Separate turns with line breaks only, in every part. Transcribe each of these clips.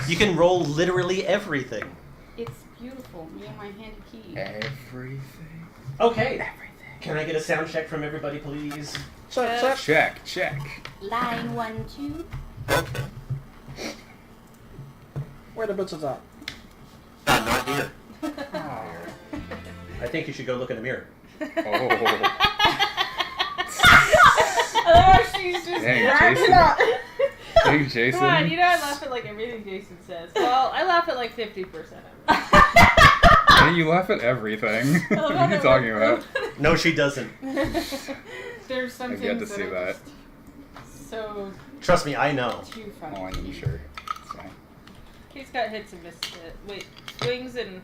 You can roll literally everything.
It's beautiful. Me and my handy key.
Everything.
Okay. Can I get a sound check from everybody, please?
Check.
Line 1, 2.
Where the bitches at?
No idea.
I think you should go look in the mirror.
Oh, she's just
Dang,
cracking
Jason.
up.
Hey, Jason.
Come on, you know I laugh at like everything Jason says. Well, I laugh at like 50% of it.
Hey, you laugh at everything. What are you talking about?
No, she doesn't.
There's some
I've
things
yet to see
are
that.
just so
Trust me, I know.
too funny.
Oh, I'm sure. It's fine.
He's got hits and misses. Wait, swings and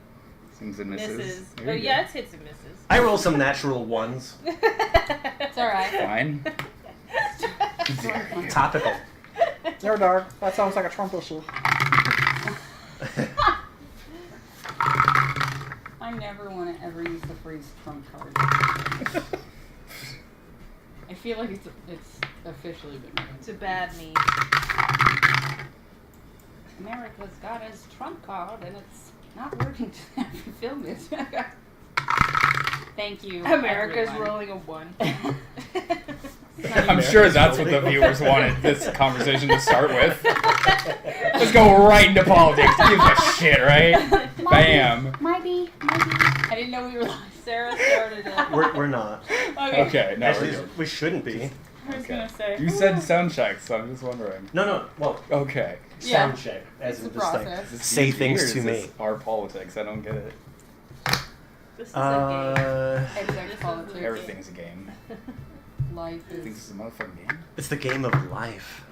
Swings and misses.
misses.
There
Oh
you
yeah,
go.
it's hits and misses.
I roll some natural ones.
It's alright.
Fine.
Topical.
There, dog. That sounds like a Trump issue.
I never want to ever use the phrase trump card. I feel like it's officially been ruined.
It's a bad meme.
America's got his trump card and it's not working to film it. Thank you.
America's
everyone.
rolling a 1.
I'm sure that's what the viewers wanted this conversation to start with. Let's go right into politics. Give a shit, right? Bam.
Might be. I didn't know we were live.
Sarah started it.
We're not.
Okay, no,
Actually,
we're good.
we shouldn't be.
I was gonna say.
You said sound check, so I'm just wondering.
No. Well,
Okay.
Yeah.
sound check. As
It's
in
a
just like,
process.
Is this
say
D&D
things
or
to
is this
me.
our politics. I don't get it.
This is a
Exec politics.
Everything's a game.
Life
I think
is.
this is a motherfucking game.
it's the game of life.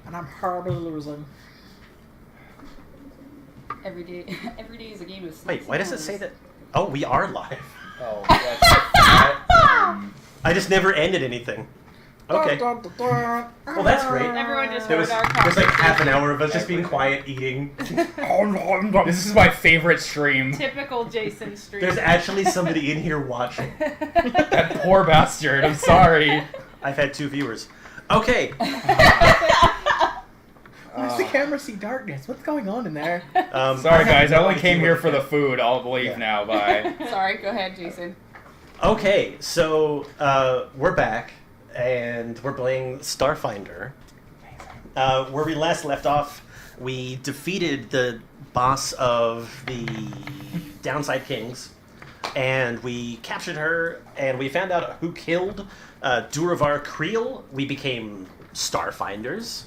And I'm horribly losing.
Every day is a game of.
Wait, why does it say that? Oh, we are live.
Oh, that's that.
I just never ended anything. Okay.
Dun, dun, dun, dun.
Well, that's great.
Everyone just
There
heard
was,
our
there was like half an
conversation.
hour of us just being quiet eating.
This is my favorite stream.
Typical Jason stream.
There's actually somebody in here watching.
That poor bastard. I'm sorry.
I've had 2 viewers. Okay.
Why does the camera see darkness? What's going on in there?
Sorry, guys. I
no
only
idea
came
what
here
to
for the
do.
food. I'll leave
Yeah.
now. Bye.
Sorry, go ahead, Jason.
Okay, so we're back, and we're playing Starfinder. Where we last left off, we defeated the boss of the Downside Kings, and we captured her, and we found out who killed Duravar Creel. We became Starfinders,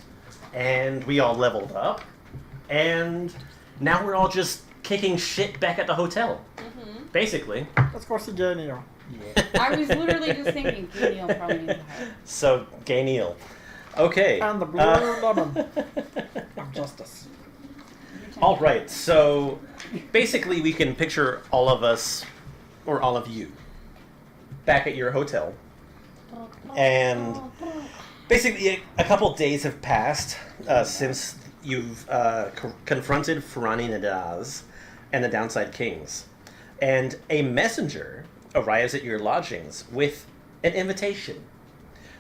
and we all leveled up, and now we're all just kicking shit back at the hotel, basically.
Let's go see Daniel.
I was literally just thinking Neil probably needs help.
So, gay Neil. Okay.
And the blue lemon of justice.
All right, so basically we can picture all of us, or all of you, back at your hotel. And basically a couple days have passed since you've confronted Ferrani Nadaz and the Downside Kings. And a messenger arrives at your lodgings with an invitation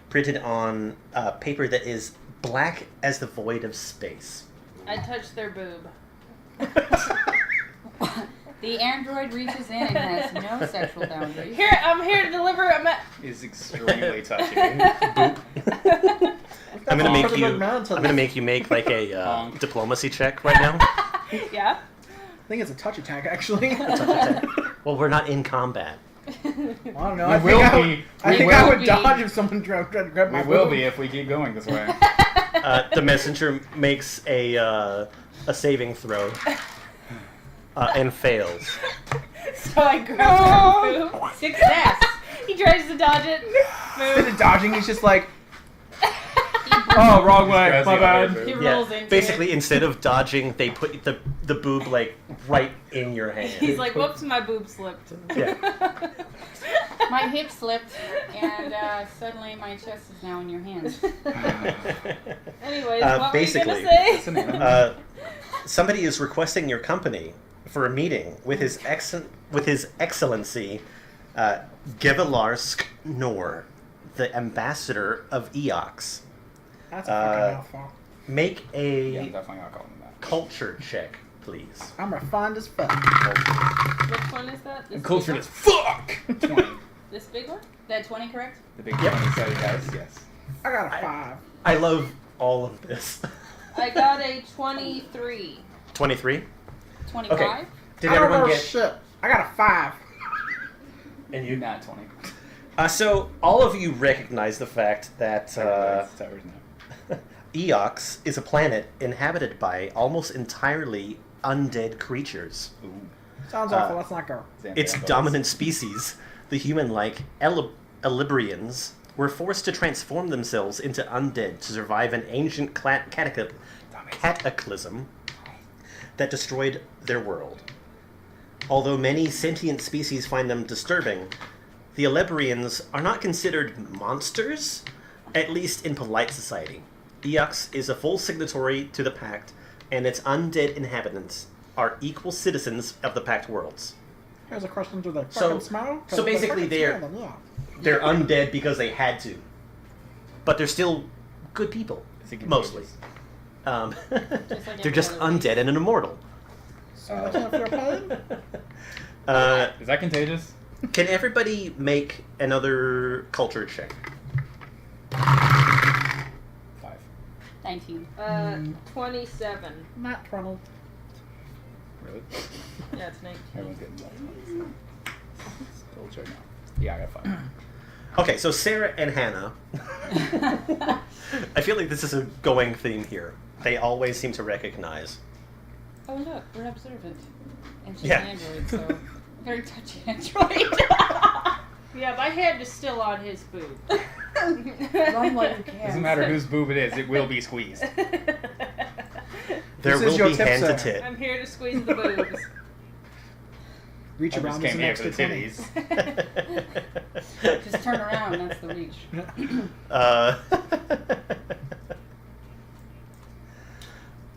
printed on paper that is black as the void of space.
I touched their boob.
The android reaches in and has no sexual boundaries.
Here, I'm here to deliver.
Is extremely touchy.
I'm gonna
all
make
for the
you.
good mountains.
I'm gonna make you make like a
Honk.
diplomacy check right now.
Yeah.
I think it's a touch attack, actually.
Well, we're not in combat.
I don't know.
We
I
will
think
be.
I
We
think
will
I would
be.
dodge if someone tried to grab my
We will
boob.
be if we keep going this way.
The messenger makes a saving throw and fails.
So I grab their boob.
Success!
He tries to dodge it.
Instead
Boob.
of dodging, he's just like, oh, wrong way,
Grabs
my
the other
bad.
boob.
He
Yeah.
rolls into
Basically,
it.
instead of dodging, they put the boob like right in your hand.
He's like, whoops, my boob slipped.
Yeah.
My hip slipped, and suddenly my chest is now in your hands.
Anyways, what were you
basically,
gonna say?
Somebody is requesting your company for a meeting with his excellency, Gevalarsk Nor, the ambassador of Eox.
That's a fucking mouthful.
Make
Yeah,
a
I'm definitely not calling them that.
culture check, please.
I'm refined as fuck.
Which one is that? This
Culture
big
as fuck! 20.
one? This big one?
That 20 correct?
The big
Yep.
20-sided dice, yes.
I got a 5.
I love all of this.
I got a 23.
23.
25?
Okay. Did
I don't
everyone
know
get?
shit. I got a 5.
And you?
Not 20.
So all of you recognize the fact that
That's ours now.
Eox is a planet inhabited by almost entirely undead creatures.
Ooh.
Sounds awful. Let's not go.
Its dominant species, the human-like Elibrians, were forced to transform themselves into undead to survive an ancient cataclysm that destroyed their world. Although many sentient species find them disturbing, the Elibrians are not considered monsters, at least in polite society. Eox is a full signatory to the Pact, and its undead inhabitants are equal citizens of the Pact worlds.
Here's a question: do they
So-
fucking smell? 'Cause
so
if they
basically
fucking
they're-
smell, then yeah.
They're undead because they had to. But they're still good people,
Is it
mostly.
contagious?
Just like
They're just
every other
undead and immortal.
So they can't feel pain.
Is that contagious?
Can everybody make another culture check?
5.
19.
27.
Not 20.
Really?
Yeah, it's 19.
Everyone's getting lots. Culture now. Yeah, I got 5.
Okay, so Sarah and Hannah. I feel like this is a going theme here. They always seem to recognize.
Oh, look, we're observant. And she's
Yeah.
an android, so very touchy android.
Yeah, my hand is still on his boob.
Run while you can.
Doesn't matter whose boob it is, it will be squeezed.
There
This is
will
your
be
tip,
hand to
sir.
tit.
I'm here to squeeze the boobs.
Reach
I just
around
came
is an
here for
extra
the
20.
titties.
Just turn around, that's the reach.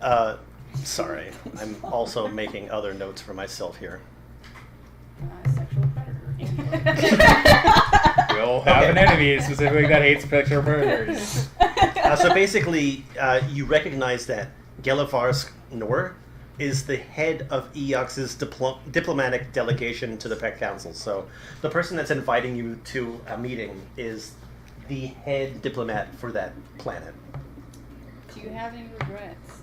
uh, sorry, I'm also making other notes for myself here.
Sexual predator.
We'll have
Okay.
an enemy specifically that hates picture predators.
So basically, you recognize that Gelivarsk Nor is the head of Eox's diplomatic delegation to the Pact Council. So the person that's inviting you to a meeting is the head diplomat for that planet.
Do you have any regrets?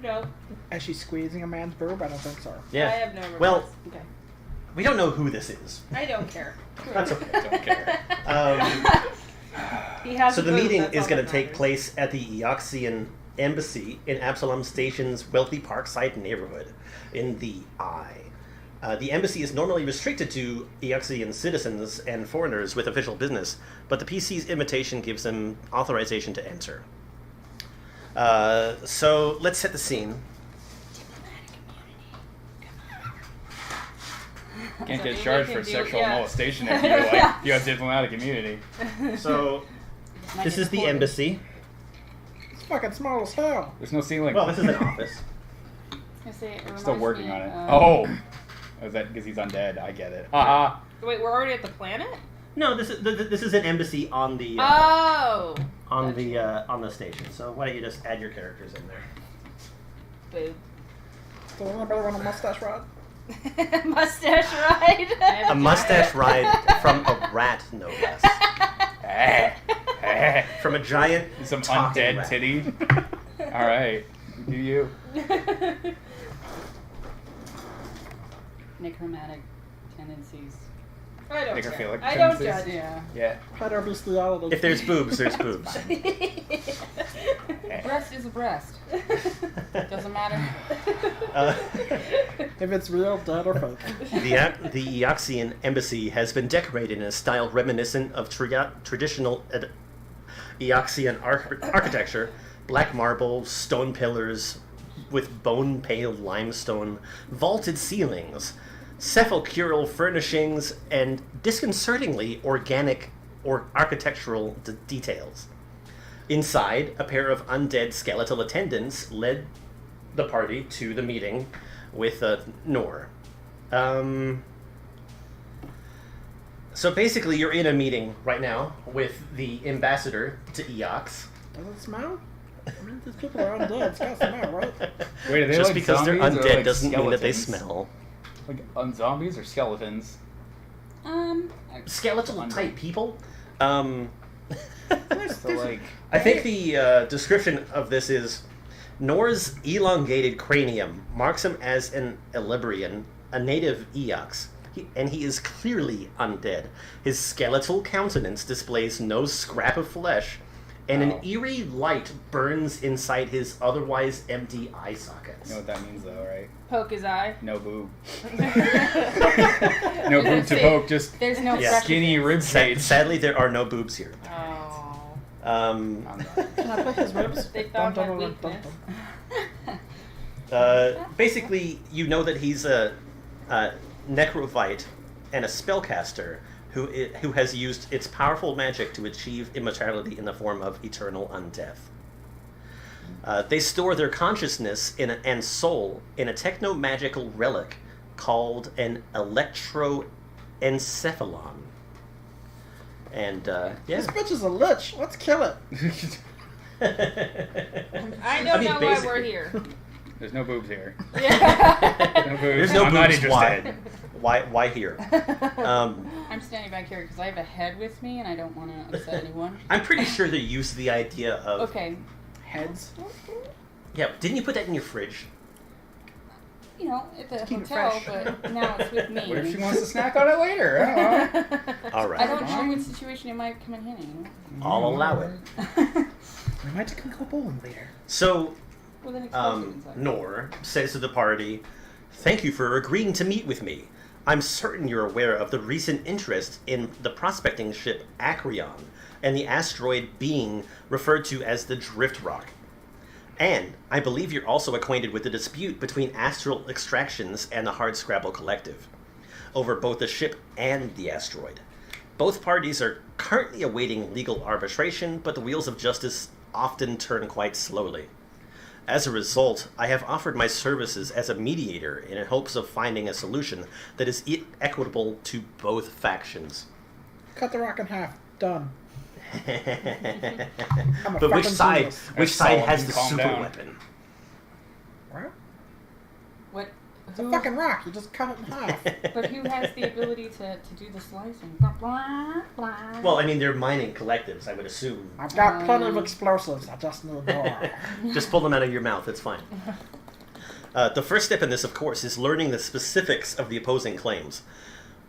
No,
As she's squeezing a man's boob, I don't think so.
Yeah.
I have no regrets.
Well,
Okay.
we don't know who this is.
I don't care.
That's okay.
Don't care.
He has
So
a
the
boob,
meeting
that's
is
all
going to
that
take
matters.
place at the Eoxian Embassy in Absalom Station's wealthy Parkside neighborhood in the Eye. The embassy is normally restricted to Eoxian citizens and foreigners with official business, but the PC's invitation gives them authorization to enter. So let's set the scene.
Can't
So
get
maybe
charged
we
for
can do-
sexual
yeah.
molestation if you like you have diplomatic immunity.
So this is the embassy.
It's fucking small as hell.
There's no ceiling.
Well, this is an office.
Still working on it. Oh, is that because he's undead? I get it. Haha.
Wait, we're already at the planet?
No, this is an embassy on the
Oh!
on the station. So why don't you just add your characters in there?
Boob.
Does anybody want a mustache ride?
Mustache ride?
A mustache ride from a rat, no less. From a giant
Some
talking
undead
rat.
titty. All right, do you?
Necromantic tendencies.
I don't
Necrophilic
care. I don't
tendencies?
judge.
Yeah.
Yeah.
Pedobestiality.
If there's boobs, there's boobs.
Breast is a breast. Doesn't matter.
If it's real, dead, or fake.
The Eoxian embassy has been decorated in a style reminiscent of traditional Eoxian architecture: black marble, stone pillars with bone-pale limestone, vaulted ceilings, sepulchral furnishings, and disconcertingly organic or architectural details. Inside, a pair of undead skeletal attendants led the party to the meeting with Nor. So basically, you're in a meeting right now with the ambassador to Eox.
Does it smell? I mean, these people are undead. It's got to smell, right?
Wait, are they
Just
like
because they're
zombies or
undead
like
doesn't mean that they
skeletons?
smell.
Like zombies or skeletons?
Skeletal type people.
So like,
I think the description of this is Nor's elongated cranium marks him as an Elibrian, a native Eox, and he is clearly undead. His skeletal countenance displays no scrap of flesh, and an
Wow.
eerie light burns inside his otherwise empty eye sockets.
you know what that means though, right?
Poke his eye.
No boob.
I
No
was gonna
boob to
say,
poke, just
There's no
Yeah.
fresh-
skinny rib cage.
Sadly, there are no boobs here.
Oh.
I'm not.
Can I pick his ribs?
They found my weakness.
Basically, you know that he's a necrovite and a spellcaster who has used its powerful magic to achieve immortality in the form of eternal undeath. They store their consciousness and soul in a techno-magical relic called an electroencephalon. And,
This bitch is a lich. Let's kill it.
I don't know why
basically-
we're here.
There's no boobs here.
Yeah.
No boobs.
There's no
I'm not
boobs.
interested.
Why here?
I'm standing back here because I have a head with me and I don't want to upset anyone.
I'm pretty sure they used the idea of...
Okay,
Heads.
Yeah, didn't you put that in your fridge?
you know, at the
keep it
hotel,
fresh.
but now it's with me.
What if she wants to snack on it later? I don't know.
All right.
I don't know what situation it might come in handy. You
I'll allow it.
know?
We might just go bowling later.
So,
With an explosive inside.
Nor says to the party, "Thank you for agreeing to meet with me. I'm certain you're aware of the recent interest in the prospecting ship Acreon and the asteroid being referred to as the Drift Rock. And I believe you're also acquainted with the dispute between Astral Extractions and the Hardscrabble Collective over both the ship and the asteroid. Both parties are currently awaiting legal arbitration, but the wheels of justice often turn quite slowly. As a result, I have offered my services as a mediator in hopes of finding a solution that is equitable to both factions."
Cut the rock in half. Done. I'm a
But which
fucking
side?
genius.
Which
That's
side
solid.
has the
Calm
super
down.
weapon?
What?
What?
It's a
Who,
fucking rock. You just cut it in half.
but who has the ability to do the slicing? Blah, blah, blah.
Well, I mean, they're mining collectives, I would assume.
I've got plenty of explosives. I just need more.
Just pull them out of your mouth, it's fine. The first step in this, of course, is learning the specifics of the opposing claims.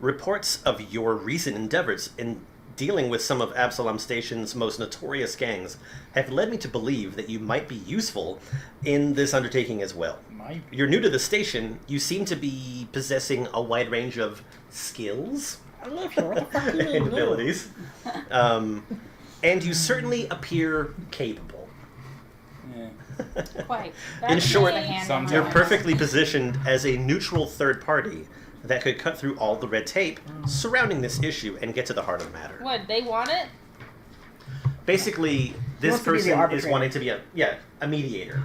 Reports of your recent endeavors in dealing with some of Absalom Station's most notorious gangs have led me to believe that you might be useful in this undertaking as well.
Might
You're new to the station. You seem to be possessing a wide range of skills
I live here. What the fuck do you mean?
and
new?
abilities. And you certainly appear capable.
Yeah.
Quite.
In
That's
short,
the hand
sometimes.
on
You're
my
perfectly positioned as a neutral third party that could cut through all the red tape surrounding this issue and get to the heart of the matter.
What, they want it?
Basically, this
wants to be the
person is
arbitrator.
wanting to be a mediator.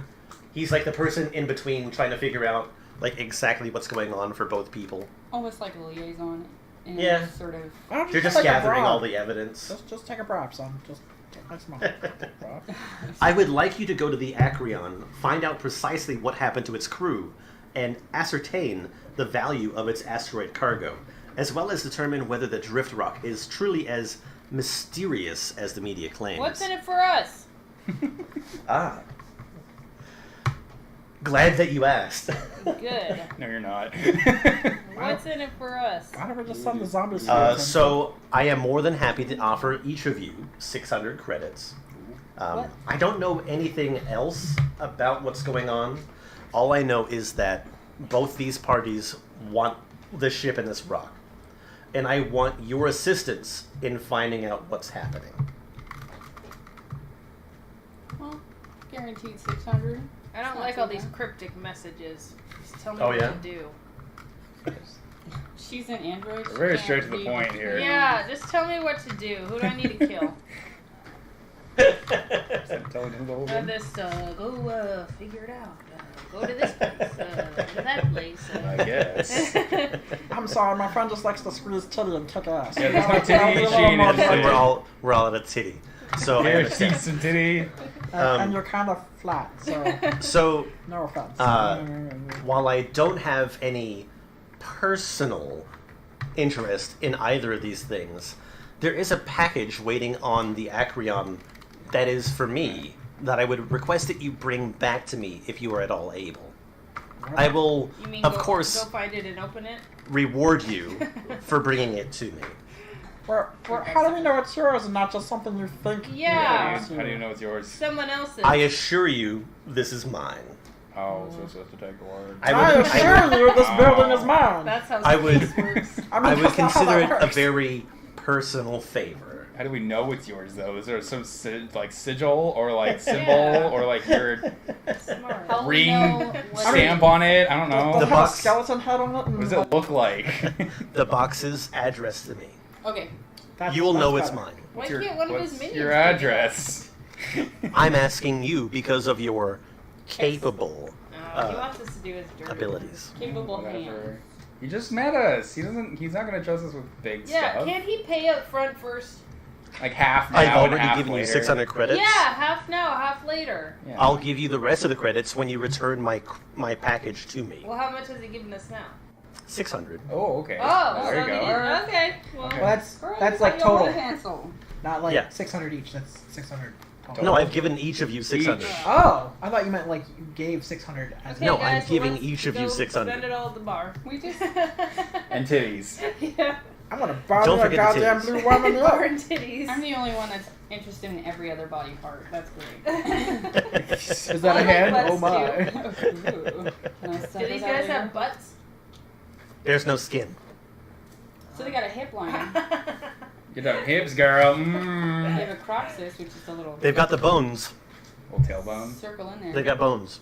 He's like the person in between trying to figure out like exactly what's going on for both people.
Almost like a liaison. In
Yeah.
Sort of.
Why don't you
You're just
take a
gathering
bribe?
all the evidence.
Just take a bribe, son. Just take my small. Bribe.
I would like you to go to the Acreon, find out precisely what happened to its crew, and ascertain the value of its asteroid cargo, as well as determine whether the Drift Rock is truly as mysterious as the media claims.
What's in it for us?
Ah. Glad that you asked.
Good.
No, you're not.
What's in it for us?
Why don't we just send the zombies?
So I am more than happy to offer each of you 600 credits.
What?
I don't know anything else about what's going on. All I know is that both these parties want the ship and this rock. And I want your assistance in finding out what's happening.
Well, guaranteed 600.
I don't
Not
like
too
all these
bad.
cryptic messages. Just tell me
Oh,
what
yeah?
to do.
She's an android.
We're
she
very
can't
straight to the
read
point
the-
here.
Yeah, just tell me what to do. Who do I need to kill?
Intelligent little thing.
This, go figure it out. Go to this place. Go to that place.
I guess.
I'm sorry, my friend just likes to squeeze titty and kick ass.
Yeah, there's no
I'll be a
titty
little
sheen
more
in this
And
thing.
we're all at a titty. So I
Here,
understand.
cheeks and titty.
And you're kind of flat, so
So,
no offense.
while I don't have any personal interest in either of these things, there is a package waiting on the Acreon that is for me that I would request that you bring back to me if you are at all able. I will,
You mean
of
go
course,
find it and open it?
reward you for bringing it to me.
How do we know it's yours and not just something you think?
Yeah.
How do you know it's yours?
Someone else's.
I assure you, this is mine.
Oh, so it's supposed to take the word.
I assure you, this building is mine.
That's how
I would-
space works.
I would
that's not how
consider
that
it a
works.
very personal favor.
How do we know it's yours though? Is there some sigil or like symbol
Yeah.
or like your
Smart.
How will we
ring
know what-
stamp on it? I don't
Does
know.
it
The
have
box-
a skeleton head on it?
What does it look like?
The box is addressed to me.
Okay.
You will know it's
better.
mine.
Why
your,
can't one of his
what's
minions
your
do that?
address?
I'm asking you because of your capable
He wants us to do his dirty.
abilities.
Capable
Whatever.
hand.
He just met us. He's not gonna trust us with big
Yeah,
stuff.
can't he pay up front first?
Like half now
I've
and
already
half
given you
later.
600 credits.
Yeah, half now, half later.
Yeah.
I'll give you the rest of the credits when you return my package to me.
Well, how much has he given us now?
600.
Oh, okay.
Oh,
there you
so
go.
he did- okay. Well,
Okay.
Well, that's like
Your
total,
Hansel.
not like
Yeah.
600 each. That's 600. total.
No, I've given each of you 600.
Oh, I thought you meant like you gave 600 as
okay,
No,
guys,
I'm giving
let's
each of you
go
600.
Spend it all at the bar.
We just
And titties.
Yeah,
I'm gonna buy
Don't
me a
forget the
goddamn
titties.
blue woman
bar
up.
and titties.
I'm the only one that's interested in every other body part. That's great.
Is that a
I like
head?
butts,
Oh my.
Ooh. Can I set
Do these
those out
guys
of
have
here?
butts?
There's no skin.
So they got a hip line.
Get up hips, girl.
They
Mm.
have a coccyx, which is a little
They've got the bones.
Little tailbone.
circle in there.
They've got bones.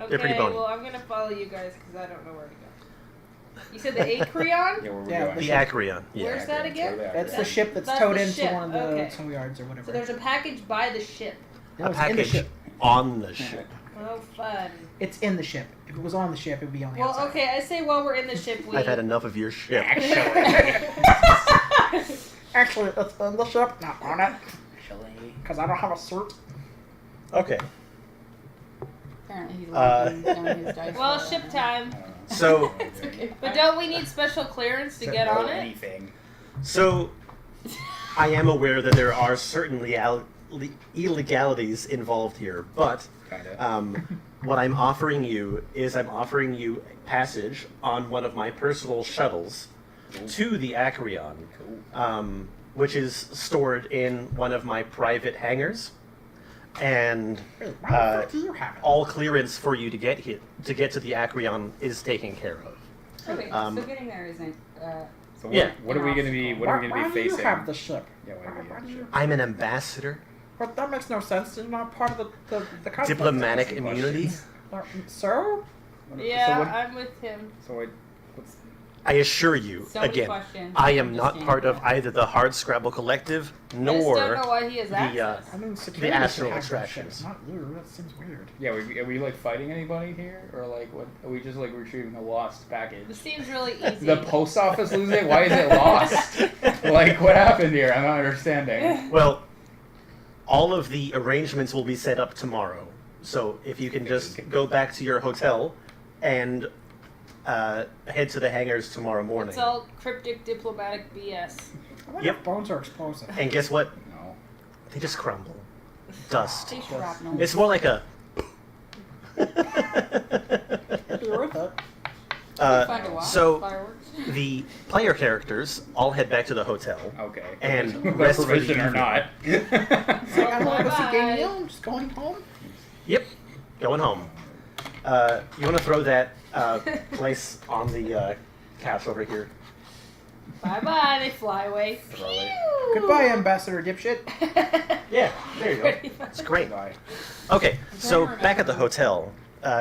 Okay,
They're pretty bony.
well, I'm gonna follow you guys because I don't know where to go. You said the Acreon?
Yeah, where we
Yeah,
going?
The Acreon. Yeah.
Where's that again?
It's the ship that's
That's
towed
the
into
ship,
one of the
okay.
tow yards or whatever.
So there's a package by the ship.
No,
A
it's in the
package
ship.
on the ship.
Oh, fun.
It's in the ship. If it was on the ship, it would be on the
Well,
outside.
okay, I say while we're in the ship, we.
I've had enough of your ship.
Actually, it's in the ship, not on it. Because I don't have a suit.
Okay.
Apparently he's
Uh,
looking down his dice.
Well,
roll.
ship time.
So,
But don't we need special clearance to get on it?
Anything.
so I am aware that there are certain illegalities involved here, but
Kinda.
what I'm offering you is I'm offering you passage on one of my personal shuttles to the Acreon, which is stored in one of my private hangars, and
Why the fuck do you have it?
all clearance for you to get to the Acreon is taken care of.
Okay,
Um,
so getting there isn't.
So
Yeah.
what are we gonna be? What are we
Why
gonna be
do you
facing?
have the ship?
Yeah, what are we
Why do you?
I'm an ambassador,
But that makes no sense. You're not part of the conflict.
diplomatic
Some
immunity.
questions.
So?
Yeah,
So what?
I'm with him.
So what's
I assure you,
So many
again,
questions.
I am
I'm
not
just
part of
standing
either the Hard Scrabble Collective
I just don't know
nor
why he has
the,
access.
I mean, security
astral
should have that
attractions.
shit, Not you. That seems weird.
yeah? Are we like fighting anybody here, or like what? Are we just like retrieving a lost package?
This seems really easy.
The post office lose it? Why is it lost? Like what happened here? I'm not understanding.
Well, all of the arrangements will be set up tomorrow. So if you can just go back to your hotel and head to the hangars tomorrow morning.
It's all cryptic diplomatic BS.
I wonder
Yep.
if bones are explosive.
And guess what?
No.
They just crumble. Dust.
Say shrapnel.
It's more like a.
It'd be worth it.
Find a watch,
so
fireworks.
the player characters all head back to the hotel.
Okay.
And
With
rest for the
permission or
evening.
not.
So I don't know what's the
Bye-bye.
game. I'm just going home.
Yep, going home. You want to throw that place on the couch over here?
Bye bye, they fly away.
Throw it.
Goodbye, Ambassador Dipshit.
Yeah, there you go. It's great.
Bye.
Okay, so back at the hotel,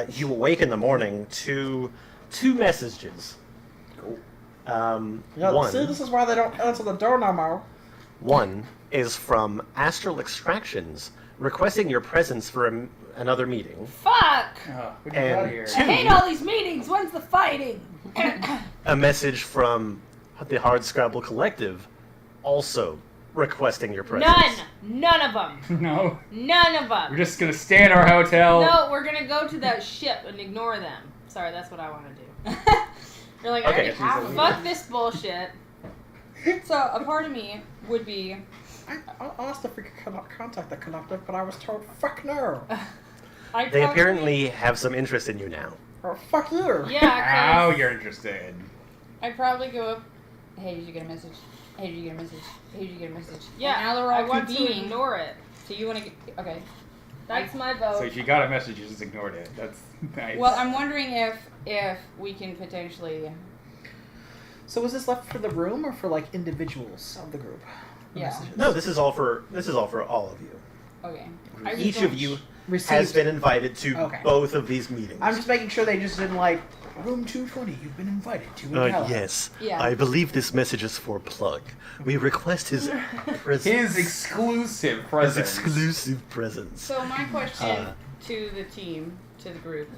you awake in the morning to two messages.
Cool.
One,
See, this is why they don't answer the door no more.
one is from Astral Extractions, requesting your presence for another meeting.
Fuck!
Oh, what do you got
And
here?
I hate all these meetings. When's the fighting?
A message from the Hard Scrabble Collective, also requesting your presence.
None of them.
No.
None of them.
We're just gonna stay in our hotel.
No, we're gonna go to that ship and ignore them. Sorry, that's what I want to do.
You're like,
Okay.
I already have one.
Fuck this bullshit.
So a part of me would be,
I asked if we could contact the collective, but I was told, fuck no.
I
They apparently have some interest in you now.
Or fuck you.
Yeah,
Now
'cause
you're interested.
I'd probably go up. Hey, did you get a message? Hey, did you get a message? Hey, did you get a message?
yeah,
And now they're all
I want to
convening.
ignore it.
So you want to get okay?
That's my
So
vote.
if you got a message, you just ignored it. That's nice.
Well, I'm wondering if we can potentially.
So was this left for the room or for like individuals of the group? The
Yeah.
messages?
No, this is all for all of you.
Okay. I was
Each
going-
of you
Received.
has been invited to
Okay.
both of these meetings.
I'm just making sure they just didn't like room 220. You've been invited to a gala.
Yes.
Yeah.
I believe this message is for Plug. We request his presence.
his exclusive
His
presence.
exclusive presence.
So my question
Uh,
to the team, to the group,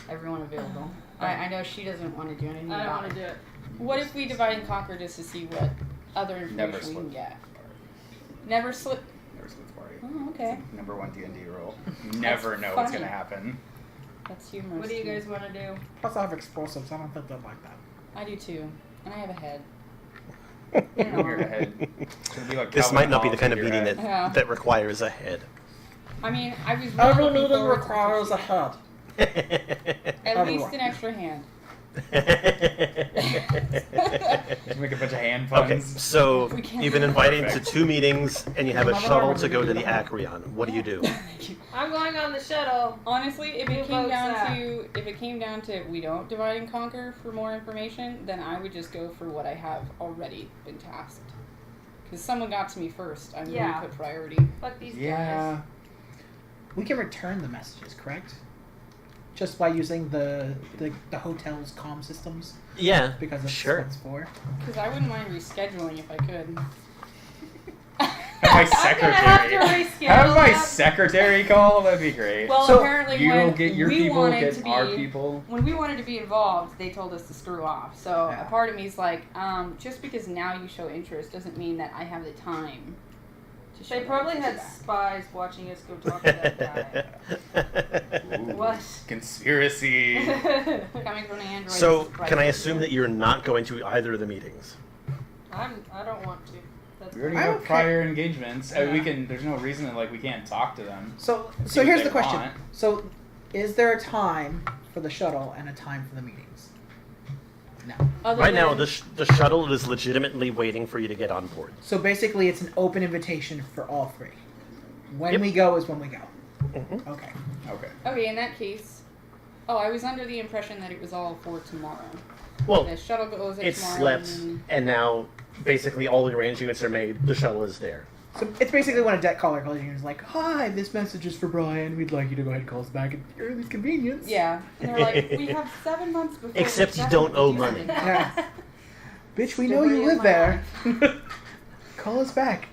everyone available. I know she doesn't want to do anything
I don't
about
want to
it.
do it.
What if we divide and conquer just to see what other
Never
information we can
slip.
get? Never slip.
Never slip party.
Oh, okay.
Number one D&D rule. You never know what's
funny.
gonna happen.
That's humorous.
What do you
too.
guys want to do?
Plus I have explosives. I don't think they'd like that.
I do too, and I have a head.
In your head. It's gonna be like
This
Calvin
might not be the
Hobbes
kind of
in your
meeting
head.
Yeah.
that requires a head.
I mean, I was really
Every
looking
meeting
forward to
requires a
what
head.
she- At least
Everyone.
an extra hand.
Just make a bunch of hand puns.
Okay, so
We can't-
you've been invited to
Perfect.
2 meetings, and you have a shuttle to go to the Acreon. What do you do?
I'm going on the shuttle.
Honestly, if
Who
it came
votes
down
that?
to we don't divide and conquer for more information, then I would just go for what I have already been tasked. Because someone got to me first, I'm
Yeah.
going to put priority.
Fuck these
Yeah.
guys.
We can return the messages, correct? Just by using the hotel's comm systems,
Yeah,
because that's
sure.
what it's for.
Because I wouldn't mind rescheduling if I could.
Have my
I'm gonna have to
secretary.
reschedule
Have my
that.
secretary call. That'd be great.
Well,
So,
apparently
You'll
when
get your
we
people,
wanted
get
to be,
our people.
when we wanted to be involved, they told us to screw off. So
Yeah.
a part of me is like, just because now you show interest doesn't mean that I have the time to show
They probably
interest
had
back.
spies watching us go talk to that guy.
Ooh,
What?
Conspiracy.
Coming from an android.
So,
is surprising.
can I assume that you're not going to either of the meetings?
I don't want to. That's
We already
I'm
have
okay.
prior engagements. We
Yeah.
can. There's no reason that we can't talk to them.
So
See what
here's
they
the question.
want.
So, is there a time for the shuttle and a time for the meetings? No.
Other
Right now,
than-
the shuttle is legitimately waiting for you to get on board.
So basically, it's an open invitation for all three. When
Yep.
we go is when we go.
Mhm.
Okay.
Okay.
Okay, in that case, I was under the impression that it was all for tomorrow.
Well,
The shuttle goes at
it
tomorrow.
slept,
and
and now basically all the arrangements are made. The shuttle is there.
So it's basically when a debt caller calls you and is like, "Hi, this message is for Brian. We'd like you to go ahead and call us back at your earliest convenience."
yeah, and they're like, we have 7 months before. the
Except you
shuttle
don't owe
to do
money.
something."
Yeah. Bitch, we know
Story
you
of
live
my
there. Call us back.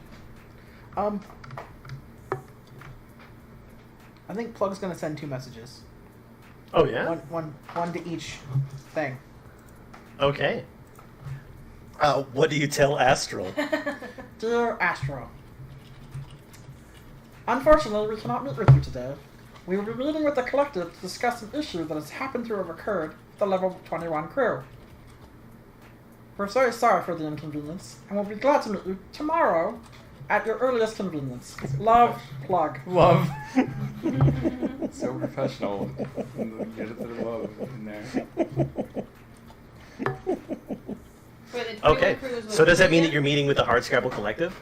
I think Plug's gonna send 2 messages.
Oh yeah.
One to each thing.
Okay. What do you tell Astral?
Dear Astro, unfortunately, we cannot meet with you today. We will be meeting with the collective to discuss an issue that has happened to have occurred with the level 21 crew. We're very sorry for the inconvenience, and we'll be glad to meet you tomorrow at your earliest convenience. Love, Plug.
Love. So professional. Get it to the love in there.
Wait, the
Okay.
crew is
So does that mean that
with
you're meeting with the Hardscrabble Collective?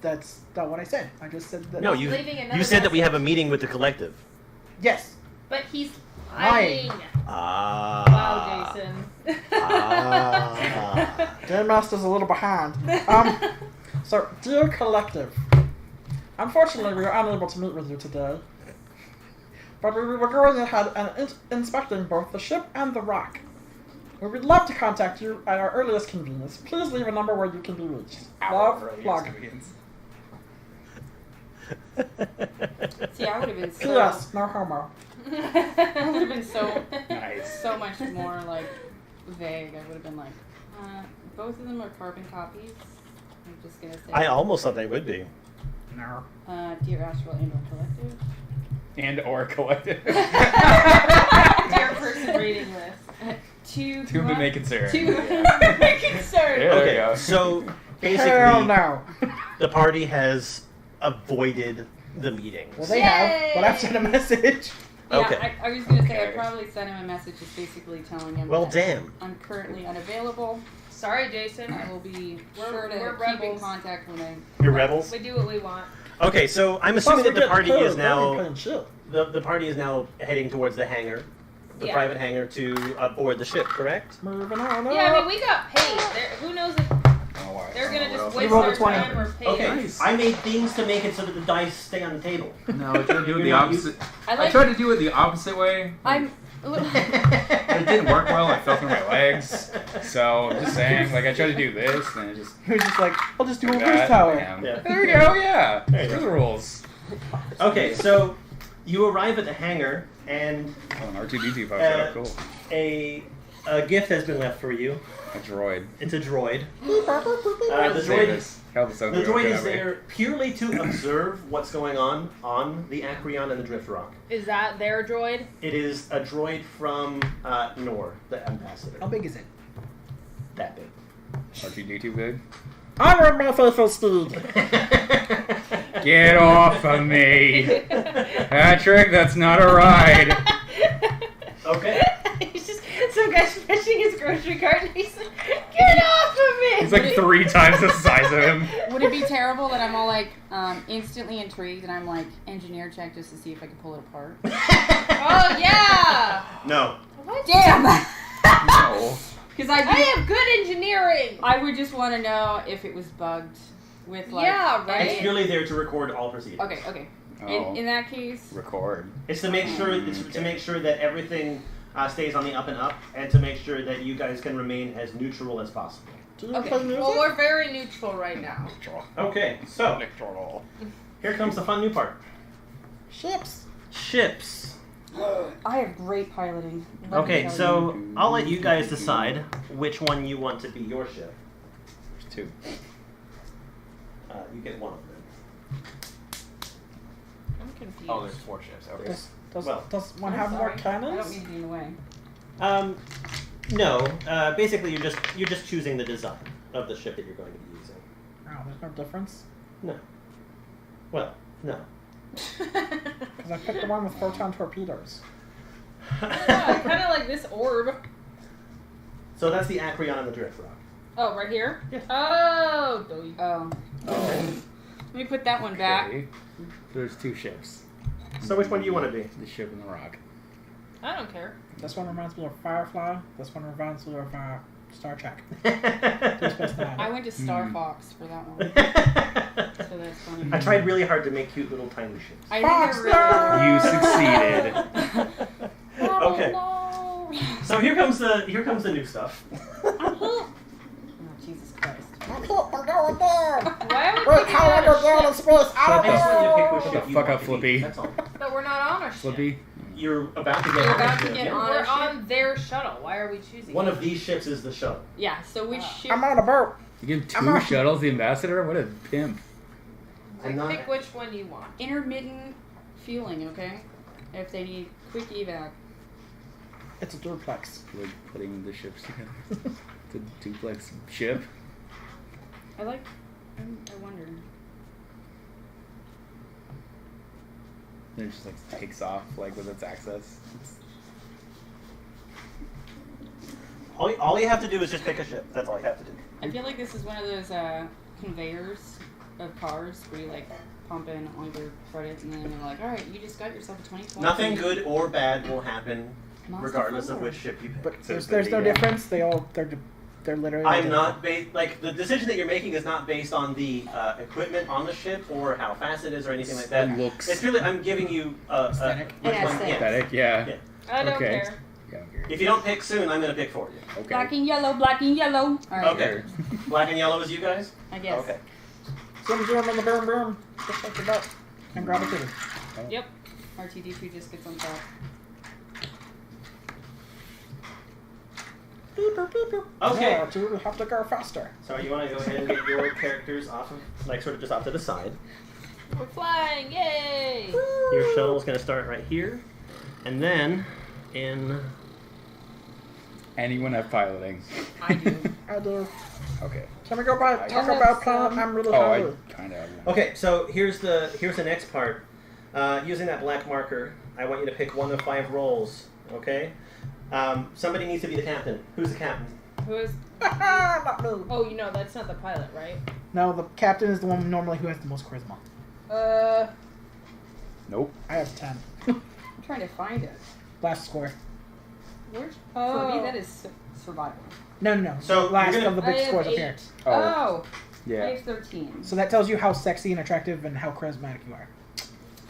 That's not what I said. I just said that.
No,
leaving another
you said that we
message.
have a meeting with the collective.
Yes.
But he's
Lying.
lying.
Ah.
Wow, Jason.
Ah.
Game Master's a little behind. So, dear collective, unfortunately we are unable to meet with you today. But we were going ahead and inspecting both the ship and the rock. We would love to contact you at our earliest convenience. Please leave a number where you can be reached. Love, Plug.
See, I would have been so.
P.S. No homo.
I would have been so
Nice.
so much more like vague. I would have been like, both of them are carbon copies. I'm just gonna say.
I almost thought they would be.
No.
Dear Astral and or Collective.
And or collective.
Dear person reading this.
To
To be making concern.
To
Very concerned.
Yeah, there
Okay,
you go.
so
Hell
basically,
no.
the party has avoided the meetings.
Well, they have, but I've sent a message.
Yeah,
Okay.
I was gonna say
Okay.
I'd probably send him a message just basically telling him
Well,
that
damn.
I'm currently unavailable.
Sorry, Jason.
I will be
We're-
sure to
we're
keep in
rebels.
contact when I.
You're rebels.
We do what we want.
Okay, so I'm assuming that the party is now
Playing shit.
the party is now heading towards the hangar, the
Yeah.
private hangar to board the ship. Correct?
Moving on.
Yeah, I mean, we got paid. Who knows if
Oh, why?
they're gonna just
Well,
waste
rolled a
our
20.
time or pay
Okay,
us.
I made things to make it so that the dice stay on the table.
No, I tried to do it
You're
the
not
opposite.
I
I tried to do it the opposite way.
I'm. a little-
But it didn't work well. I fell through my legs. So I'm just saying, like I tried to do this, and it just
He was just like, I'll just do a
like
reverse
that.
tower.
Bam.
Yeah.
There we go. Yeah.
There you
Those
go.
are the rules.
Okay, so you arrive at the hangar, and
Oh, an R2D2 pops out. Cool.
a gift has been left for you.
A droid.
It's a droid. The
Save
droid,
us. Help us out
the
there,
droid
okay,
is
that way.
there purely to observe what's going on the Acreon and the Drift Rock.
Is that their droid?
It is a droid from Nor, the ambassador.
How big is it?
That big.
R2D2 big.
Onward, my faithful steed.
Get off of me, Patrick. That's not a ride.
Okay.
He's just some guy's fishing his grocery cart and he's like, "Get off of me!"
He's like 3 times the size of him.
Would it be terrible that I'm all like instantly intrigued and I'm like engineer check just to see if I can pull it apart?
Oh yeah.
No.
What?
Damn!
No.
Because
I have good engineering.
I would just want to know if it was bugged with like.
Yeah, right.
It's purely there to record all proceedings.
Okay. Okay.
Oh.
In that case,
Record.
It's to make sure to make sure that everything stays on the up and up, and to make sure that you guys can remain as neutral as possible.
Do you
Okay.
play music?
Well, we're very neutral right now.
Okay, so here comes the fun new part.
Ships.
Ships.
I have great piloting. Let me
Okay,
tell
so I'll let you guys decide which one you want to be your ship.
There's 2.
You get one of them.
I'm confused.
Oh, there's 4 ships. Okay.
Does one
I'm
have more
sorry.
I don't
cannons?
mean to be in the way.
No. Basically, you're just choosing the design of the ship that you're going to be using.
Oh, there's no difference.
No. Well, no.
Because I picked the one with photon torpedoes.
I kind of like this orb.
So that's the Acreon and the Drift Rock.
Oh, right here?
Yeah.
Oh, doy.
Oh. Let me put that one back.
Okay. There's 2 ships.
So which one do you want to be?
The ship and the rock.
I don't care.
This one reminds me of Firefly. This one reminds me of Star Trek.
I went to Star Fox for that one. So that's funny.
I tried really hard to make cute little tiny ships.
I
Fox,
think they're
You succeeded.
Okay. So here comes the new stuff.
Oh, Jesus Christ.
Why are we
Wait,
picking
how
out
am I
a
going in
ship?
space?
So
I don't
basically, you pick which
know.
ship
The
you
fuck
want
up,
to be.
Flippy.
That's all.
But we're not on a ship.
Flippy.
You're about to get
You're
on
about
a
to
ship.
get
Yeah.
on.
We're
a ship?
on their shuttle. Why are we choosing
One
it?
of these ships is the shuttle.
Yeah, so which ship?
I'm on a boat.
You give 2
I'm not-
shuttles the ambassador? What a pimp.
I'm not.
Pick which one you want.
Intermittent fueling, okay? If they need quick evac.
It's a duplex.
Like putting the ships together. It's a duplex ship.
I wonder.
And it just like takes off like with its access.
All you have to do is just pick a ship. That's all you have to do.
I feel like this is one of those conveyors of cars where you like pump in all your credits and then they're like, all right, you just got yourself a 2020.
Nothing good or bad will happen
Mazda
regardless of
4.
which ship you pick.
But
So
there's no
the,
difference. They're literally.
I'm not based like the decision that you're making is not based on the equipment on the ship or how fast it is or anything like that.
Looks.
It's really I'm giving you
Aesthetic.
which
An
one-
aesthetic.
yeah.
Pathetic, yeah.
Yeah.
I don't
Okay.
care.
Yeah, I'm here.
If you don't pick soon, I'm gonna pick for you.
Okay.
Black and yellow, black and yellow. All right.
Okay. Black and yellow is you guys?
I guess.
Okay.
Zoom, zoom, in the boom, boom. Just like the butt. And grab a kitty.
Yep.
RTD2 just gets on top.
boop, beep, boop.
Okay.
Yeah, so we have to go faster.
So you want to go ahead and get your characters off of, like, sort of just off to the side.
We're flying! Yay!
Your shuttle's going to start right here. And then, in...
Anyone have piloting?
I do.
I do.
Okay.
Can we go by talk
have
about planet?
some.
I'm really
Oh, I
hungry.
kind of have one.
Okay, so here's the next part. Using that black marker, I want you to pick one of 5 roles, okay? Somebody needs to be the captain. Who's the captain?
Who is?
Not me.
Oh, you know that's not the pilot, right?
No, the captain is the one normally who has the most charisma.
Nope.
I have 10.
I'm trying to find it.
Last score.
Where's
Oh.
for me? That is survival.
No.
So
the last
you're gonna-
of the big
I have
scores up
8.
here.
Oh,
I
yeah.
have 13.
So that tells you how sexy and attractive and how charismatic you are.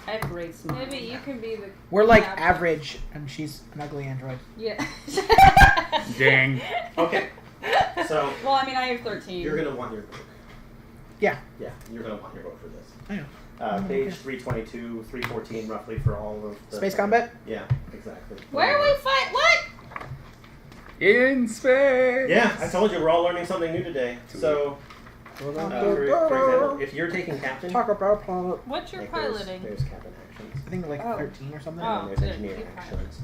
I have great smile.
Maybe you can be the.
We're like
captain.
average, and she's an ugly android.
Yeah.
Dang.
Okay. So
Well, I mean, I have 13.
you're gonna want your book.
Yeah.
Yeah, you're gonna want your book for this.
I know.
Page 322, 314, roughly for all of the
Space combat?
Yeah, exactly.
Where are we fight? What?
In space.
Yeah, I told you we're all learning something new today. So, for example, if you're taking captain,
Talk about planet.
What's your
like,
piloting?
There's captain actions,
I think like
Oh.
13 or something.
Oh.
and then there's
good.
engineering
You pilot.
actions,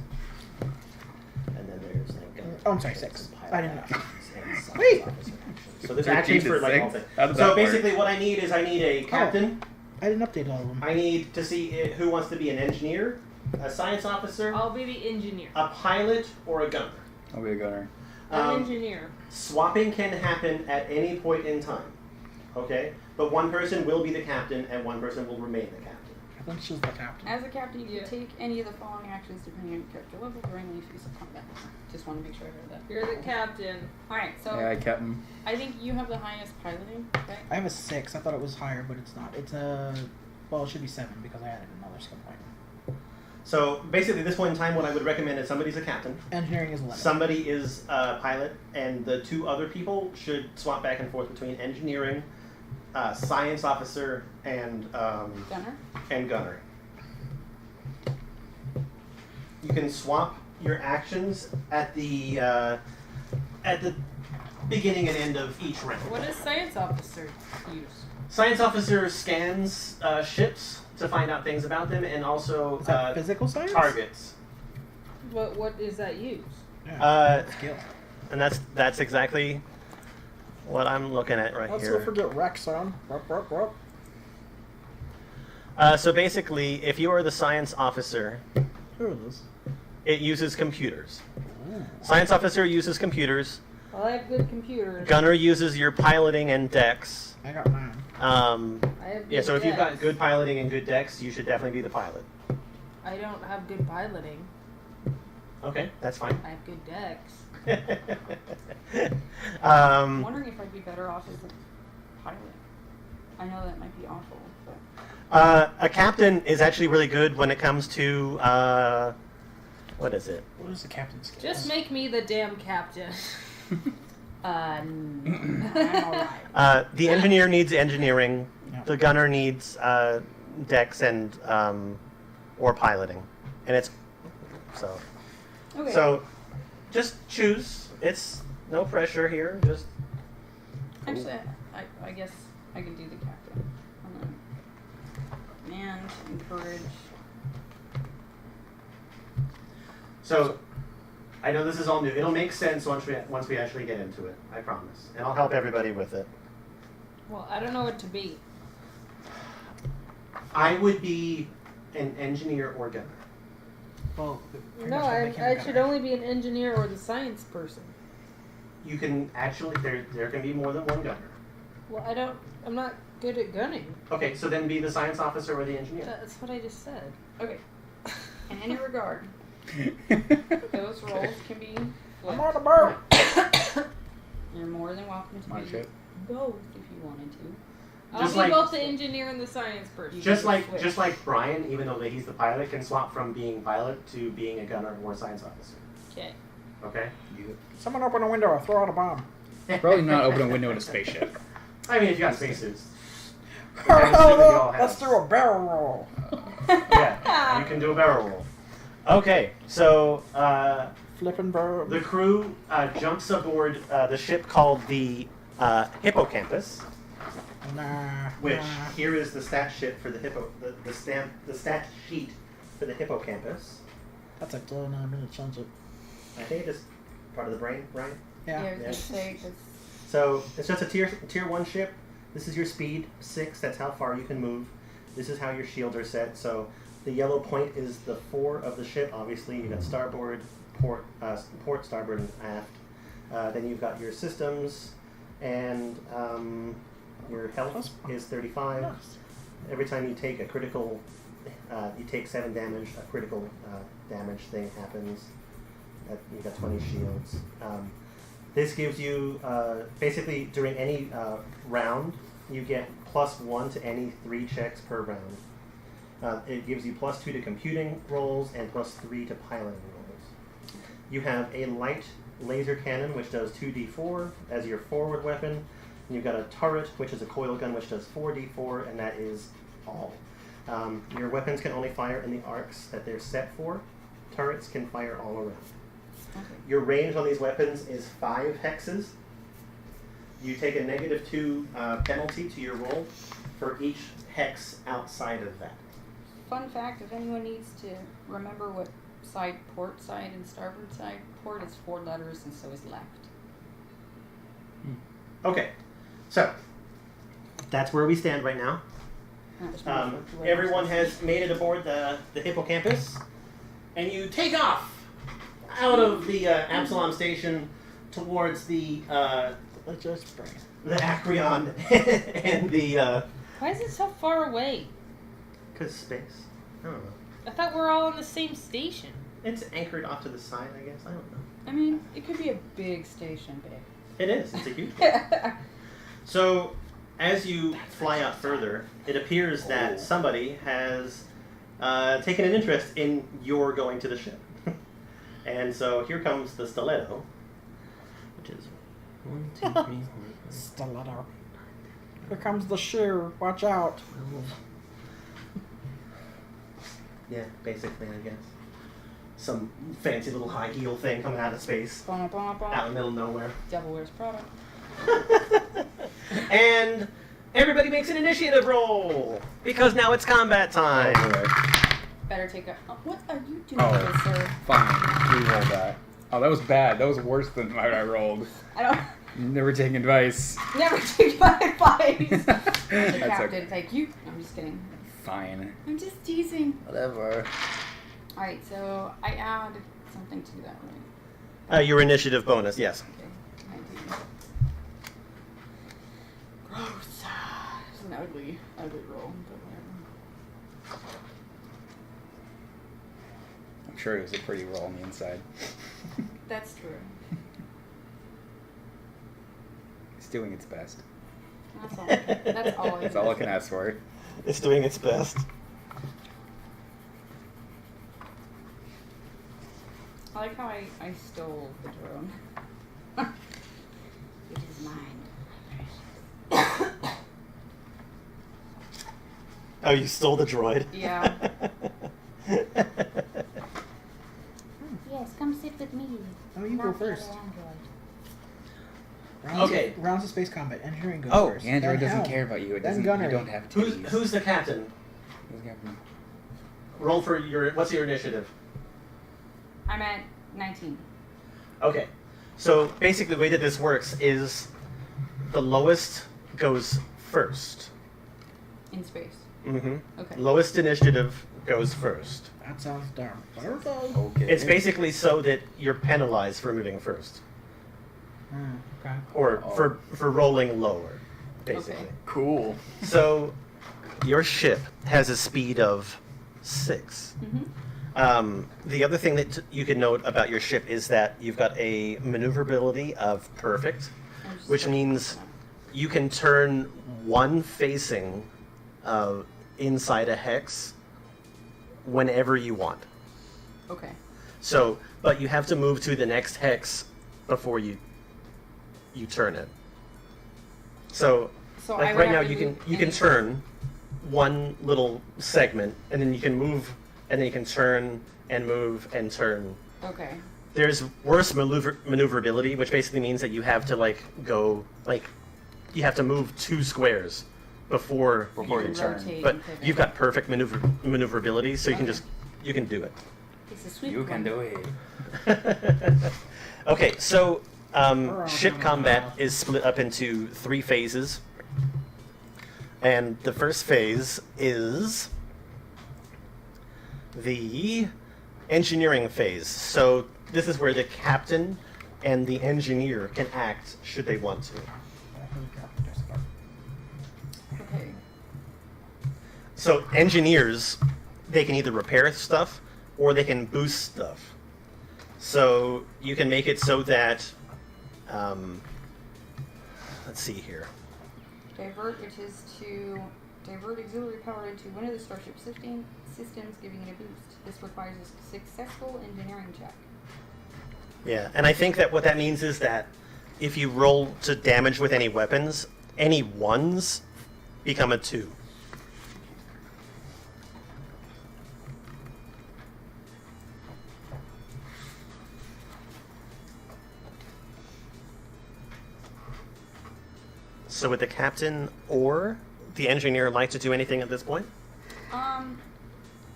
and then there's like.
Oh, I'm sorry, 6. I didn't know.
And science
Wait.
officer actions. So there's
13
actions
to
for like
6?
all things.
How does
So
that work?
basically, what I need is I need a captain.
I didn't update all of them.
I need to see who wants to be an engineer, a science officer,
I'll be the engineer.
a pilot, or a gunner.
I'll be a gunner.
I'm engineer.
Swapping can happen at any point in time. Okay? But one person will be the captain and one person will remain the captain.
I think she's the captain.
As a captain, you can
Yeah.
take any of the following actions depending on your character level during the use of combat. Just want to make sure I heard that.
You're the captain.
Alright, so
Yeah, Captain.
I think you have the highest piloting, right?
I have a 6. I thought it was higher, but it's not. It's a. Well, it should be 7 because I added another skill point.
So basically, at this point in time, what I would recommend is somebody's a captain,
Engineering is 11.
somebody is a pilot, and the 2 other people should swap back and forth between engineering, science officer, and
Gunner?
gunner. You can swap your actions at the beginning and end of each round.
What does science officer use?
Science officer scans ships to find out things about them, and also
Is that physical science?
targets.
What is that use?
Yeah. Skill.
And that's exactly what I'm looking at right
Let's
here.
go forget Rex on. Rup.
So basically, if you are the science officer,
Who is this?
it uses computers.
Ooh.
Science officer uses computers.
Well, I have good computers.
Gunner uses your piloting and dex.
I got 9.
I have good
Yeah, so if you've got
decks.
good piloting and good dex, you should definitely be the pilot.
I don't have good piloting.
Okay, that's fine.
I have good decks.
I'm wondering if I'd be better off as a pilot. I know that might be awful, but
A captain is actually really good when it comes to what is it?
What is the captain's skill?
Just make me the damn captain.
I'm alright.
The engineer needs engineering.
Yeah.
The gunner needs dex and or piloting, and it's so.
Okay.
So, just choose. It's no pressure here. Just
Actually, I guess I could do the captain. And encourage.
so. I know this is all new. It'll make sense once we actually get into it. I promise, and I'll help everybody with it.
Well, I don't know what to be.
I would be an engineer or gunner.
Well, pretty
No,
much what they
I
can
should
gunner.
only be an engineer or the science person.
You can actually there can be more than one gunner.
Well, I'm not good at gunning.
Okay, so then be the science officer or the engineer.
That's what I just said.
Okay. In any regard, those roles can be
I'm
flipped.
on the boat!
You're more than welcome to
My
be
ship.
both if you wanted to.
I'll
Just
be
like-
both the engineer and the science person.
You
Just
can
like
switch.
Brian, even though he's the pilot, can swap from being pilot to being a gunner or science officer.
Okay.
Okay.
Someone open a window or throw out a bomb.
Probably not open a window in a spaceship.
I mean, if you got spacesuits. kind of stupid you all have.
Let's do a barrel roll.
Yeah, you can do a barrel roll. Okay, so
flippin' bird.
The crew jumps aboard the ship called the Hippocampus,
Nah.
which
nah.
here is the stat sheet for the the stat sheet for the Hippocampus.
That's a good name. I'm gonna change it.
I think it's part of the brain, right?
Yeah.
I was gonna say, 'cause
So it's just a tier 1 ship. This is your speed 6. That's how far you can move. This is how your shields are set. So the yellow point is the 4 of the ship. Obviously, you got starboard, port, starboard, and aft. Then you've got your systems, and your health is 35.
Nice.
Every time you take a critical, you take 7 damage. A critical damage thing happens. You got 20 shields. This gives you, basically, during any round, you get +1 to any 3 checks per round. It gives you +2 to computing rolls and +3 to piloting rolls. You have a light laser cannon, which does 2d4 as your forward weapon. And you've got a turret, which is a coil gun, which does 4d4, and that is all. Your weapons can only fire in the arcs that they're set for. Turrets can fire all around.
okay.
Your range on these weapons is 5 hexes. You take a -2 penalty to your roll for each hex outside of that.
Fun fact: if anyone needs to remember what side port side and starboard side port is 4 letters, and so is left.
Okay, so that's where we stand right now.
That was really the way I was
Everyone
supposed
has made it aboard the Hippocampus, and you take off out of the Absalom station towards the
Let's just bring it.
Acreon and the
Why is it so far away?
because space. I don't know.
I thought we were all on the same station.
It's anchored off to the side, I guess. I don't know.
I mean, it could be a big station, babe.
It is. It's a huge one. So, as you fly out further, it appears that somebody has taken an interest in your going to the ship. And so here comes the stiletto, which is 1, 2, 3, 4,
Stiletto. Here comes the shoe. Watch out.
12. Yeah, basically, I guess. Some fancy little high heel thing coming out of space,
Bah, bah, bah.
out in the middle of nowhere.
Devil wears Prada.
And everybody makes an initiative roll because now it's combat time.
Better take a. What are you doing,
Oh.
good sir?
Fine. Re-roll that. Oh, that was bad. That was worse than what I rolled.
I don't.
Never taking advice.
Never take my advice. The
That's
captain,
okay.
thank you. I'm just kidding.
Fine.
I'm just teasing.
Whatever.
Alright, so I add something to that, right?
Your initiative bonus, yes.
Okay. 19. Gross. It's an ugly roll, but whatever.
I'm sure it was a pretty roll on the inside.
That's true.
It's doing its best.
That's all. That's all.
That's all I can ask for.
It's doing its best.
I like how I stole the drone. It is mine.
Oh, you stole the droid?
Yeah.
Yes, come sit with me.
Oh, you go
Not the
first.
other android.
Okay.
Rounds of space combat. Engineering goes
Oh,
first.
Android
Then
doesn't
helm.
care about you. It
Then
doesn't.
gunnery.
You don't have
Who's
titties.
who's the captain?
Who's captain?
Roll for what's your initiative?
I'm at 19.
Okay. So basically the way that this works is the lowest goes first.
In space.
Mm-hmm.
Okay.
Lowest initiative goes first.
That sounds dumb.
Okay.
It's basically so that you're penalized for moving first.
Okay.
Or
Oh.
for rolling lower, basically.
Okay.
cool.
So your ship has a speed of 6.
Mm-hmm.
The other thing that you can note about your ship is that you've got a maneuverability of perfect, which means you can turn one facing inside a hex whenever you want.
Okay.
So, but you have to move to the next hex before you turn it. So,
So I
like
would
right
have
now
to
you can
move
you can
any-
turn one little segment and then you can move and then you can turn and move and turn.
Okay.
There's worse maneuverability, which basically means that you have to you have to move 2 squares before
you turn.
Rotate
But
and pivot.
you've got perfect maneuverability, so you can do it.
It's a sweet
You can
one.
do it.
Okay, so ship combat is split up into 3 phases. And the first phase is the engineering phase. So this is where the captain and the engineer can act should they want to.
Okay.
So engineers, they can either repair stuff or they can boost stuff. So you can make it so that, let's see here.
Divert, which is to divert auxiliary power into one of the starship systems, giving it a boost. This requires a successful engineering check.
Yeah, and I think that what that means is that if you roll to damage with any weapons, any ones become a 2. So would the captain or the engineer like to do anything at this point?
Fire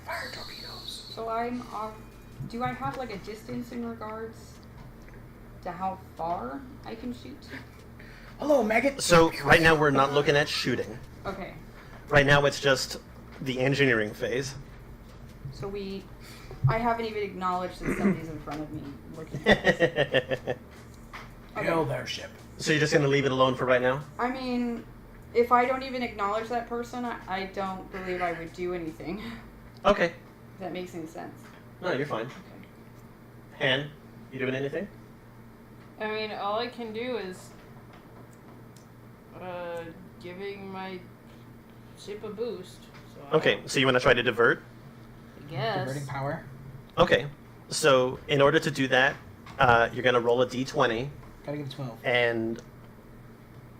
torpedoes.
So I'm off. Do I have like a distance in regards to how far I can shoot?
Hello, maggot.
So right now we're not looking at shooting.
Okay.
Right now it's just the engineering phase.
So I haven't even acknowledged that somebody's in front of me looking at this.
Hail their ship.
So you're just going to leave it alone for right now?
I mean, if I don't even acknowledge that person, I don't believe I would do anything.
Okay.
If that makes any sense.
No, you're fine.
Okay.
Han, you doing anything?
I mean, all I can do is giving my ship a boost. So
Okay, so you want to try to divert?
I guess.
Diverting power.
Okay. So in order to do that, you're going to roll a d20,
Gotta give 12.
and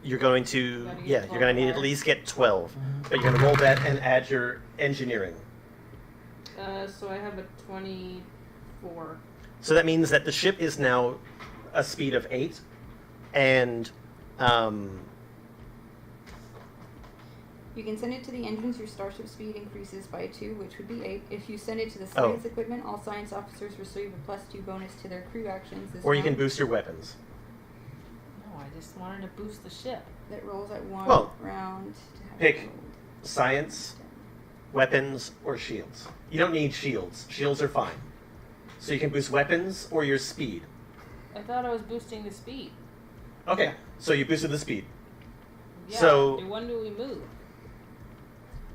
you're going to,
Gotta get
yeah, you're going to need
12
at least get 12. But you're going to roll that and add your engineering.
So I have a 24.
So that means that the ship is now a speed of 8, and
You can send it to the engines, your starship speed increases by 2, which would be 8. If you send it to the science equipment, all science officers receive a +2 bonus to their crew actions. This
or you can
round.
boost your weapons.
No, I just wanted to boost the ship.
That rolls at 1
Well,
round. To have
pick
it rolled.
Science, weapons, or shields. You don't need shields. Shields are fine. So you can boost weapons or your speed.
I thought I was boosting the speed.
Okay, so you boosted the speed.
Yeah.
So-
when do we move?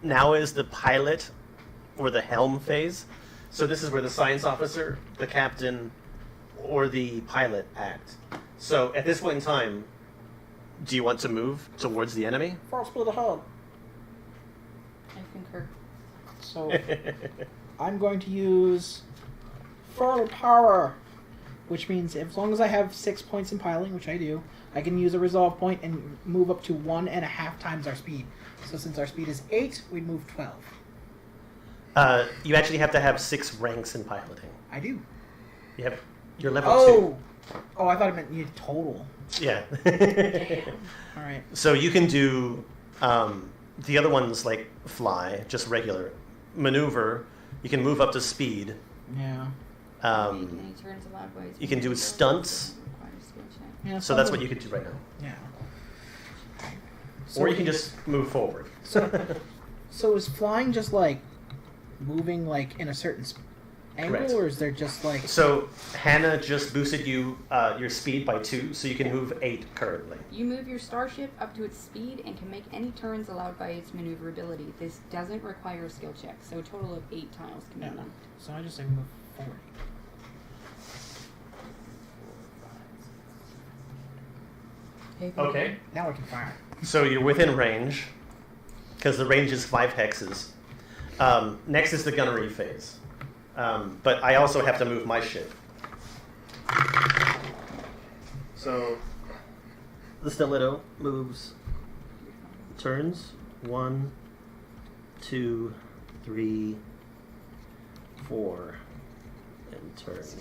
Now is the pilot or the helm phase. So this is where the science officer, the captain, or the pilot act. So at this point in time, do you want to move towards the enemy?
Full speed ahead.
I concur.
So I'm going to use full power, which means as long as I have 6 points in piling, which I do, I can use a resolve point and move up to 1.5 times our speed. So since our speed is 8, we'd move 12.
You actually have to have 6 ranks in piloting.
I do.
You're level
Oh, I thought it meant you total.
2. Yeah.
All right.
So you can do the other ones like fly, just regular maneuver. You can move up to speed.
Yeah.
Make any turns allowed by its
you can do
maneuverability
stunts.
requires skill check.
Yeah.
So that's what you could do right now.
Yeah.
Or you can just move forward.
So is flying just like moving like in a certain angle,
Correct.
or is there just like?
So Hannah just boosted you your speed by 2, so you can move 8 currently.
You move your starship up to its speed and can make any turns allowed by its maneuverability. This doesn't require a skill check, so a total of 8 tiles can
Yeah.
be moved.
So I just like move forward.
Okay.
Now I can fire.
So you're within range, because the range is 5 hexes. Next is the gunnery phase. But I also have to move my ship. So the stiletto moves turns 1, 2, 3, 4, and turns.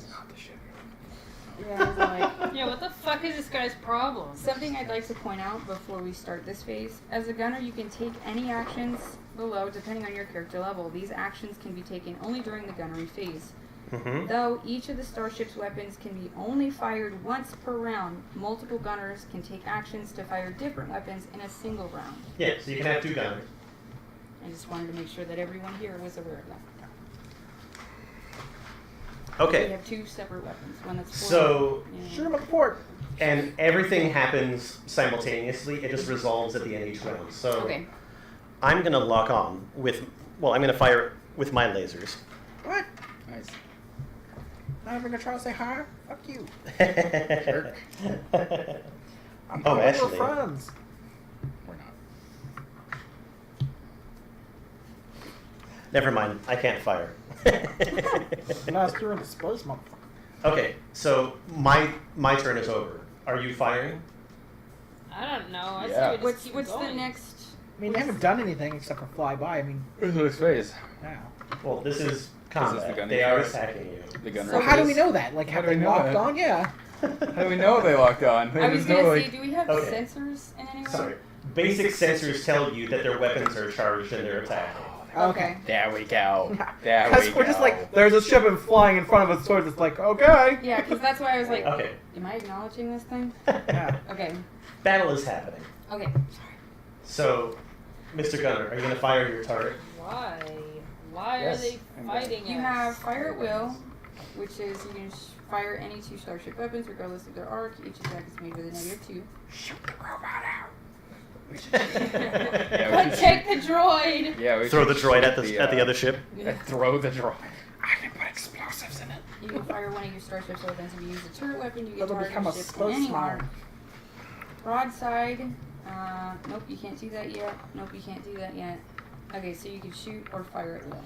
Yeah, I was like,
Yeah, what the fuck is this guy's problem?
something I'd like to point out before we start this phase. As a gunner, you can take any actions below depending on your character level. These actions can be taken only during the gunnery phase.
Mm-hmm.
Though each of the starship's weapons can be only fired once per round, multiple gunners can take actions to fire different weapons in a single round.
Yeah, so you can have 2 gunners.
I just wanted to make sure that everyone here was aware of that. We
Okay,
have 2 separate weapons. One that's
so
Shoot him at the port.
and everything happens simultaneously. It just resolves at the end of each round. So
Okay.
I'm gonna lock on with. Well, I'm gonna fire with my lasers.
What?
Nice.
Not even gonna try to say hi? Fuck you.
Jerk.
I'm
Oh,
we're
actually.
friends.
We're not.
Never mind. I can't fire.
Last year in the space, motherfucker.
Okay, so my turn is over. Are you firing?
I don't know. I
Yeah.
say we just
What's
keep
the
going.
next?
I mean, they haven't done anything except for fly by. I mean,
Who's phase?
now.
Well, this is
This is
combat.
the gunning
They are
phase.
attacking you.
The gunner.
So how do we
phase?
know that? Like,
How
have
do we
they
know
locked
that?
on? Yeah.
How do we know they locked on?
I was
There's
gonna
no,
say,
like-
do we have
Okay.
sensors in any way?
Sorry. Basic sensors tell you that their weapons are charged and they're attacking.
Okay.
There we go. There
Because
we
we're
go.
just like, there's a ship and flying in front of us towards us, like, okay.
Yeah, because that's why I was like,
Okay.
am I acknowledging this thing?
Yeah.
Okay.
Battle is happening.
Okay.
So, Mr. Gunner, are you going to fire your target?
Why? Why
Yes,
are they
I'm
fighting
You
us?
have fire at will, which is you can fire any 2 starship weapons regardless of their arc. Each attack is made with a -2.
Shoot the robot out.
Yeah, we
But
should
take the droid!
Yeah, we
Throw
should
the droid
shoot
at the other ship.
Throw the droid.
I can put explosives in it.
You can fire one of your starship's weapons. If you use a turret weapon, you can
It'll
target
become
your
a
ship in
space
any
mine.
arc. Broadside. Nope, you can't do that yet. Nope, you can't do that yet. Okay, so you can shoot or fire at will.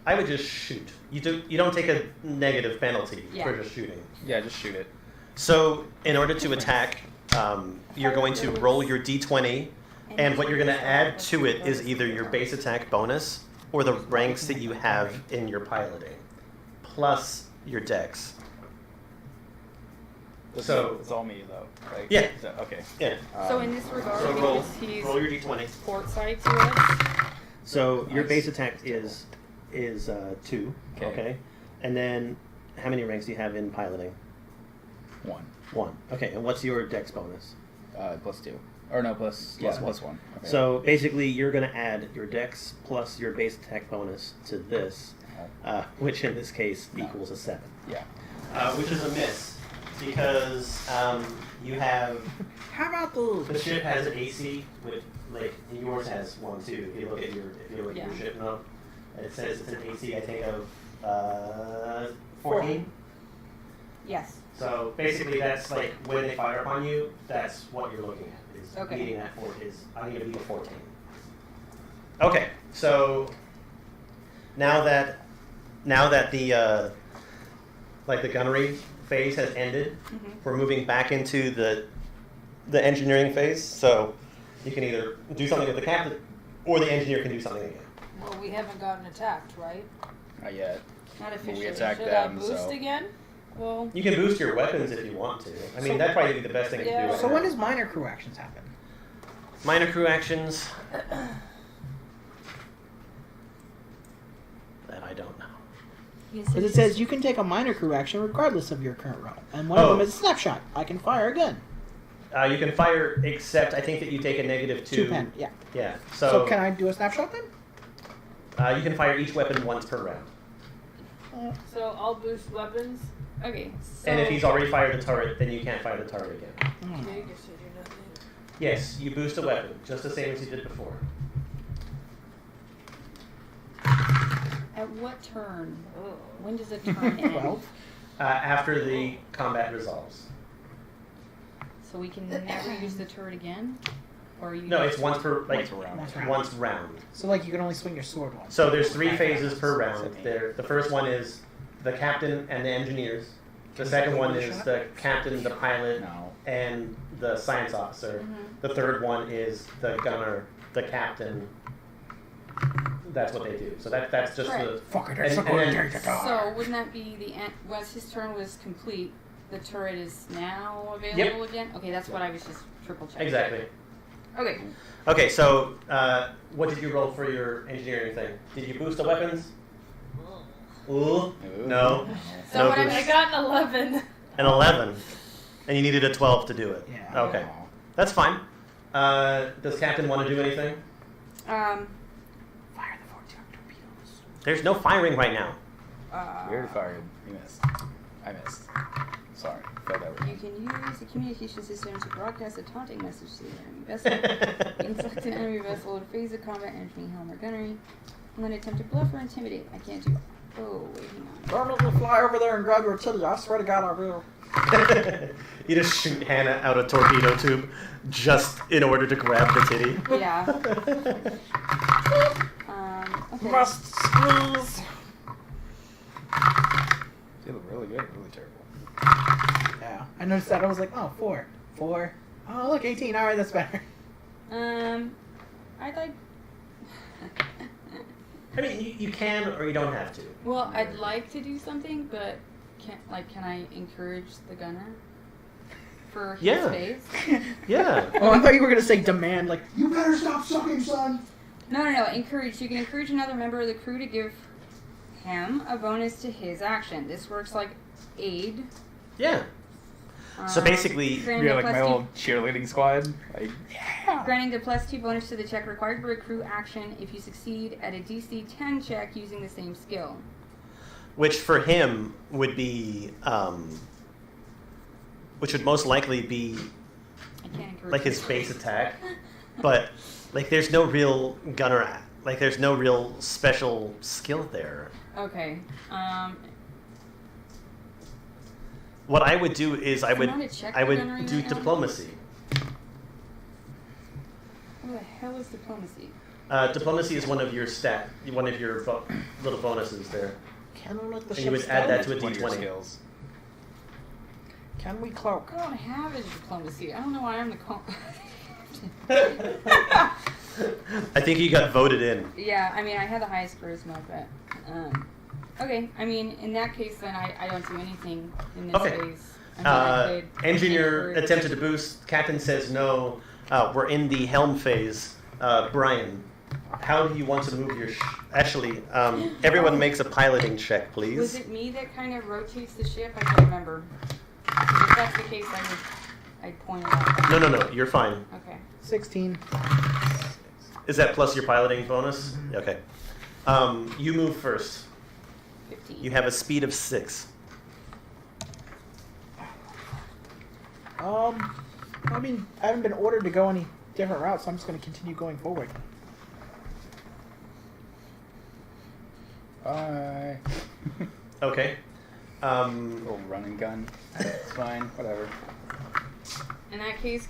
I would just shoot. You don't take a negative penalty
Yeah.
for just shooting.
Yeah, just shoot it.
So, in order to attack, you're going to roll your d20, and what you're going to add to it is either your base attack bonus or the ranks that you have in your piloting, plus your dex. So-
it's all me though. Like,
Yeah.
Okay.
Yeah.
So in this regard,
So roll,
because he's
roll your d20.
port side to us,
So your
Nice.
base attack is 2.
Okay.
Okay. And then how many ranks do you have in piloting?
1.
1. Okay. And what's your dex bonus?
+2. Or no, plus
Yeah.
plus 1. Okay.
So basically, you're going to add your dex plus your base attack bonus to this, which in this case
No.
equals a 7.
Yeah.
Which is a miss because you have
How about
the
the...
ship has an AC with like yours has one too. If you look at your
Yeah.
ship note, it says it's an AC I think of 14.
yes.
So basically, that's like when they fire upon you. That's what you're looking at. Is
Okay.
beating that I'm going to beat a 14. Okay, so now that the the gunnery phase has ended, we're moving back into the engineering phase. So you can either do something with the captain, or the engineer can do something again.
Well, we haven't gotten attacked, right?
Not yet.
Not
But
officially.
we attacked
Should I
them,
boost
so.
again?
Well,
You can boost your weapons if you want to. I mean, that'd probably be the best thing to do.
Yeah.
right
So
now.
when does minor crew actions happen?
Minor crew actions? That I don't know.
Because it says you can take a minor crew action regardless of your current role. And one of them is a snapshot. I can fire again.
You can fire, except I think that you take a -2.
2 pen, yeah.
Yeah.
So can I do a snapshot then?
You can fire each weapon once per round.
So I'll boost weapons.
okay. So
And if he's already fired the turret, then you can't fire the turret again.
Okay, guess I do not need it.
Yes, you boost a weapon, just the same as you did before.
at what turn?
Oh.
When does a turn end?
12.
After the combat resolves.
So we can never use the turret again? Or you
No, it's once per,
Once a round.
once round.
So like you can only swing your sword once.
So there's 3 phases per round. The first one is the captain and the engineers. The second one is the captain, the pilot,
No.
and the science officer. The third one is the gunner, the captain, that's what they do. So that's just
Right.
the
Fuck it,
and-
it's a
and
good
then-
day to
So wouldn't that be the end? Once his turn was complete, the turret is now available again? Okay, that's what I was just triple checking.
exactly.
Okay.
Okay, so what did you roll for your engineering thing? Did you boost the weapons? Ooh, no.
So
No
what I
boost.
I got an 11.
An 11, and you needed a 12 to do it.
Yeah.
Okay, that's fine. Does Captain want to do anything?
Um.
Fire the Vortex torpedoes.
There's no firing right now.
You already fired. You missed. I missed. Sorry. Failed that
You
round.
can use the communication system to broadcast a taunting message to the enemy vessel. You can select an enemy vessel in phase of combat, entering helm or gunnery, and then attempt to bluff or intimidate. I can't do. Oh wait, hang on.
Don't make me fly over there and grab your titty. I swear to God, I will.
You just shoot Hannah out a torpedo tube just in order to grab the titty.
Yeah. Okay.
Must squeeze.
You look really good. Really terrible.
Yeah. I noticed that. I was like, oh, 4. 4. Oh, look, 18. All right, that's better.
I'd like.
I mean, you can or you don't have to.
Well, I'd like to do something, but can I encourage the gunner for his
Yeah.
phase?
Yeah.
Oh, I thought you were gonna say demand. Like, you better stop sucking, son.
No. Encourage. You can encourage another member of the crew to give him a bonus to his action. This works like aid.
Yeah. So basically,
granting
You're
a
like my
plus
little cheerleading squad. Like,
Granting the +2 bonus to the check required for a crew action if you succeed at a DC 10 check using the same skill.
which for him would be, which would most likely be
I can't encourage
like his
you.
base attack, but like there's no real gunner, like there's no real special skill there.
Okay.
What I would do is I would
not a check
I would
gunnery
do
right now?
diplomacy.
What the hell is diplomacy?
Diplomacy is one of your little bonuses there,
Can we make the
and you
ship
would add that
stealth?
to a
one of your
d20.
skills.
Can we cloak?
I don't have a diplomacy. I don't know why I'm the
I think you got voted in.
Yeah, I mean, I had the highest charisma, but okay. I mean, in that case, then I don't do anything in this
Okay.
phase. I mean, I could
Engineer
encourage-
attempted to boost. Captain says no. We're in the helm phase. Brian, how do you want to move your? Actually, everyone makes a piloting check,
Was
please.
it me that kind of rotates the ship? I can't remember. If that's the case, I'd point it out.
No. You're fine.
Okay.
16.
Is that plus your piloting bonus? Okay. You move first.
15.
You have a speed of 6.
I mean, I haven't been ordered to go any different routes, so I'm just going to continue going forward.
Bye.
Okay.
Little run and gun. It's fine. Whatever.
In that case,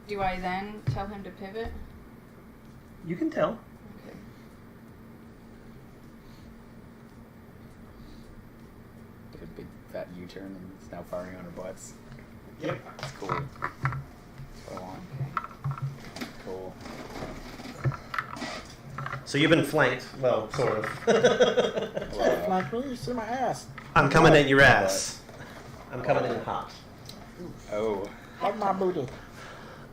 do I then tell him to pivot?
You can tell.
Okay.
Did a big fat U-turn and it's now firing on our butts.
Yep.
It's cool. That's what I want.
Okay.
Cool.
So you've been flanked. Well, sort of.
Well,
Like me, you see my ass.
I'm coming at your ass. I'm coming in hot.
oh.
Hug my booty.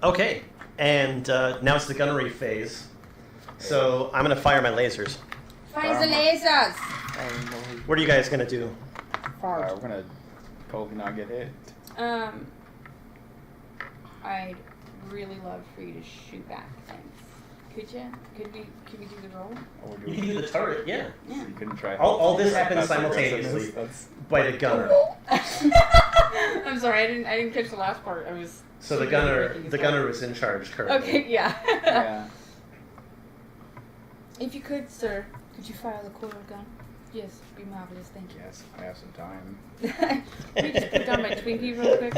Okay. And now it's the gunnery phase. So I'm going to fire my lasers.
Fire the lasers!
What are you guys going to do?
Fart.
We're gonna hopefully not get hit.
I'd really love for you to shoot back things. Could you? Could we do the roll?
Or
You can do the turret, yeah.
Yeah.
You couldn't try.
All this happens
That's aggressiveness.
simultaneously
That's
by the gunner.
I'm sorry, I didn't catch the last part. I was.
So the gunner is in charge currently.
Okay, yeah.
yeah.
If you could, sir, could you fire the quarter gun? Yes, be marvelous, thank you.
Yes, I have some time.
Let me just put down my Twinkie real quick.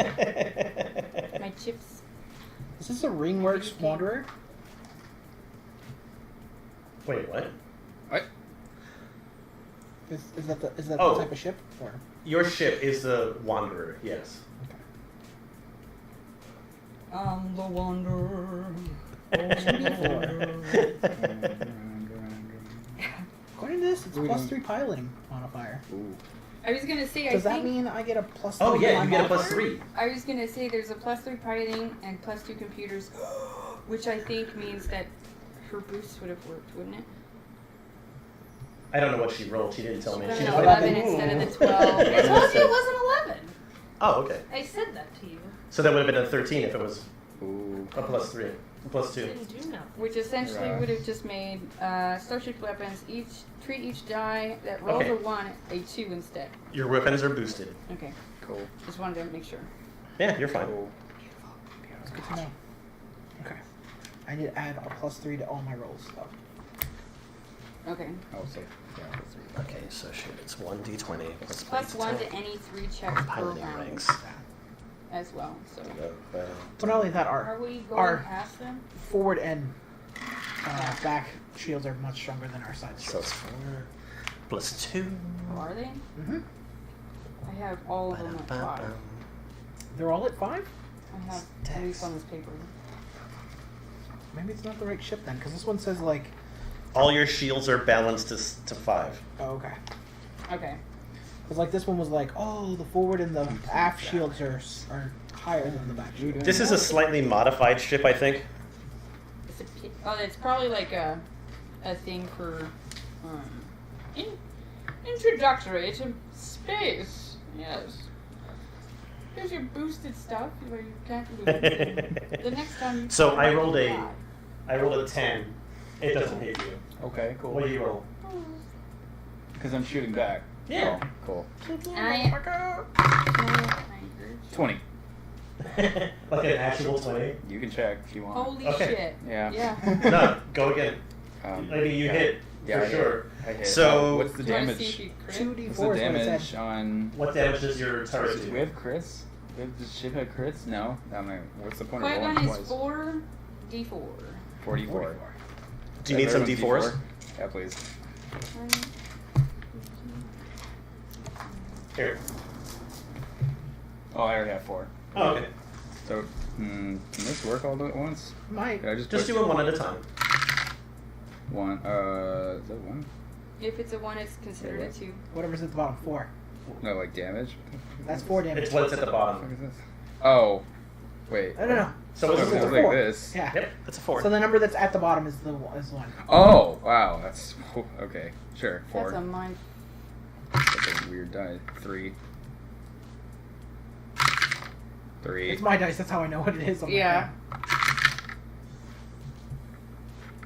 My chips.
Is this a Ringworks Wanderer?
Wait, what?
What?
Is that the
Oh.
type of ship? Or?
Your ship is the Wanderer, yes.
I'm the wanderer.
According to this, it's
We
plus
don't-
3 piloting modifier.
Ooh.
I was gonna say,
Does
I
that
think.
mean I get a plus 3?
Oh
to
yeah,
my
you get a plus
modifier?
3.
I was gonna say there's a plus 3 piloting and plus 2 computers, which I think means that her boost would have worked, wouldn't it?
I don't know what she rolled. She didn't tell me.
Got
She
an
just
11
went,
instead of
"Ooh."
the 12.
I told you it wasn't 11.
Oh, okay.
I said that to you.
So that would have been a 13 if it was
Ooh.
a plus 3, a plus 2.
Didn't do nothing.
Which essentially
Right.
would have just made Starship weapons treat each die that rolls
Okay.
a 1 a 2 instead.
Your weapons are boosted.
Okay,
Cool.
just wanted to make sure.
Yeah, you're fine.
Cool.
That's good to know. Okay. I need to add a plus 3 to all my rolls, though.
Okay.
Oh, so yeah, that's three.
Okay, so shit, it's 1d20 plus
Plus 1
10.
to any 3 checks per
Piloting
round
ranks.
as well. So
But not only that,
Are
our
we going
Our-
past them?
forward and back shields are much stronger than our side
So
shields.
it's 4 plus 2.
oh, are they?
Mm-hmm.
I have all of them at 5.
They're all at 5?
I have at least on this paper.
Maybe it's not the right ship then, because this one says like.
All your shields are balanced to 5.
Oh, okay.
Okay.
Because like this one was like, oh, the forward and the aft shields are higher than the back shield.
This is a slightly modified ship, I think.
It's it's probably like a thing for introductory to space. Yes. Here's your boosted stuff where you can't do anything. The next time you
So
try,
I rolled
you
a-
die.
I rolled a 10. It doesn't hit you.
Okay, cool.
What do you roll?
Because I'm shooting back.
Yeah.
Oh, cool.
I
20.
Like an actual 20?
You can check if you want.
Holy
Okay.
shit.
Yeah.
Yeah.
No, go again. I mean, you
yeah.
hit
Yeah,
for
I
sure.
Hit. I hit.
So-
what's the
Do you wanna see if
damage?
you crit?
2d4
What's
is what
the
it
damage
said.
on?
What damage does your turret
Do we
do?
have crits? Does the ship have crits? No. I'm like, what's the point of
Qui-Gon
rolling
is
twice?
4d4.
44.
Do you need some
Everyone's
D4s?
Yeah, please.
Here.
Oh, I already have 4.
Oh, okay.
So, can this work all at once?
Might.
Could I just
Just
push
do it one at a time.
one? Is that 1?
If it's a 1, it's considered a 2.
Whatever's at the bottom, 4.
No, like damage?
That's 4 damage.
It's what's at the
What
bottom.
is this? Oh, wait.
No.
So
Oh,
it's
it
a
was
4.
like
4.
this.
Yeah.
Yep, it's a 4.
So the number that's at the bottom is the is 1.
Oh, wow. That's okay. Sure, 4.
That's a mind.
That's a weird die. 3. 3.
It's my dice. That's how I know what it is. On my
Yeah.
phone.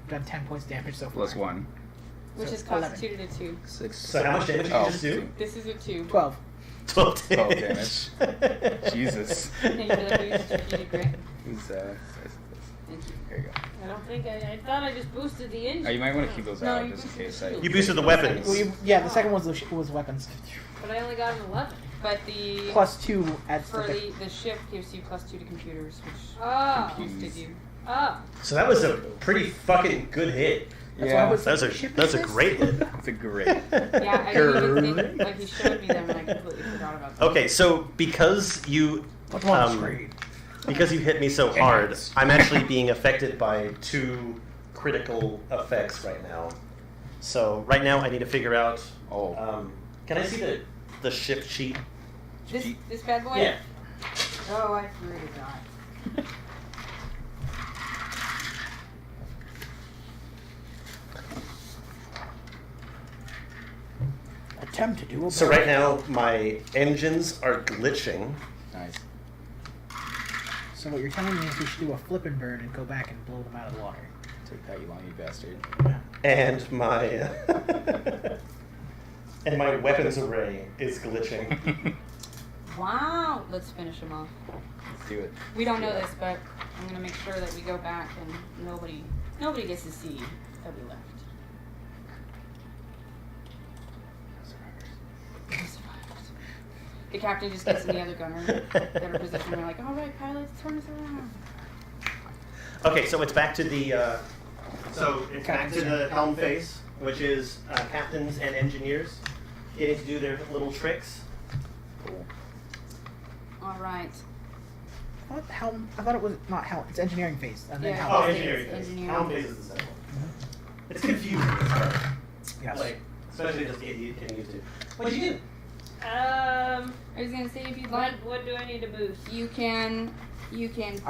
Done 10 points damage so far.
Plus 1.
Which
So
is
11.
constituted a 2.
6.
So how much damage did you just do?
This is a 2.
12.
12
12
damage.
Jesus.
Thank you for the boost. You did great.
Who's,
Thank you.
Here you go.
I don't think I thought I just boosted the engine.
Oh, you might want to keep those
No,
out
you
just in
boosted
case
the
I.
shield.
You boosted the weapons.
Well, yeah, the second was was weapons.
But I only got an 11.
But the
Plus 2 adds
for
to
the ship gives you plus 2 to computers, which
Oh.
boosted you.
Oh.
So that was a pretty fucking good hit.
That's why I was
That's
like,
a
ship
that's
is
a
this?
great hit.
It's a great.
Yeah, I didn't even think, like he showed me them and I completely forgot about them.
Okay, so because you
What's on the screen?
because you hit me so hard, I'm actually being affected by 2 critical effects right now. So right now I need to figure out.
Oh.
Can I see the ship sheet?
This bad boy?
Yeah.
Oh, I threw it die.
Attempt to do a
So
barrel.
right now my engines are glitching.
Nice.
So what you're telling me is we should do a flip and burn and go back and blow them out of the water.
Take that, you lying bastard.
And my and my weapons array is glitching.
Wow. Let's finish him off.
Let's do it.
We don't know this, but I'm gonna make sure that we go back and nobody gets to see that we left. No survivors. The captain just gets in the other gunner that are positioned. We're like, all right, pilots, turn us around.
Okay, so it's back to the back to the helm face, which is captains and engineers getting to do their little tricks.
Cool.
All right.
What helm? I thought it was not helm. It's engineering phase. And then
Yeah.
helm.
Oh,
Phase,
engineering phase.
engineering
Helm
phase.
phase is the second one. It's confusing. It's hard.
Yes.
Like, especially just getting used to. What'd you get?
I was gonna say if you'd like,
what do I need to boost?
you can boost.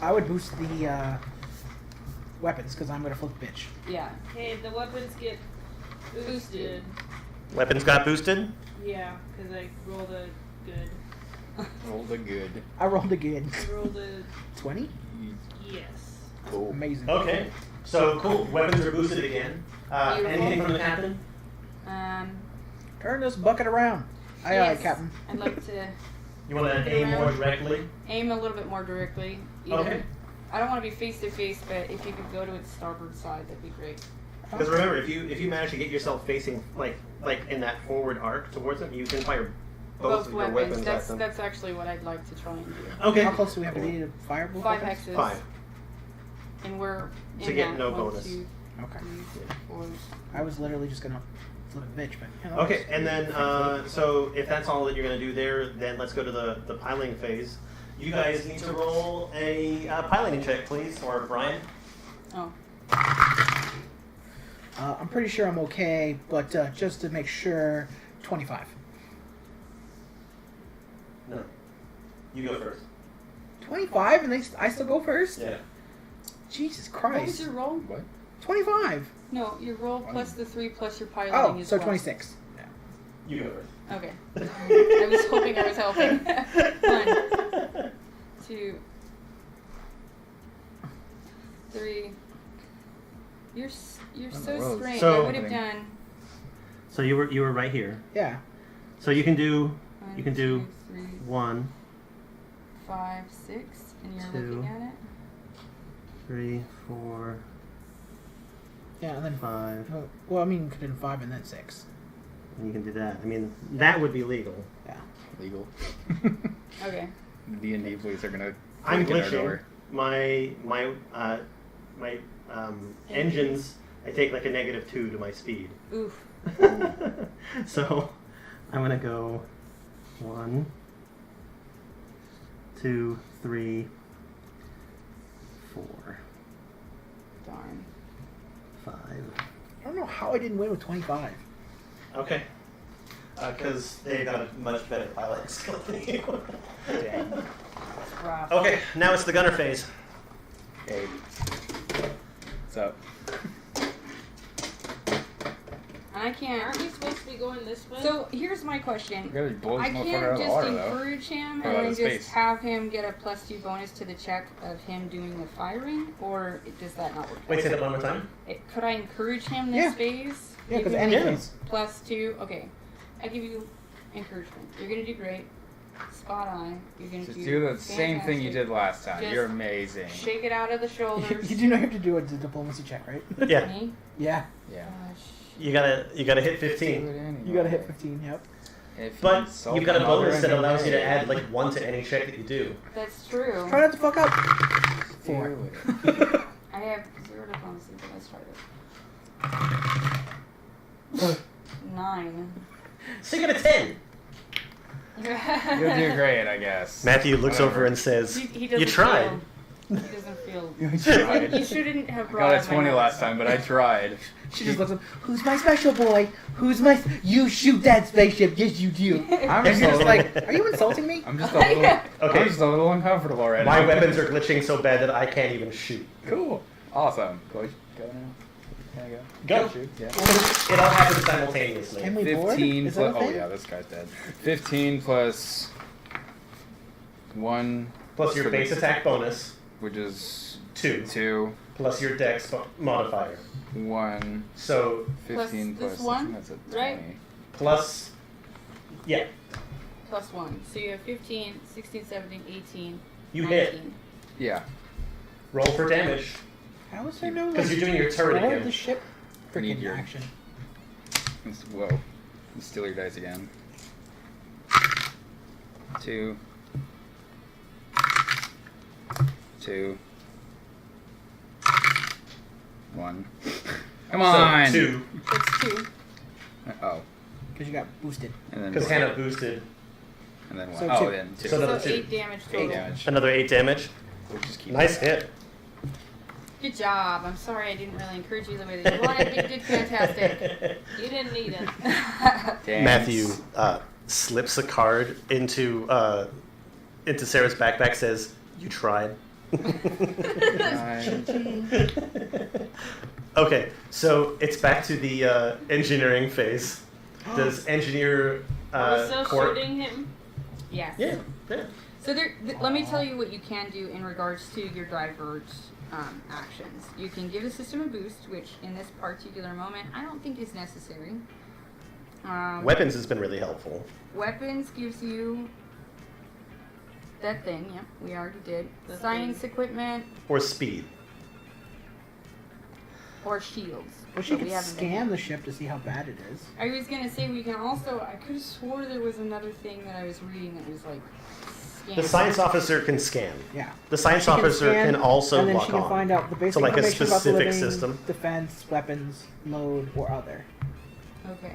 I would boost the weapons because I'm gonna flip bitch.
Yeah.
Okay, the weapons get boosted.
Weapons got boosted?
Yeah, because I rolled a good.
Roll the good.
I rolled a good
I rolled a
20.
yes.
Cool.
Amazing.
Okay. So, cool. Weapons are boosted again. Anything from the captain?
Turn this bucket around. Aye, aye,
Yes.
Captain.
I'd like to
You want to aim more directly?
aim a little bit more directly. Either,
Okay.
I don't want to be face to face, but if you could go to its starboard side, that'd be great.
Because remember, if you manage to get yourself facing like in that forward arc towards them, you can fire both of your weapons at them.
That's actually what I'd like to try and do.
Okay.
How close do we have to be to fire both
5
weapons?
hexes.
5.
And we're in
To get
that.
no
1,
bonus.
2,
Okay.
3, 4.
I was literally just gonna flip a bitch, but you know,
Okay, and then so if that's all that you're going to do there, then let's go to the piloting phase. You guys need to roll a piloting check, please, or Brian.
Oh.
I'm pretty sure I'm okay, but just to make sure, 25.
No. You go first.
25, and I still go first.
Yeah.
Jesus
What was
Christ.
your roll?
What?
25.
No, your roll plus the 3 plus your piloting
Oh,
is
so
what?
26. Yeah.
You go first.
Okay. I was hoping I was helping. 1, 2, 3. You're so
Well,
strange.
so-
I would have done
So you were right here.
Yeah.
So you can do
1,
You can do
2, 3,
1,
5, 6, and you're
2.
looking at it.
3, 4,
Yeah, and then
5.
well, I mean, you could do 5 and then 6.
And you can do that. I mean, that would be legal.
Yeah.
Legal.
Okay.
D&D police are gonna
I'm
break in our
glitching.
door.
My engines. I take like a -2 to my speed.
Oof.
So I'm gonna go 1, 2, 3, 4,
Darn.
5.
I don't know how I didn't win with 25.
Okay. Because they've got a much better pilot skill than you.
Dang.
That's rough.
Okay, now it's the gunner phase.
Hey. What's up?
And I can't.
Aren't we supposed to be going this way?
So here's my question.
You gotta blow this
I
motherfucker
can't
out of the
just
water, though.
encourage him
Or
and
out
then
of
just
space.
have him get a +2 bonus to the check of him doing the firing, or does that not work?
Wait, say that one more time.
Could I encourage him this
Yeah.
phase?
Yeah,
Give
because
him
anything's.
+2. Okay, I give you encouragement. You're gonna do great. Spot on. You're gonna
Just
do
do the same thing you
fantastic.
did last time.
Just
You're amazing.
Shake it out of the shoulders.
You do not have to do a diplomacy check, right?
Yeah.
Me?
Yeah.
Yeah.
Gosh.
You gotta hit
Do
15.
it anyway.
You gotta hit 15, yep.
If you
But
insult
you've got a
another
bonus that allows you to
anyway,
add like 1 to any check that you do.
That's true.
Try not to fuck up.
do
4.
it.
I have 0 diplomacy, but let's try this. 9.
So you got a 10.
You'll do great, I guess.
Matthew looks
Whatever.
over and says,
He
"You
doesn't
tried."
Feel, he doesn't feel.
You tried.
You shouldn't have
I
brought
got a
up my
20
notes.
last time, but I tried.
She just looks up. Who's my special boy? Who's my? You shoot that spaceship. Yes, you do.
I'm
And
just,
you're
a
just
little,
like, are you insulting me?
I'm just a little.
Yeah.
Okay.
I'm just a little uncomfortable right
My
now.
weapons are glitching so bad that I can't even shoot.
Cool. Awesome. Go now. Can I go?
Go.
Shoot. Yeah.
It all happens simultaneously.
Can we board?
15
Is that a
plus. Oh
thing?
yeah, this guy's dead. 15 plus 1.
Plus your base attack bonus,
Which is
2.
2.
Plus your dex modifier.
1.
So
15
Plus
plus.
this one,
I think that's a 20.
right?
plus, yeah,
+1. So you have 15, 16, 17, 18,
you
19.
hit.
Yeah.
Roll for damage.
How is there no?
'Cause you're doing your turret
control
again.
of the ship.
Need
Freaking
your-
action.
Whoa. Let's steal your dice again. 2. 2. 1. Come on!
So 2,
That's 2.
Oh.
Because you got boosted.
And then
because
one.
Hannah boosted.
And then 1.
So
Oh,
two.
then 2.
So
So
another 2.
8 damage total.
8 damage.
Another 8 damage.
We'll just keep
Nice
that.
hit.
Good job. I'm sorry I didn't really encourage you the way that you wanted, but you did fantastic.
You didn't need it.
Damn.
Matthew slips a card into Sarah's backpack. Says, "You tried." Okay, so it's back to the engineering phase. Does engineer
Are we still
Court?
shooting him?
Yes.
Yeah.
So let me tell you what you can do in regards to your diverge actions. You can give the system a boost, which in this particular moment I don't think is necessary.
Weapons has been really helpful.
Weapons gives you that thing. Yep, we already did.
The
Science equipment
Or speed.
or shields.
Well, she
but
could
we haven't been-
scan the ship to see how bad it is.
I was gonna say we can also. I could have swore there was another thing that I was reading that was like.
The science officer can scan.
Yeah.
The science
She can
officer
scan,
can also
and then
lock
she can
on.
find out the basic
So, like, a
information about the
specific
living,
system.
defense, weapons, load, or other.
Okay.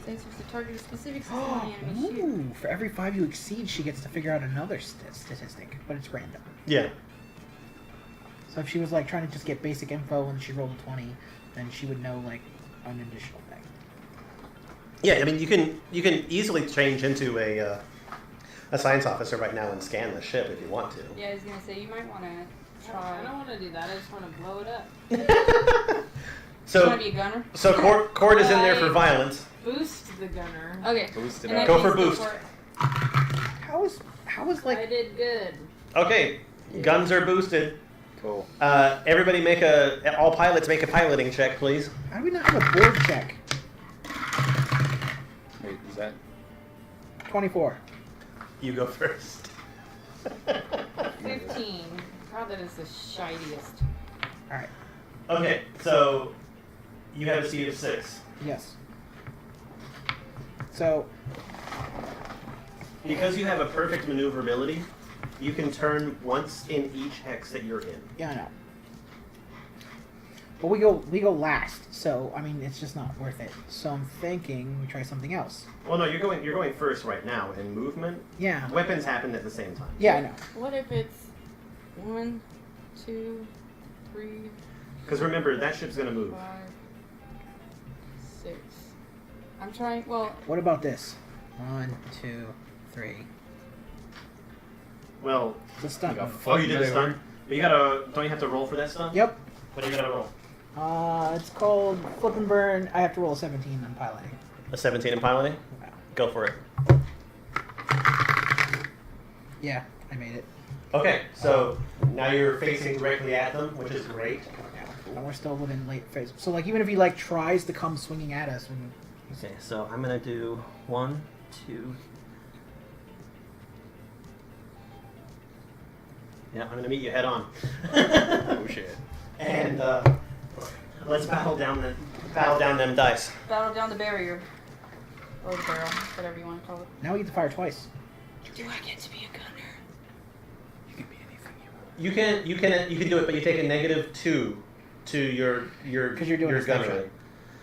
Sensors to target a specific system on the enemy ship.
Ooh, for every 5 you exceed, she gets to figure out another statistic, but it's random.
Yeah.
So if she was like trying to just get basic info and she rolled a 20, then she would know like an additional thing.
Yeah, I mean, you can easily change into a science officer right now and scan the ship if you want to.
Yeah, I was gonna say you might want to
I
try.
don't want to do that. I just want to blow it up.
You want
So,
to be a gunner?
so Court is in there for violence.
Boost the gunner.
Okay.
Boost it
In that
up.
Go
case,
for boost.
it.
How is
I
like
did good.
Okay, guns are boosted.
Cool.
Everybody all pilots make a piloting check, please.
how do we not have a board check?
Wait, is that?
24.
You go first.
15. God, that is the shiniest.
All right.
Okay, so you have a speed of 6.
Yes. So
Because you have a perfect maneuverability, you can turn once in each hex that you're in.
yeah, I know. But we go last, so I mean it's just not worth it. So I'm thinking we try something else.
Well, no, you're going first right now in movement.
Yeah.
Weapons happen at the same time.
Yeah, I know.
What if it's 1, 2, 3,
Because remember, that ship's gonna move.
5, 6. I'm trying. Well,
What about this? 1, 2, 3.
Well,
It's a stunt.
You got
move.
oh, you did a
Maneuver.
stunt. But don't you have to roll for that stunt?
Yep.
What do you gotta roll?
It's called Flip and Burn. I have to roll a 17 on piloting.
A 17 in piloting?
Wow.
Go for it.
Yeah, I made it.
Okay, so now you're facing directly at them, which is great.
And we're still within late phase. So like even if he like tries to come swinging at us, when
Okay, so I'm gonna do 1, 2. Yeah, I'm gonna meet you head on.
Oh shit.
And let's battle down them dice.
battle down the barrier. Or the barrel, whatever you want to call it.
now we get to fire twice.
Do I get to be a gunner?
You can be anything you want.
You can do it, but you take a -2 to your
'Cause you're doing a
gunner.
snapshot.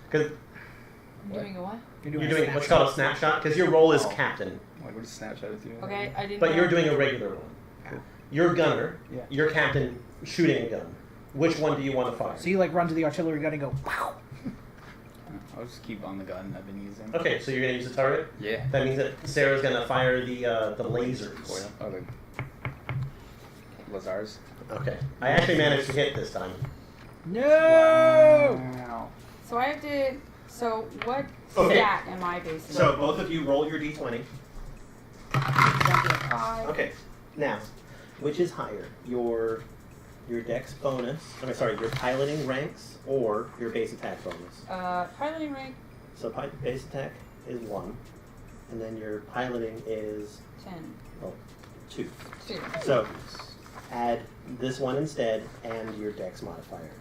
Because
I'm doing a what?
You're
you're
a
doing what's
snapshot.
called a snapshot. Because your role is
Oh.
captain,
Like, what is Snapchat with you?
Okay, I didn't.
but
know.
you're doing a regular one. You're gunner.
Yeah.
You're captain shooting a gun. Which one do you want to fire?
So you like run to the artillery gun and go, wow.
I'll just keep on the gun I've been using.
Okay, so you're gonna use the target.
Yeah.
That means that Sarah's gonna fire the lasers.
Foil. Oh, the Lazars.
Okay, I actually managed to hit this time.
No!
Wow.
So I have to. So what
Okay.
stat am I basing?
So both of you roll your d20.
Five.
Okay, now, which is higher, your dex bonus? Your piloting ranks or your base attack bonus?
Piloting rank
So base attack is 1, and then your piloting is
10.
2.
2.
So add this one instead and your dex modifier.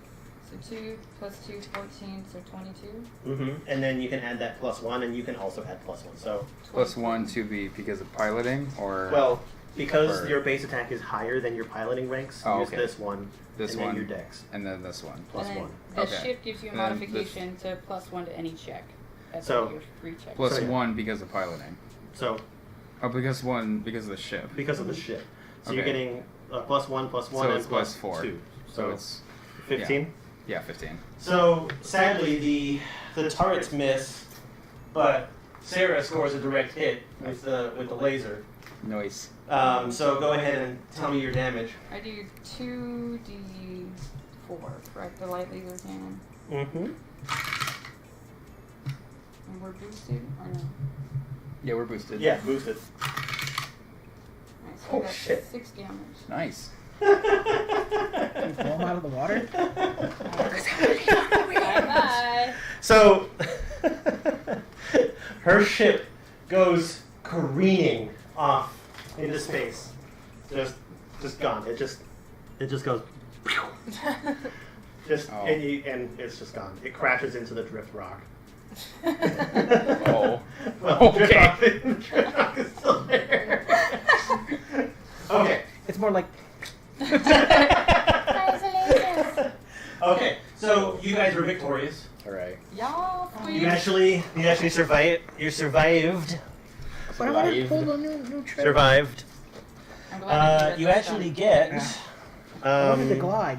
So 2 plus 2, 14, so 22.
Mm-hmm. And then you can add that +1, and you can also add +1. So
+1 to be because of piloting, or
well, because
Or-
your base attack is higher than your piloting ranks,
Oh,
use
okay.
this one
this
and
one,
then your dex
and then this one.
+1.
And then the
Okay.
shift gives you a
And then
modification to +1 to any check. That's
So-
all your free check.
Plus
So, yeah.
1 because of piloting.
So
Oh, because of the ship.
because of the ship. So you're getting +1, +1,
So
and
it's plus 4.
+2.
So it's
15.
yeah, 15.
So sadly, the turrets miss, but Sarah scores a direct hit with the laser.
Nice.
So go ahead and tell me your damage.
I do 2d4, correct? The light laser cannon.
Mm-hmm.
And we're boosted or no?
Yeah, we're boosted.
Yeah, boosted.
Nice.
Oh,
I got
shit.
6 damage.
Nice.
Can you pull him out of the water?
Bye.
So her ship goes careening off into space. Just gone. It just goes. Just
Oh.
and it's just gone. It crashes into the drift rock.
Oh.
Well,
Okay.
drift rock is still there. Okay.
It's more like
Okay. So you guys were victorious.
All right.
Y'all,
You actually survived. You survived.
But I want to pull the new trip.
Survived.
I'm glad
You actually get.
I wanted to glide.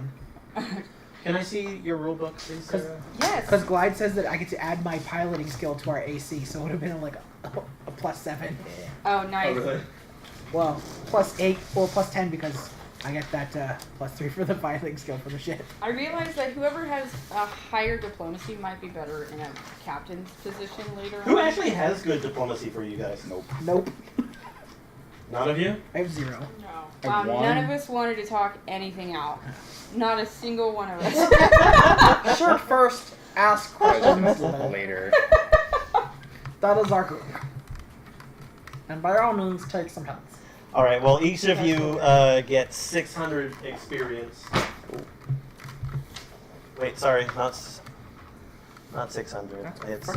Can I see your rule book, please? Sarah?
Yes.
Because glide says that I get to add my piloting skill to our AC, so it would have been like a +7.
Oh, nice.
Oh, really?
Well, +8 or +10 because I get that +3 for the piloting skill for the ship.
I realized that whoever has a higher diplomacy might be better in a captain's position later
Who
on.
actually has good diplomacy for you guys?
Nope.
Nope.
None of you?
I have 0.
No.
Wow,
One.
none of us wanted to talk anything out. Not a single one of us.
Shoot first, ask questions
Later.
That is our group. And by all means, take some help.
All right. Well, each of you get 600 experience. Wait, sorry, not 600. It's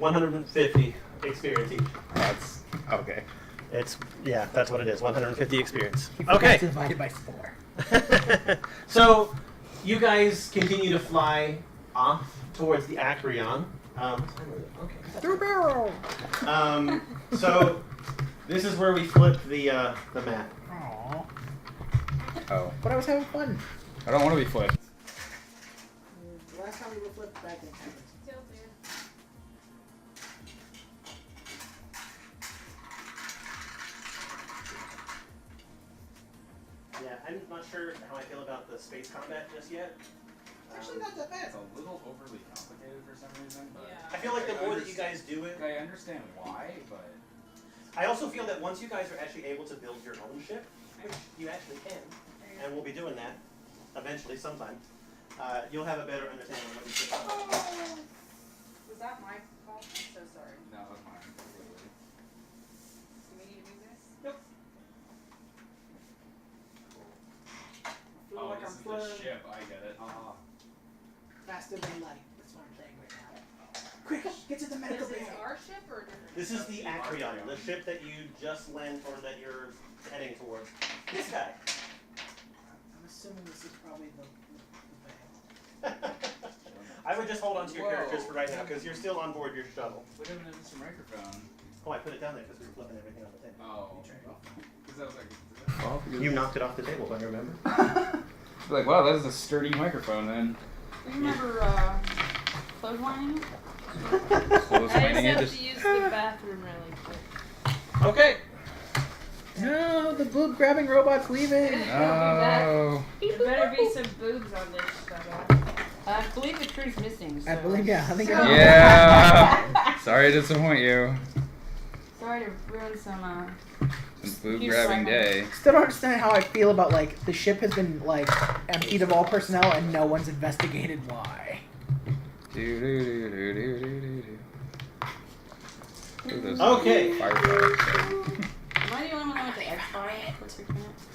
150 experience each.
That's okay.
That's what it is. 150 experience.
You forgot
Okay.
to divide it by 4.
So, you guys continue to fly off towards the Acreon. Okay.
Through barrel!
So, this is where we flip the map.
Aww.
Oh.
But I was having fun.
I don't want to be flipped.
The last time we were flipped back in heaven.
Yeah, I'm not sure how I feel about the space combat just yet.
not that bad.
It's a little overly complicated for some reason. But
Yeah.
I feel like the more that you guys do it,
I understand why, but
I also feel that once you guys are actually able to build your own ship, which you actually can, and we'll be doing that eventually sometime, you'll have a better understanding of what you should do.
Was that my fault? I'm so sorry.
no, that was mine. Completely.
Do we need to move this?
Feel
Oh,
like
this
I'm
is the
flying
ship. I get it.
faster than light. That's what I'm saying right now. Quick, get to the medical
Is this
bay.
our ship or a different?
This is the Acreon, the ship that you just went, or that you're heading towards. This guy.
I'm assuming this is probably the
I would just hold on to your
Whoa.
characters for right now, because you're still on board your shuttle.
What happened to Mr. Microphone?
Oh, I put it down there because we were flipping everything on the table.
Oh. Because I was like,
You knocked it off the table, if I remember.
like, wow, that is a sturdy microphone then.
Do you remember clotheslining?
Close
I just
minding it.
have
Just
to use the bathroom really quick.
Okay.
No, the boob grabbing robot's leaving.
Oh.
There better be some boobs on this shuttle.
I believe the crew's missing. So.
I believe, yeah. I think
So-
I
Yeah. Sorry to disappoint you.
Sorry to ruin some.
Some boob
Huge
grabbing
segment.
day.
still don't understand how I feel about like the ship has been like emptied of all personnel and no one's investigated why.
Okay.
Fireflies.
Am I the only one that went to X-Files for 6 minutes?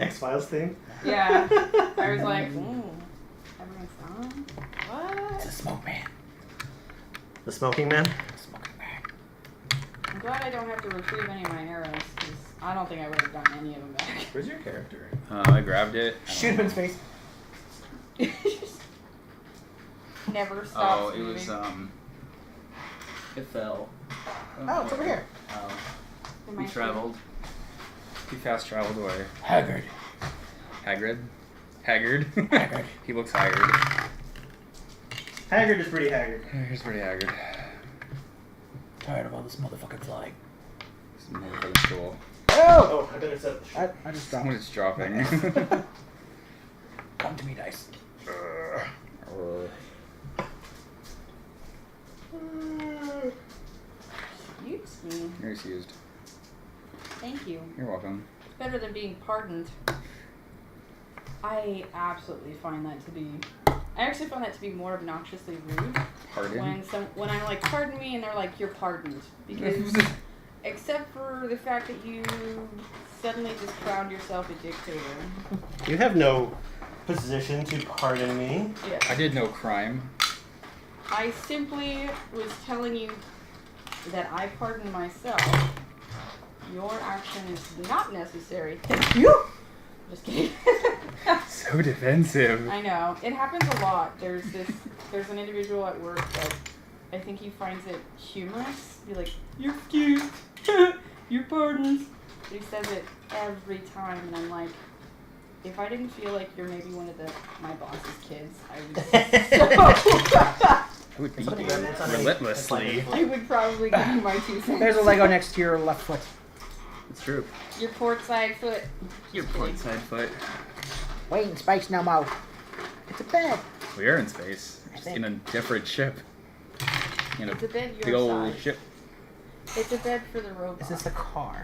X-Files thing?
Yeah. I was like, everyone's on? What?
It's a smoke man.
The smoking man?
Smoking man.
I'm glad I don't have to retrieve any of my arrows, because I don't think I would have gotten any of them back.
Where's your character?
I grabbed it.
Shoot him in space.
Never stops
Oh, it was
moving.
It fell.
Oh, it's over here.
Oh.
Am
He
I
traveled. He fast traveled away.
Haggard.
Haggard? Haggard?
Haggard.
He looks haggard.
Haggard is pretty haggard.
He's pretty haggard.
Tired of all this motherfucking flying.
This motherfucking school.
Oh!
Oh, I better set the
I just dropped.
Someone is dropping.
Come to me, dice.
Excuse me.
You're excused.
Thank you.
You're welcome.
It's better than being pardoned. I absolutely find that to be. I actually find that to be more obnoxiously rude.
Pardon?
When I'm like, pardon me, and they're like, you're pardoned. Because, except for the fact that you suddenly just crowned yourself a dictator.
You have no position to pardon me.
Yeah.
I did no crime.
I simply was telling you that I pardon myself. Your action is not necessary.
You?
Just kidding.
So defensive.
I know. It happens a lot. There's an individual at work that I think he finds it humorous. Be like, you're excused. You're pardoned. But he says it every time, and I'm like, if I didn't feel like you're maybe one of my boss's kids,
I would beat you relentlessly.
I would probably give you my 2 cents.
There's a Lego next to your left foot.
It's true.
Your port side foot.
Your port side foot.
Wait in space no more. It's a bed.
We are in space. Just in a different ship. In a
It's a bed your
big old
size.
ship.
It's a bed for the robot.
Is this a car?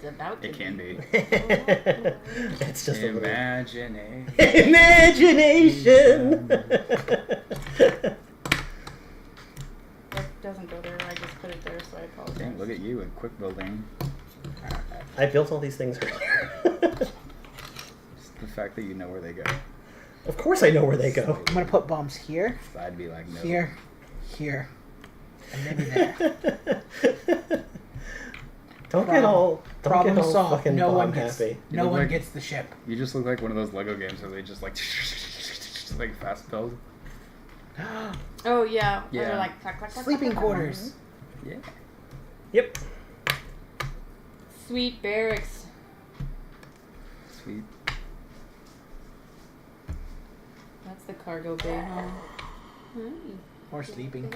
It's about to
It can be.
It's just a little
Imagination.
imagination.
That doesn't go there. I just put it there, so I apologize.
Dang, look at you in quick building.
I built all these things for you.
Just the fact that you know where they go.
Of course I know where they go.
I'm gonna put bombs here,
I'd be like, no.
here, here, and maybe there.
Don't get all
Problem solved.
fucking
No one
bomb
gets.
happy.
No
You look
one
like-
gets the ship.
You just look like one of those Lego games where they just like, like fast build.
Oh yeah.
Yeah.
Where they're like clack, clack, clack,
Sleeping
clack, clack,
quarters.
Yeah.
Yep.
clack. Sweet barracks.
Sweet.
That's the cargo bay, huh?
Or sleeping.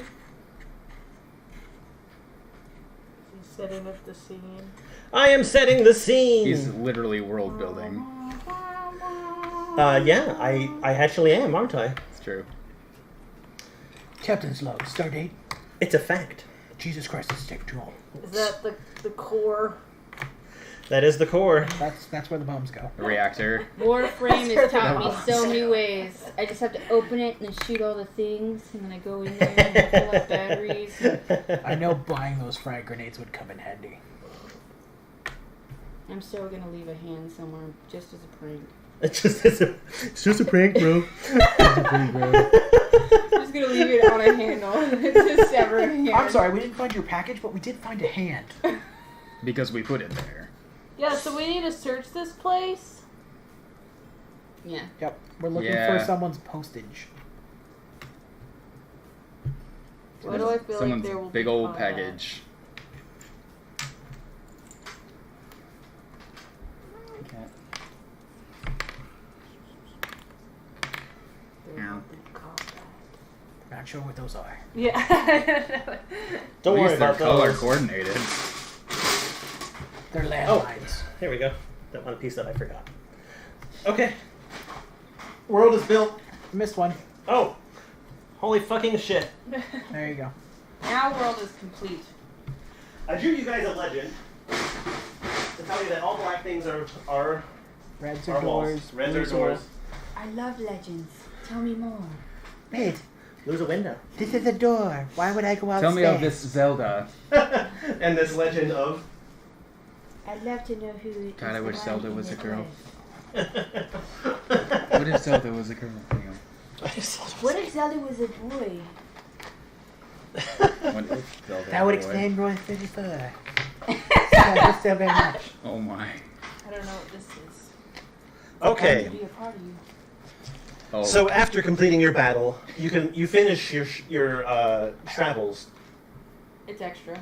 He's setting up the scene.
I am setting the scene.
He's literally world building.
Yeah, I actually am, aren't I?
It's true.
Captain's log. Stardate.
It's a fact.
Jesus Christ, this is taking too long.
Is that the core?
That is the core.
That's where the bombs go.
The reactor.
Warframe has taught me so many ways. I just have to open it and shoot all the things, and then I go in there and fill up batteries.
I know buying those frag grenades would come in handy.
I'm still gonna leave a hand somewhere just as a prank.
It's just a prank, bro.
I'm just gonna leave it on a handle. It's a severed hand.
I'm sorry, we didn't find your package, but we did find a hand.
Because we put it there.
Yeah, so we need to search this place.
Yeah.
Yep, we're looking
Yeah.
for someone's postage.
Why do I feel
Someone's
like there will
big
be
old
combat?
package.
There will be combat.
Not sure what those are.
Yeah.
Don't
At
worry
least they're
about
color
those.
coordinated.
They're landmines.
Here we go. That one piece that I forgot. Okay. World is built.
Missed one.
Oh. Holy fucking shit.
There you go.
Now world is complete.
I drew you guys a legend to tell you that all black things are
Reds
our
are
walls.
doors.
Reds are
blues
doors.
I love legends. Tell me more.
Wait,
Lose a window.
this is a door. Why would I go outside?
Tell me of this Zelda.
And this legend of
I'd love to know who is
God, I wish
the
Zelda
one
was
in
a
the
girl.
place.
What if Zelda was a girl? Hang on.
What if Zelda was a boy?
What if Zelda
That would
was a boy?
explain Roy 34. Thank you so very much.
Oh my.
I don't know what this is.
Okay.
Be a part of you.
Oh.
So after completing your battle, you finish your travels
It's extra.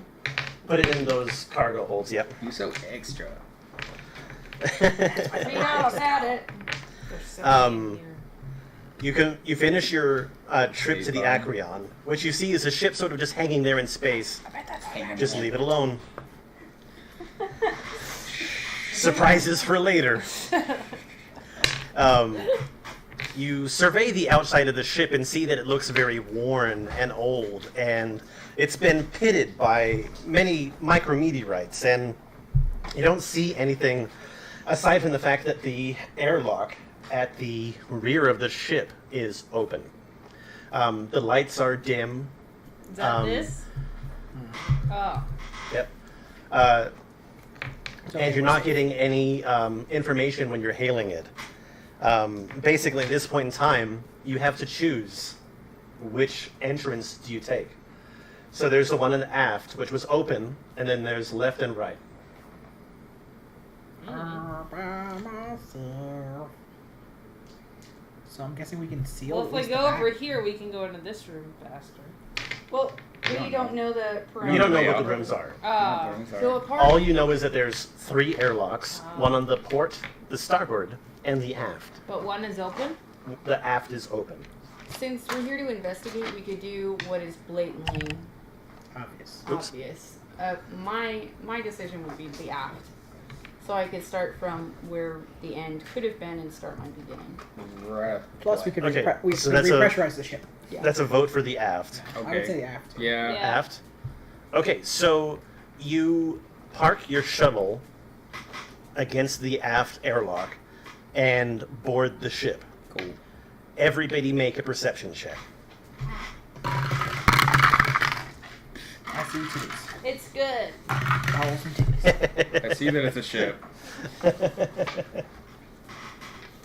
Put it in those cargo holds. Yep.
You so extra.
I mean, I've had it.
There's so
Um,
many here.
You finish your trip to the
Fun.
Acreon. What you see is a ship sort of just hanging there in space. Just leave it alone. Surprises for later. You survey the outside of the ship and see that it looks very worn and old, and it's been pitted by many micrometeorites, and you don't see anything aside from the fact that the airlock at the rear of the ship is open. The lights are dim.
Is that this? Oh.
Yep. And you're not getting any information when you're hailing it. Basically, at this point in time, you have to choose which entrance do you take. So there's the one in the aft, which was open, and then there's left and right.
All by myself. So I'm guessing we can seal.
Well,
at
if we
least
go
the back.
over here, we can go into this room faster.
Well, we don't know the parameters.
You don't know
Yeah.
what the rooms are.
So apart.
All you know is that there's 3 airlocks, one on the port, the starboard, and the aft.
But one is open?
The aft is open.
Since we're here to investigate, we could do what is blatantly
Obvious.
Oops.
obvious. My decision would be the aft. So I could start from where the end could have been and start my beginning.
Plus, we could
Okay,
we
so
could
that's
repressurize the ship.
Yeah.
That's a vote for the aft.
Okay.
I would say the aft.
Yeah.
Yeah.
Aft? Okay, so you park your shuttle against the aft airlock and board the ship.
Cool.
Everybody make a perception check.
I see titties.
It's good.
Balls and titties.
I see that it's a ship.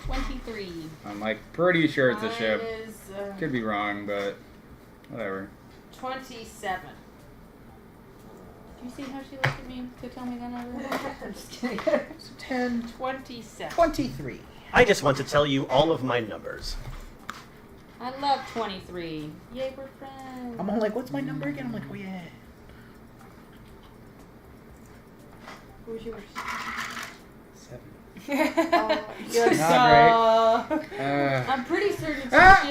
23.
I'm like pretty sure it's a
Mine
ship.
is
Could be wrong, but whatever.
27.
Do you see how she looked at me to tell me that number? I'm just kidding.
So 10,
27.
23.
I just want to tell you all of my numbers.
I love 23. Yay, we're friends.
I'm all like, what's my number again? I'm like, oh yeah.
What was yours?
7.
Good.
Not
I'm pretty certain it's
Ah!
a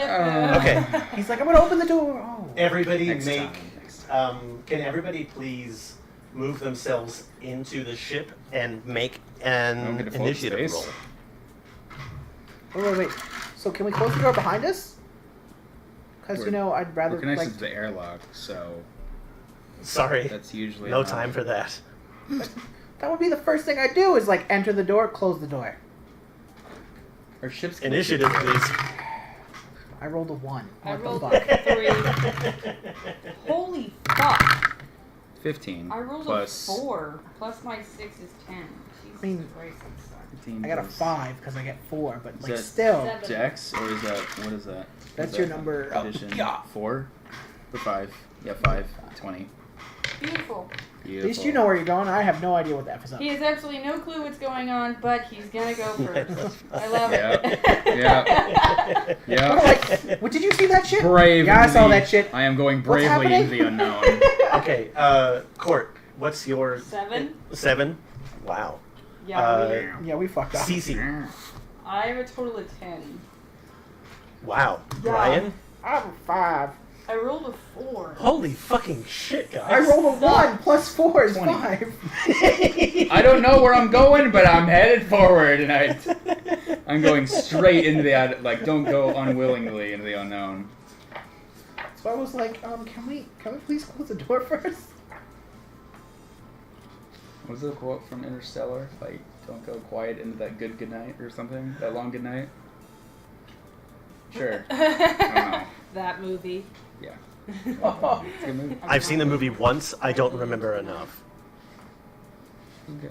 ship.
Okay.
He's like, I'm gonna open the door. Oh.
Everybody
Next
make.
time. Next time.
Can everybody please move themselves into the ship and make an
Don't get to float
initiative
space.
roll?
Wait. So can we close the door behind us? Because
We're-
I'd rather
We're connected
like.
to the airlock, so
Sorry,
that's usually
no
not-
time for that.
That would be the first thing I do is like enter the door, close the door.
Our ship's
Initiative, please.
I rolled a 1.
I
What the
rolled
fuck?
a 3.
Holy fuck.
15.
I rolled
plus
a 4. Plus my 6 is 10. Jesus
mean-
Christ, that sucks.
15
I got a
plus-
5 because I get 4, but like
that-
still,
7.
Dex, or is that what is that?
That's
Is
your
that
number.
Addition.
Yeah.
4 or 5? Yeah, 5. 20.
Beautiful.
Beautiful.
At least you know where you're going. I have no idea what the F is up.
He has absolutely no clue what's going on, but he's gonna go first. I love
Yeah.
it.
Yeah.
I'm
Yeah.
like, well, did you see that shit?
Brave.
Yeah, I
into
saw
the-
that shit.
I am going
What's
bravely
happening?
into the unknown.
Okay, Court, what's your
7?
7? Wow.
Yeah,
Yeah, we fucked up.
Cece.
I have a total of 10.
Wow.
Yeah.
Brian?
I have a 5.
I rolled a 4.
Holy fucking shit, guys.
I rolled a 1 plus 4 is
20.
5.
I don't know where I'm going, but I'm headed forward, and I'm going straight into the like. Don't go unwillingly into the unknown.
So I was like, can we please close the door first?
What was the quote from Interstellar? Like, don't go quiet into that good night or something. That long good night. Sure. I don't know.
That movie.
Yeah. It's a good movie.
I've seen the movie once. I don't remember enough.
Okay.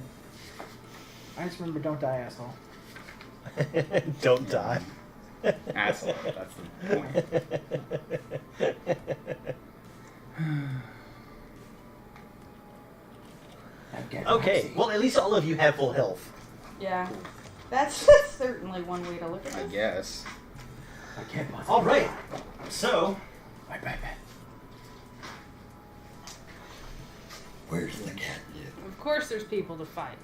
I just remember don't die, asshole.
Don't die.
Asshole. That's the point.
Okay, well, at least all of you have full health.
Yeah. That's certainly one way to look at
I
this.
guess.
All right. So,
Bye.
Where's the cat?
Of course, there's people to fight.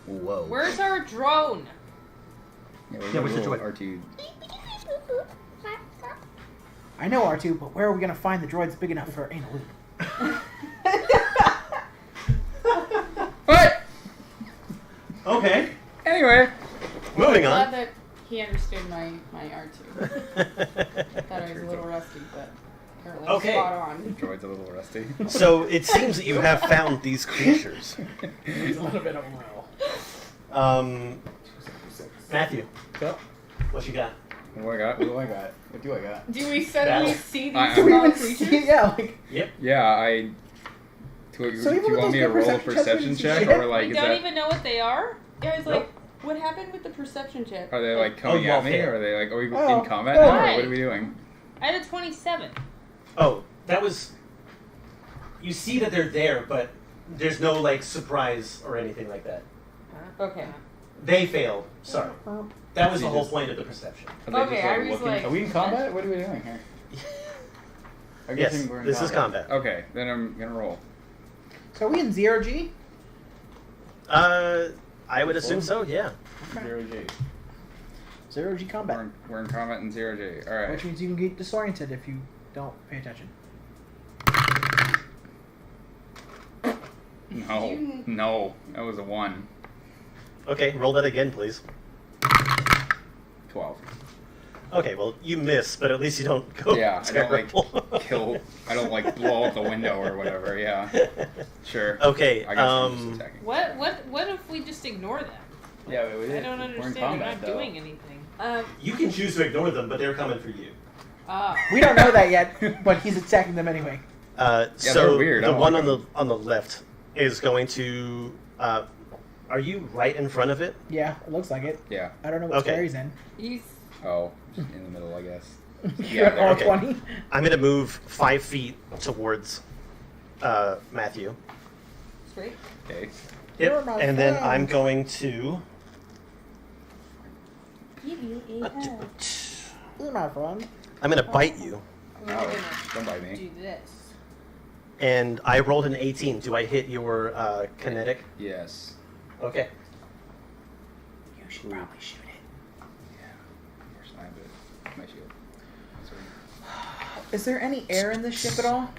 Whoa.
Where's our drone?
Yeah,
where's the droid?
R2.
I know R2, but where are we gonna find the droids big enough for anal loop?
What?
Okay.
Anyway.
Moving
Glad
on.
that he understood my R2. Thought I was a little rusty, but apparently
Okay.
spot on.
The droid's a little rusty.
So it seems that you have found these creatures.
It's a little bit of a well.
Matthew,
Yep.
what you got?
What do I got? What do I got? What do I got?
Do we suddenly
Battle.
see these
I-
So
small
even
creatures?
see, yeah, like
Yeah, I. Do
So even
you
with
want
those
me to
good
roll a
perception checks, we
perception
didn't see
check,
shit?
or like
We
is
don't
that?
even know what they are.
Yeah, I was like, what happened with the perception check?
Are they like coming
Oh,
at me,
yeah.
or are they like? Are we
Oh,
in combat
oh.
now, or
Right.
what are we doing?
I had a 27.
Oh, that was. You see that they're there, but there's no like surprise or anything like that.
Okay.
They failed. Sorry. That was the
You
whole
just-
point of the perception.
Are they
Okay,
just,
I was
looking?
like-
Are we in combat? What are we doing here? I'm
Yes,
guessing we're in
this is combat.
Okay, then I'm gonna roll.
So are we in 0G?
I would assume so. Yeah.
0G.
0G combat.
We're in combat in 0G. All right.
Which means you can get disoriented if you don't pay attention.
No, that was a 1.
Okay, roll that again, please.
12.
Okay, well you miss, but at least you don't go
Yeah, I don't
terrible.
like kill. I don't like blow out the window or whatever. Yeah, sure.
Okay.
I guess I'm just attacking.
What if we just ignore them?
Yeah, we
I don't understand. They're not doing anything.
You can choose to ignore them, but they're coming for you.
We don't know that yet, but he's attacking them anyway.
So
they're weird. I
the
don't
one
like
on the left is going to. Are you right in front of it?
Yeah, it looks like it.
Yeah.
I don't know what
Okay.
square he's in.
He's
Oh, just in the middle, I guess.
You're at
there.
okay.
R20.
I'm going to move 5 feet towards Matthew.
straight.
Okay.
You're
Yep.
my
And then
friend.
I'm going to.
Give you a hug.
You're my friend.
I'm going to bite you,
We're
Oh,
gonna
don't bite me.
do this.
and I rolled an 18. Do I hit your kinetic?
Yes.
Okay.
You should probably shoot it.
Where's my shield? Sorry.
Is there any air in this ship at all?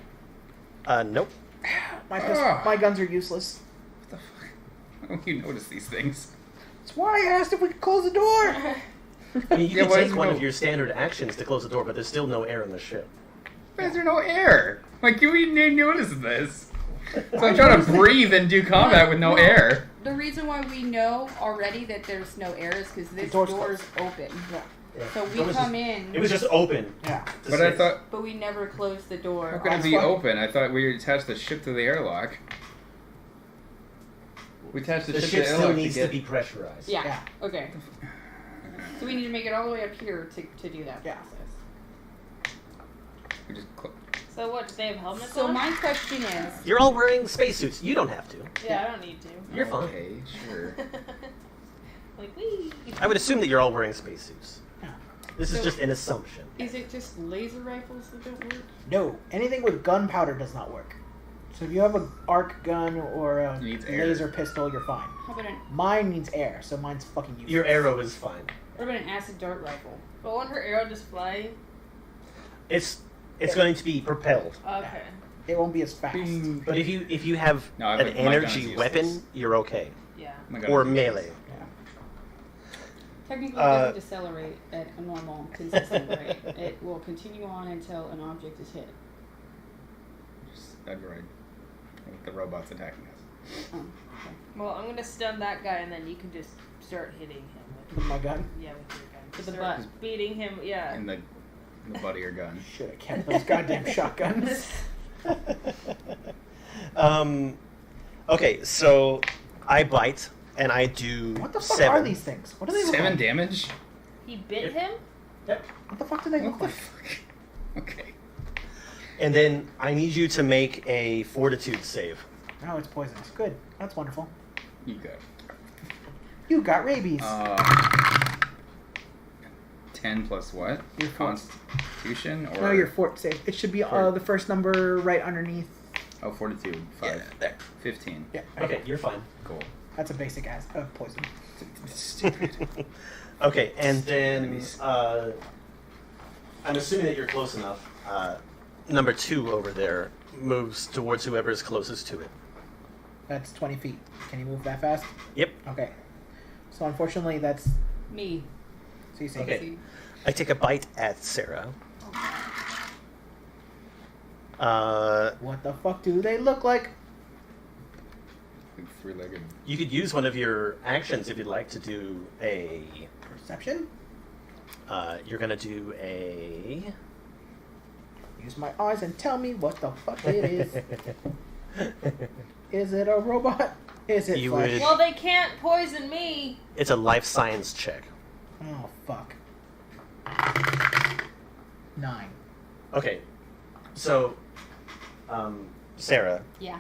Nope.
My guns are useless.
What the fuck? Why don't you notice these things?
That's why I asked if we could close the door.
I mean, you
Yeah,
can
why
take
does
one
it
of
go-
your standard actions to close the door, but there's still no air in the ship.
Why is there no air? Like, you didn't notice this. So I'm trying to breathe and do combat with no air.
The reason why we know already that there's no air is because this
door's
door's open.
Yeah.
So
It
we
was
come
just-
in,
It was just open.
Yeah.
to
But I
sit.
thought,
but we never closed the door.
how could it
That's
be
fine.
open? I thought we attached the ship to the airlock. We attached the,
the
ship
ship
to the
still
airlock
needs
to
to
get...
be pressurized.
Yeah.
Yeah.
Okay. So we need to make it all the way up here to do that
Yeah.
process.
We just
So what? Do they have helmets
So
on?
my question is,
You're all wearing spacesuits. You don't have to.
Yeah, I don't need to.
You're fine.
Okay, sure.
Like wee.
I would assume that you're all wearing spacesuits.
Yeah.
This is
So-
just an assumption.
is it just laser rifles that don't work?
No, anything with gunpowder does not work. So if you have an arc gun or a
Needs air.
laser pistol, you're fine.
How about
Mine needs air, so mine's fucking useless.
Your arrow is fine.
what about an acid dart rifle?
But won't her arrow just fly?
It's going to be propelled.
Okay.
It won't be as fast.
Bing.
But if you have
No, I
an
think my gun is
energy
useless.
weapon, you're okay.
Yeah.
Oh my God.
Or melee.
Technically, it doesn't decelerate at a normal, consistent rate. It will continue on until an object is hit.
That'd be right. With the robots attacking us.
Oh, okay.
Well, I'm gonna stun that guy, and then you can just start hitting him
With my gun?
with your gun.
With the
Start
butt.
beating him. Yeah.
In the butt of your gun.
Should have kept those goddamn shotguns.
Okay, so I bite and I do
What the fuck
7.
are these things? What do they look
7
like?
damage?
He bit him.
What the fuck do they look
What the
like?
fuck? Okay.
And then I need you to make a fortitude save.
Oh, it's poisonous. Good. That's wonderful.
You go.
You got rabies.
10 plus what?
Your fort.
Constitution or
No, your fort save. It should be
Fort.
the first number right underneath
Oh, 42. 5.
Yeah, there.
15.
Yeah.
Okay, you're fine.
Cool.
That's a basic ass poison.
Stupid.
Okay, and then I'm assuming that you're close enough. Number 2 over there moves towards whoever is closest to it.
That's 20 feet. Can you move that fast?
Yep.
Okay. So unfortunately, that's
Me.
CC.
Okay. I take a bite at Sarah.
What the fuck do they look like?
Three-legged.
You could use one of your actions if you'd like to do a.
Perception?
You're gonna do a.
Use my eyes and tell me what the fuck it is. Is it a robot? Is it
You
flesh?
would-
Well, they can't poison me.
It's a life science check.
Oh, fuck. 9.
Okay, so, Sarah,
Yeah.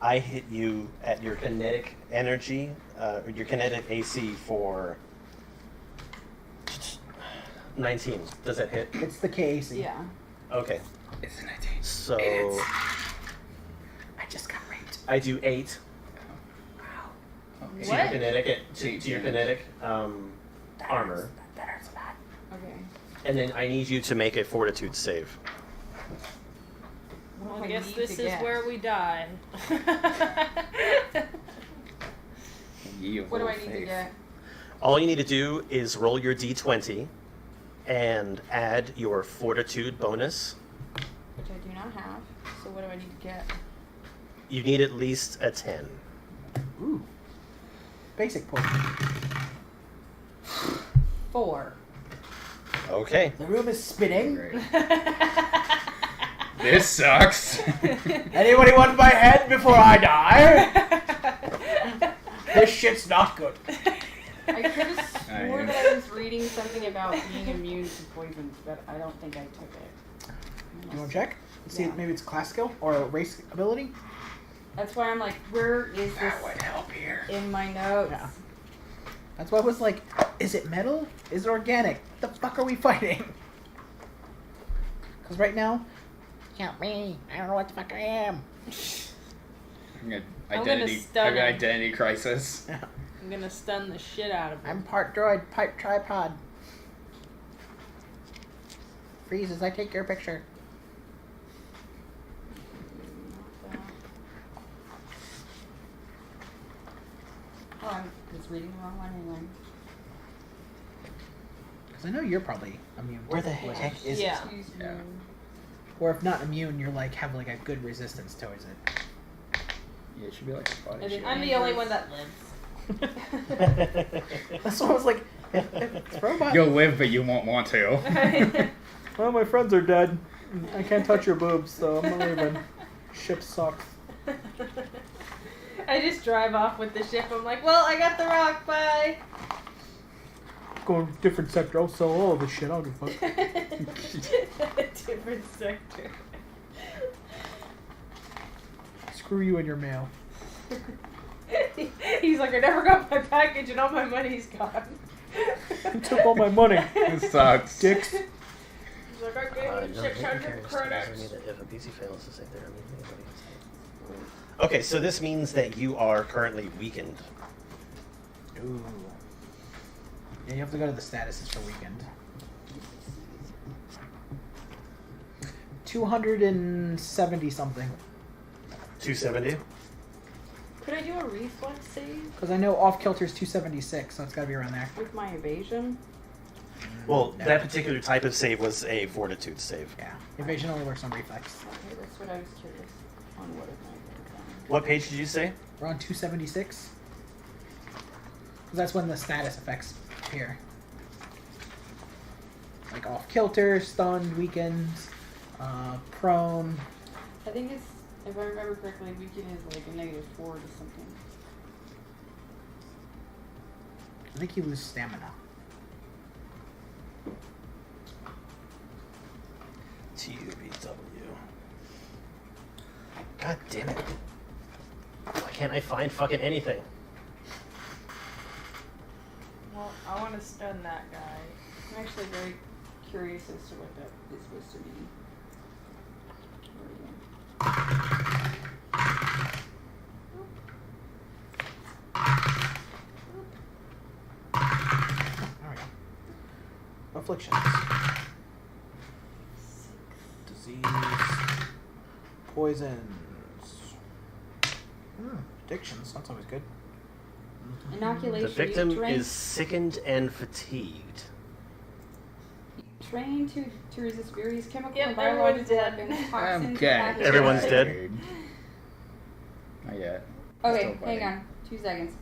I hit you at your kinetic energy, your kinetic AC for 19. Does that hit?
It's the KAC.
Yeah.
Okay,
It's a 19.
so
I just got raped.
I do 8
Okay.
to your
What?
kinetic, to your kinetic armor,
That hurts a lot.
Okay.
and then I need you to make a fortitude save.
What
Well,
do
I guess
need
this
to
is
get?
where we die.
Ye of
What do I
little
need to
faith.
get?
All you need to do is roll your d20 and add your fortitude bonus.
Which I do not have. So what do I need to get?
You need at least a 10.
Ooh. Basic poison.
4.
Okay.
The room is spinning.
Great. This sucks.
Anybody want my head before I die? This shit's not good.
I could have swore that I was reading something about being immune to poisons, but I don't think I took it.
Do you want to check? See,
Yeah.
maybe it's class skill or a race ability?
That's why I'm like, where is this
That would help here.
in my notes?
Yeah. That's why I was like, is it metal? Is it organic? What the fuck are we fighting? Because right now, help me. I don't know what the fuck I am.
I'm gonna
I'm
identity.
gonna stun
I'm an
him.
identity crisis.
I'm gonna stun the shit out of him.
I'm part droid, part tripod. Freeze as I take your picture.
Oh, I was reading the wrong one anyway.
Because I know you're probably immune. to
Where the
poison.
heck is
Yeah.
Excuse me.
Yeah.
Or if not immune, you're like have like a good resistance towards it.
Yeah, it should be like a body
I think
shield.
I'm the only one that lives.
That's what I was like. It's robot.
You'll live, but you won't want to.
Well, my friends are dead. I can't touch your boobs, so I'm not leaving. Ship sucks.
I just drive off with the ship. I'm like, well, I got the rock. Bye.
Going different sector. I'll sell all of this shit. I don't give a fuck.
Different sector.
Screw you and your mail.
He's like, I never got my package and all my money's gone.
You took all my money.
It sucks.
Dicks.
He's like, I gave him 600 credits.
If a PC fails to save their Okay, so this means that you are currently weakened.
Ooh. Yeah, you have to go to the statuses for weekend. 270 something.
270.
Could I do a reflex save
Because I know off kilter is 276, so it's got to be around there.
with my evasion?
Well,
No.
that particular type of save was a fortitude save.
Yeah. Evasion only works on reflex.
Okay, that's what I was curious on what it might be.
What page did you say?
We're on 276. Because that's when the status effects appear. Like off kilter, stunned, weakened, prone.
I think it's, if I remember correctly, weaken is like a -4 to something.
I think you lose stamina.
TUBW. God damn it. Why can't I find fucking anything?
Well, I want to stun that guy.
I'm actually very curious as to what that is supposed to mean. Where are we going?
afflictions. Disease. Poisons. Addictions. That's always good.
Inoculation.
The victim
You train,
is sickened and fatigued.
trained to resist various chemical
Yep,
and
everyone's
biological
dead.
weapons,
I'm
toxins,
okay.
pathogens.
Everyone's dead?
Not yet.
Okay,
Still fighting.
hang on. 2 seconds.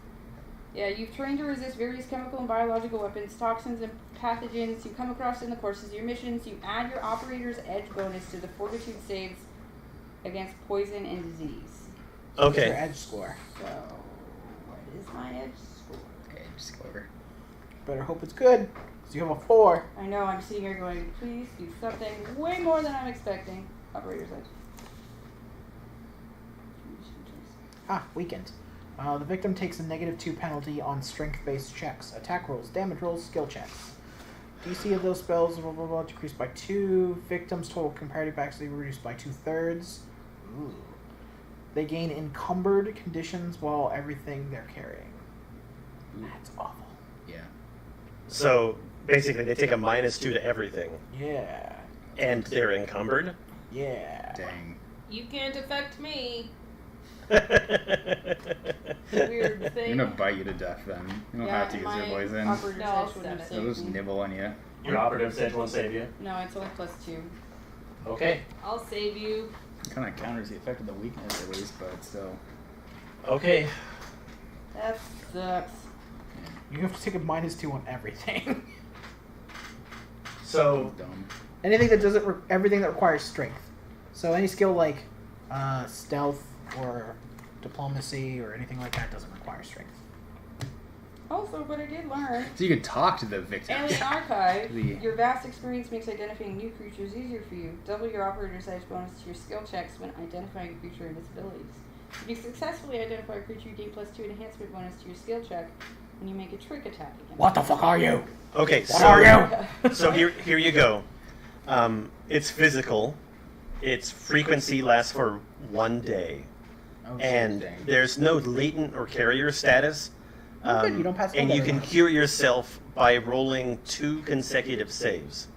Yeah, you've trained to resist various chemical and biological weapons, toxins, and pathogens you come across in the courses of your missions. You add your operator's edge bonus to the fortitude saves against poison and disease.
Your
Okay.
edge score.
So, what is my edge score?
Edge score.
Better hope it's good, because you have a 4.
I know, I'm sitting here going, please do something way more than I'm expecting. Operator's edge.
Weakened. The victim takes a -2 penalty on strength-based checks, attack rolls, damage rolls, skill checks. DC of those spells blah, blah, blah, decreased by 2. Victim's total comparative accuracy reduced by 2/3. Ooh. They gain encumbered conditions while everything they're carrying. That's awful.
Yeah.
So basically, they take a -2 to everything,
Yeah.
and they're encumbered.
Yeah.
Dang.
You can't affect me.
Weird.
Weird
They're
thing.
gonna bite you to death then. You don't have to use your poison.
Operator's
No, I'll
edge wouldn't have
send it.
They'll
saved
just
me.
nibble on you.
Your operative edge won't save you.
No, it's only +2.
Okay.
I'll save you.
Kind of counters the effect of the weakness at least, but still.
Okay.
That sucks.
You have to take a -2 on everything.
So
Dumb.
Anything that doesn't, everything that requires strength. So any skill like stealth or diplomacy or anything like that doesn't require strength.
Also, but I did learn.
So you can talk to the victim.
Alien Archive,
The-
your vast experience makes identifying new creatures easier for you. Double your operator's edge bonus to your skill checks when identifying a creature and its abilities. If you successfully identify a creature, you gain +2 enhancement bonus to your skill check when you make a trick attack against
What the fuck are you?
okay.
What
So
are you?
So here you go. It's physical. Its frequency lasts for 1 day,
Oh,
and
dang.
there's no latent or carrier status.
Oh, good, you don't pass
and
go
you
very
can
much.
cure yourself by rolling 2 consecutive saves.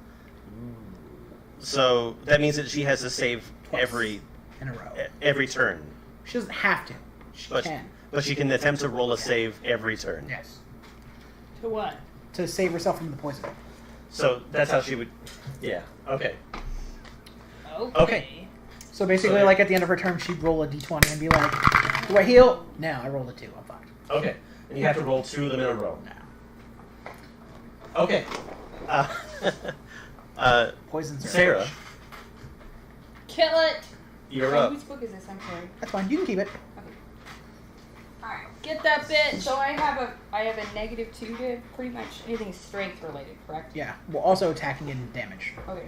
So that means that she has to save
Twice.
every
In a row.
every turn,
She doesn't have to. She
but
can.
but she can attempt to roll a save every turn.
Yes.
To what?
To save herself from the poison.
So that's how she would. Yeah. Okay.
Okay.
Okay.
So basically,
So-
like at the end of her turn, she'd roll a d20 and be like, "Do I heal?" No, I rolled a 2. I'm fine.
Okay. And you have to roll 2 of them in a row. Okay.
Poisons are
Sarah,
Kill it.
you're
Oh,
up.
whose book is this? I'm sorry.
That's fine. You can keep it.
Alright.
Get that bitch.
So I have a -2 to pretty much anything strength related, correct?
Yeah. Well, also attacking and damage.
Okay.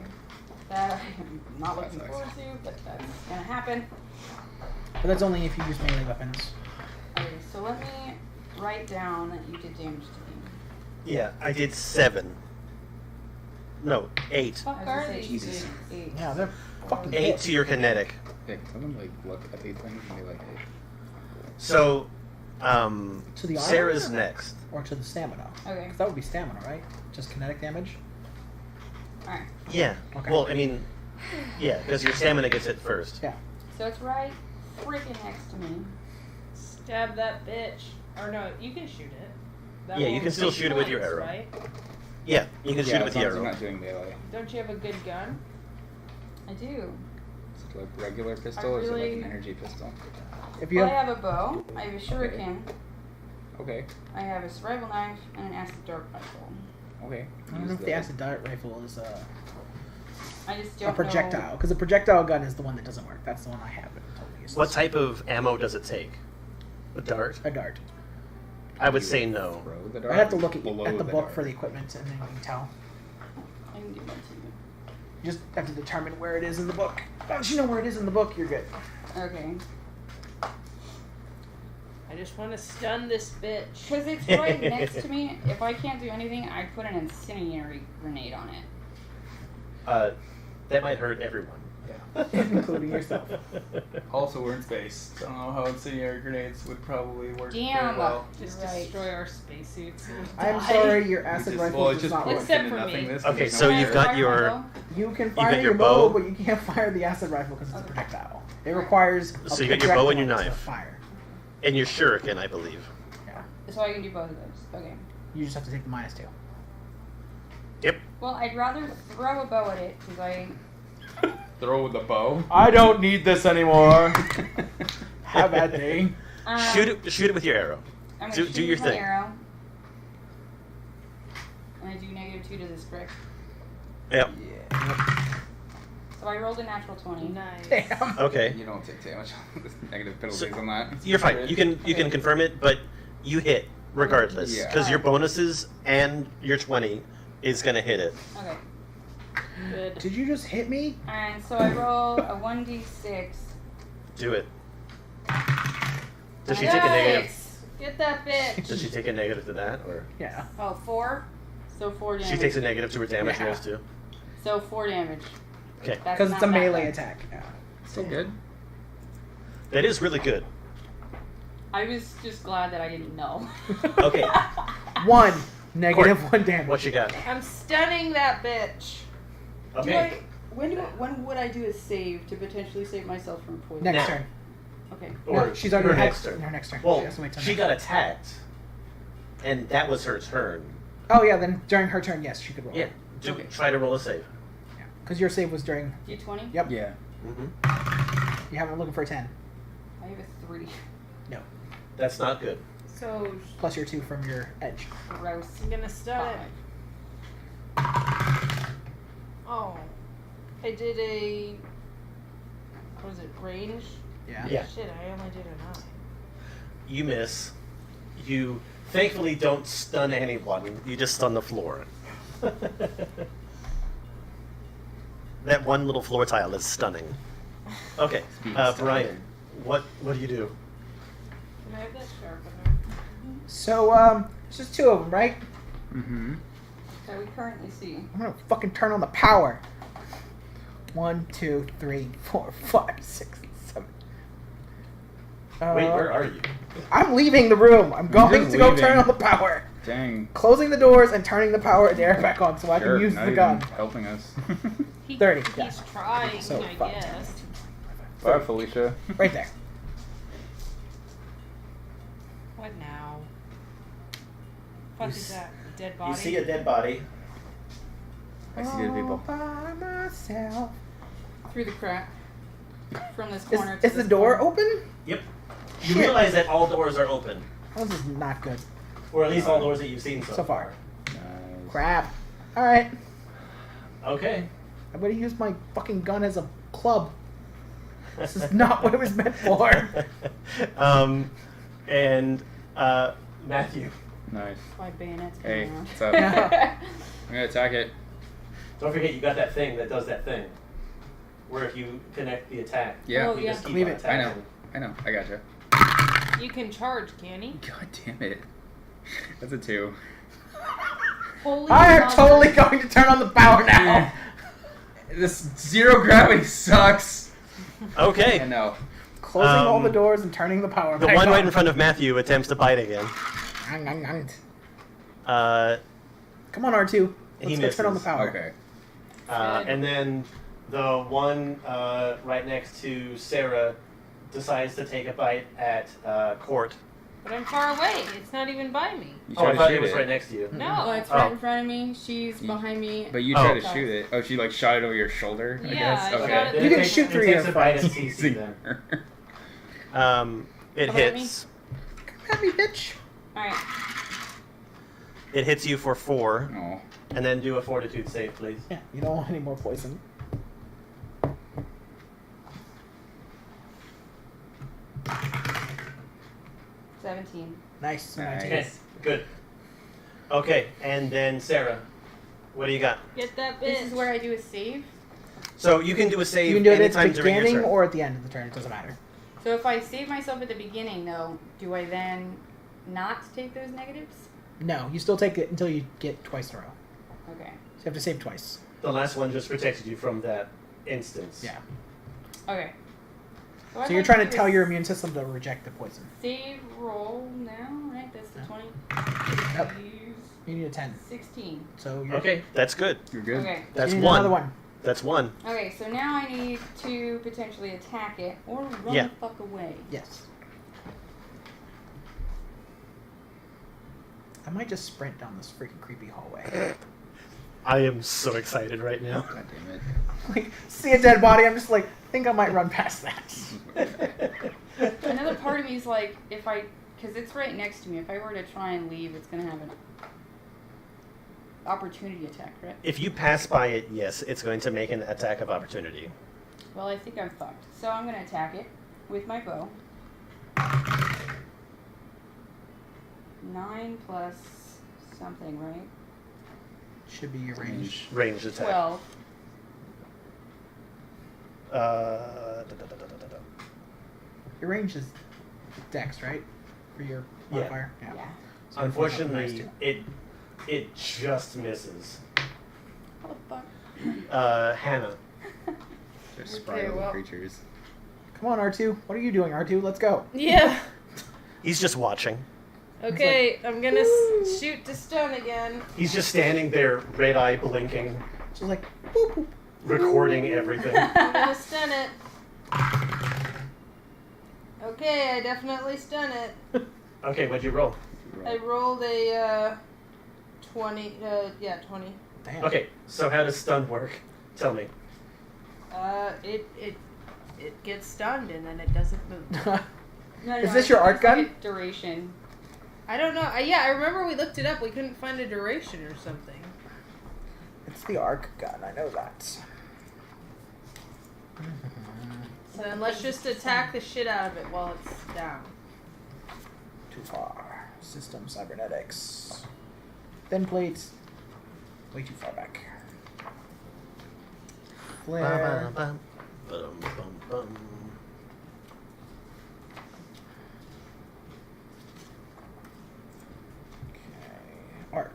That I'm not looking
That
forward
sucks.
to, but that's gonna happen.
But that's only if you use melee weapons.
Okay, so let me write down that you did damage to me.
Yeah, I did 7. No, 8.
Fuck
I
are
was gonna say
these?
Jesus.
eight.
Yeah, they're fucking
8
hit.
to your kinetic.
Yeah, can someone like look at these things and be like, hey.
So,
To the armor?
Sarah's next.
Or to the stamina.
Okay.
'Cause that would be stamina, right? Just kinetic damage?
Alright.
Yeah.
Okay.
Well, I mean, yeah, because your stamina gets hit first.
Yeah.
So it's right freaking next to me.
Stab that bitch. Or no, you can shoot it. That
Yeah, you
won't
can still
take
shoot it with your
points,
arrow.
Right?
Yeah, you can shoot
Yeah,
it with
as
the
long as
arrow.
you're not doing melee.
Don't you have a good gun?
I do.
Is it like regular pistol or is it like
really-
an energy pistol?
If you
Well, I
have,
have a bow, I have a shuriken,
Okay.
I have a survival knife, and an acid dart rifle.
Okay.
I don't know if the acid dart rifle is
I just
a
don't
projectile, because a projectile gun is the one that doesn't work. That's the one I have. But totally useless.
What type of ammo does it take? A dart?
A dart.
I would say no.
Throw the dart
I have to look at
below
the book
dart.
for the equipment, and then you can tell.
know. I can do that too.
You just have to determine where it is in the book. Once you know where it is in the book, you're good.
Okay.
I just want to stun this bitch.
Because it's right next to me. If I can't do anything, I put an incendiary grenade on it.
That might hurt everyone.
Including yourself.
Also, we're in space. So I don't know how incendiary grenades would probably work
Damn.
very well.
Just
Right.
destroy our spacesuits.
I'm sorry, your acid rifle
Well, it
does
just
not
points
work.
Except
into
for me.
nothingness.
Okay,
There's
so
no
you've
fire.
got your.
You can
got
fire
your
your
bow?
bow, but you can't fire the acid rifle because it's a
Okay.
projectile. It requires. a
So you got your bow and your
projectile
knife.
to Fire.
And your shuriken, I believe.
Yeah.
So I can do both of those. Okay.
You just have to take the -2.
Yep.
Well, I'd rather throw a bow at it because I.
Throw with the bow.
I don't need this anymore.
Have that day.
Shoot it with your arrow.
I'm
Do-
gonna
do
shoot
your
with my
thing.
arrow. And I do -2 to this brick.
Yep.
So I rolled a natural 20.
Nice.
Damn.
Okay.
You don't take damage on the negative penalties
So-
on that.
You're fine. You can confirm it, but you hit regardless
Yeah.
because your bonuses and your 20 is gonna hit it.
Okay.
Good.
Did you just hit me?
And so I roll a 1d6.
Do it. Does she take a negative?
Nice. Get that bitch.
Does she take a negative to that, or
Yeah.
Oh, 4? So 4 damage.
she takes a negative to her damage
Yeah.
rolls too?
So 4 damage.
Okay,
That's
Because it's
not
a
that
melee
bad.
attack. Yeah.
Still good.
that is really good.
I was just glad that I didn't know.
Okay,
One. -1 damage.
what you got?
I'm stunning that bitch.
Okay,
When would I do a save to potentially save myself from poison?
Next
Now.
turn.
Okay.
or
No, she's already
her
had
next turn.
her next turn.
Well,
she has to wait till
she
next
got
turn.
attacked, and that was her turn.
Oh yeah, then during her turn, yes, she could roll.
Yeah, try to roll a save.
Because your save was during.
D20?
Yep.
Yeah.
Mm-hmm.
You have it looking for a 10.
I have a 3.
No.
That's not good.
So
Plus your 2 from your edge.
Gross.
I'm gonna stun it.
5.
Oh, I did a. What was it? Range?
Yeah.
Yeah.
Shit, I only did a 9.
You miss. You thankfully don't stun anyone. You just stun the floor. That one little floor tile is stunning. Okay, Brian, what do you do?
Can I have that sharpener?
So, it's just 2 of them, right?
Mm-hmm.
That we currently see.
I'm gonna fucking turn on the power. 1, 2, 3, 4, 5, 6, 7.
Wait, where are you?
I'm leaving the room. I'm going
just
to go
leaving.
turn on the power.
Dang.
Closing the doors and turning the power and air back on so I
Sure,
can use
not
the
even
gun.
helping us.
30,
He's
yeah.
trying,
So,
I
5,
guess.
5, Felicia.
Right there.
What now? Fuck is that? A dead body?
You see a dead body.
I see dead people.
All by myself.
Through the crack. From this
Is,
corner to
is the
this
door
corner.
open?
Yep. You
Shit.
realize that all doors are open,
Oh, this is not good.
or at least all doors that you've seen so,
So far.
Nice.
Crap. Alright.
Okay.
I'm gonna use my fucking gun as a club. This is not what it was meant for.
And Matthew,
Nice.
My bayonet's
Hey,
coming out.
what's up? I'm gonna attack it.
don't forget you got that thing that does that thing, where if you connect the attack,
Yeah.
Oh,
you
yeah.
just keep
Leave
on
it.
I know.
attacking.
I know. I gotcha.
You can charge, can he?
God damn it. That's a 2.
Holy
I am
mother-
totally going to turn on the power now.
This zero gravity sucks.
Okay.
I know.
Closing all the doors and turning the power
The
back
one
on.
right in front of Matthew attempts to bite again.
Come on, R2.
He
Let's go turn on the
misses.
power.
Okay.
And then the one right next to Sarah decides to take a bite at Court.
But I'm far away. It's not even by me.
You
Oh,
try
I
to
thought
shoot
it was
it.
right next to you.
Oh,
No.
it's right
Oh.
in front of me. She's
You-
behind me.
But you
Oh.
tried to shoot it. Oh, she like shot it over your shoulder, I
Yeah,
guess?
I
Okay.
shot it-
Then
You
it
can
takes-
shoot
it
through
takes
your
a bite at
Teasing
CC then.
her.
It
Come at
hits.
Come at me, bitch.
Alright.
It hits you for 4,
Oh.
and then do a fortitude save, please.
Yeah, you don't want any more poison.
$17.
Nice.
Nice.
Okay, good. Okay, and then Sarah, what do you got?
Get that bitch.
This is where I do a save.
So you can do a save
You can do it at
anytime
the
during your
beginning
turn.
or at the end of the turn. It doesn't matter.
So if I save myself at the beginning, though, do I then not take those negatives?
No, you still take it until you get twice in a row.
Okay.
So you have to save twice.
The last one just protected you from that instance.
Yeah.
Okay.
So you're trying to tell your immune system to reject the poison.
Save roll now, right? That's the 20.
Yep.
Use
You need a 10.
16.
So you're
Okay, that's good.
You're good.
Okay.
That's
you need
one.
Another one.
That's one.
Okay, so now I need to potentially attack it or run
Yeah.
the fuck away.
Yes. I might just sprint down this freaking creepy hallway.
I am so excited right now.
God damn it.
Like, see a dead body, I'm just like, think I might run past that.
Another part of me is like, if I, because it's right next to me, if I were to try and leave, it's going to have an opportunity attack, right?
If you pass by it, yes, it's going to make an attack of opportunity.
Well, I think I'm fucked. So I'm going to attack it with my bow. 9 plus something, right?
Should be your range.
Range attack.
12.
Your range is dex, right? For your
Yeah.
modifier?
Yeah.
So
Unfortunately,
nice
it just misses.
How the fuck?
Hannah.
They're
Okay,
spry
well.
creatures.
Come on, R2. What are you doing, R2? Let's go.
Yeah.
He's just watching.
Okay, I'm gonna shoot to stun again.
He's just standing there, red eye blinking,
She's like, boop, boop.
recording everything.
I'm gonna stun it. Okay, I definitely stun it.
Okay, what'd you roll?
I rolled a 20. 20.
Damn.
Okay, so how does stun work? Tell me.
It gets stunned and then it doesn't move.
No,
Is this your
I
art
think it's
gun?
like a duration.
I don't know. I remember we looked it up. We couldn't find a duration or something.
It's the arc gun. I know that.
So then let's just attack the shit out of it while it's down.
Too far. System cybernetics. Thin plates. Way too far back. Flare.
Bum, bum, bum.
Arc.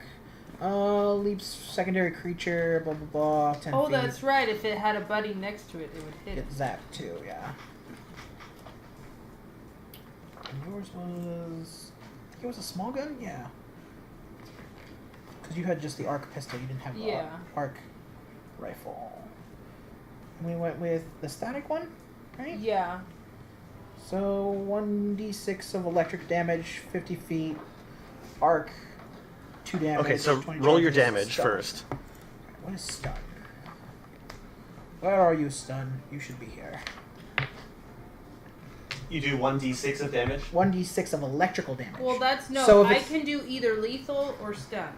Leaps secondary creature, blah blah blah, 10
Oh,
feet.
that's right. If it had a buddy next to it, it would hit it.
Get zapped too, yeah. And yours was... I think it was a small gun? Yeah. Because you had just the arc pistol, you didn't have the
Yeah.
arc rifle. And we went with the static one, right?
Yeah.
So 1d6 of electric damage, 50 feet, arc, 2 damage.
Okay, so
20
roll your
charges,
damage
stun.
first.
What is stun? Where are you, stun? You should be here.
You do 1d6 of damage?
1d6 of electrical damage.
Well, that's no.
So if
I
it's-
can do either lethal or stun.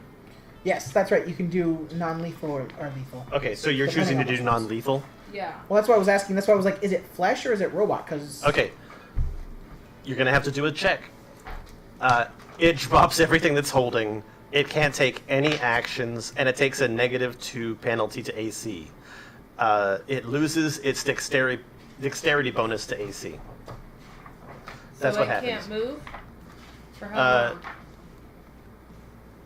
Yes, that's right. You can do non-lethal or lethal.
Okay, so you're
Depending
choosing to
on
do
which ones.
non-lethal?
Yeah.
Well, that's why I was asking. That's why I was like, is it flesh or is it robot? Because
Okay. You're gonna have to do a check. It drops everything that's holding. It can't take any actions, and it takes a -2 penalty to AC. It loses its dexterity bonus to AC. That's
so
what
it
happens.
can't move? For how
Uh,
long?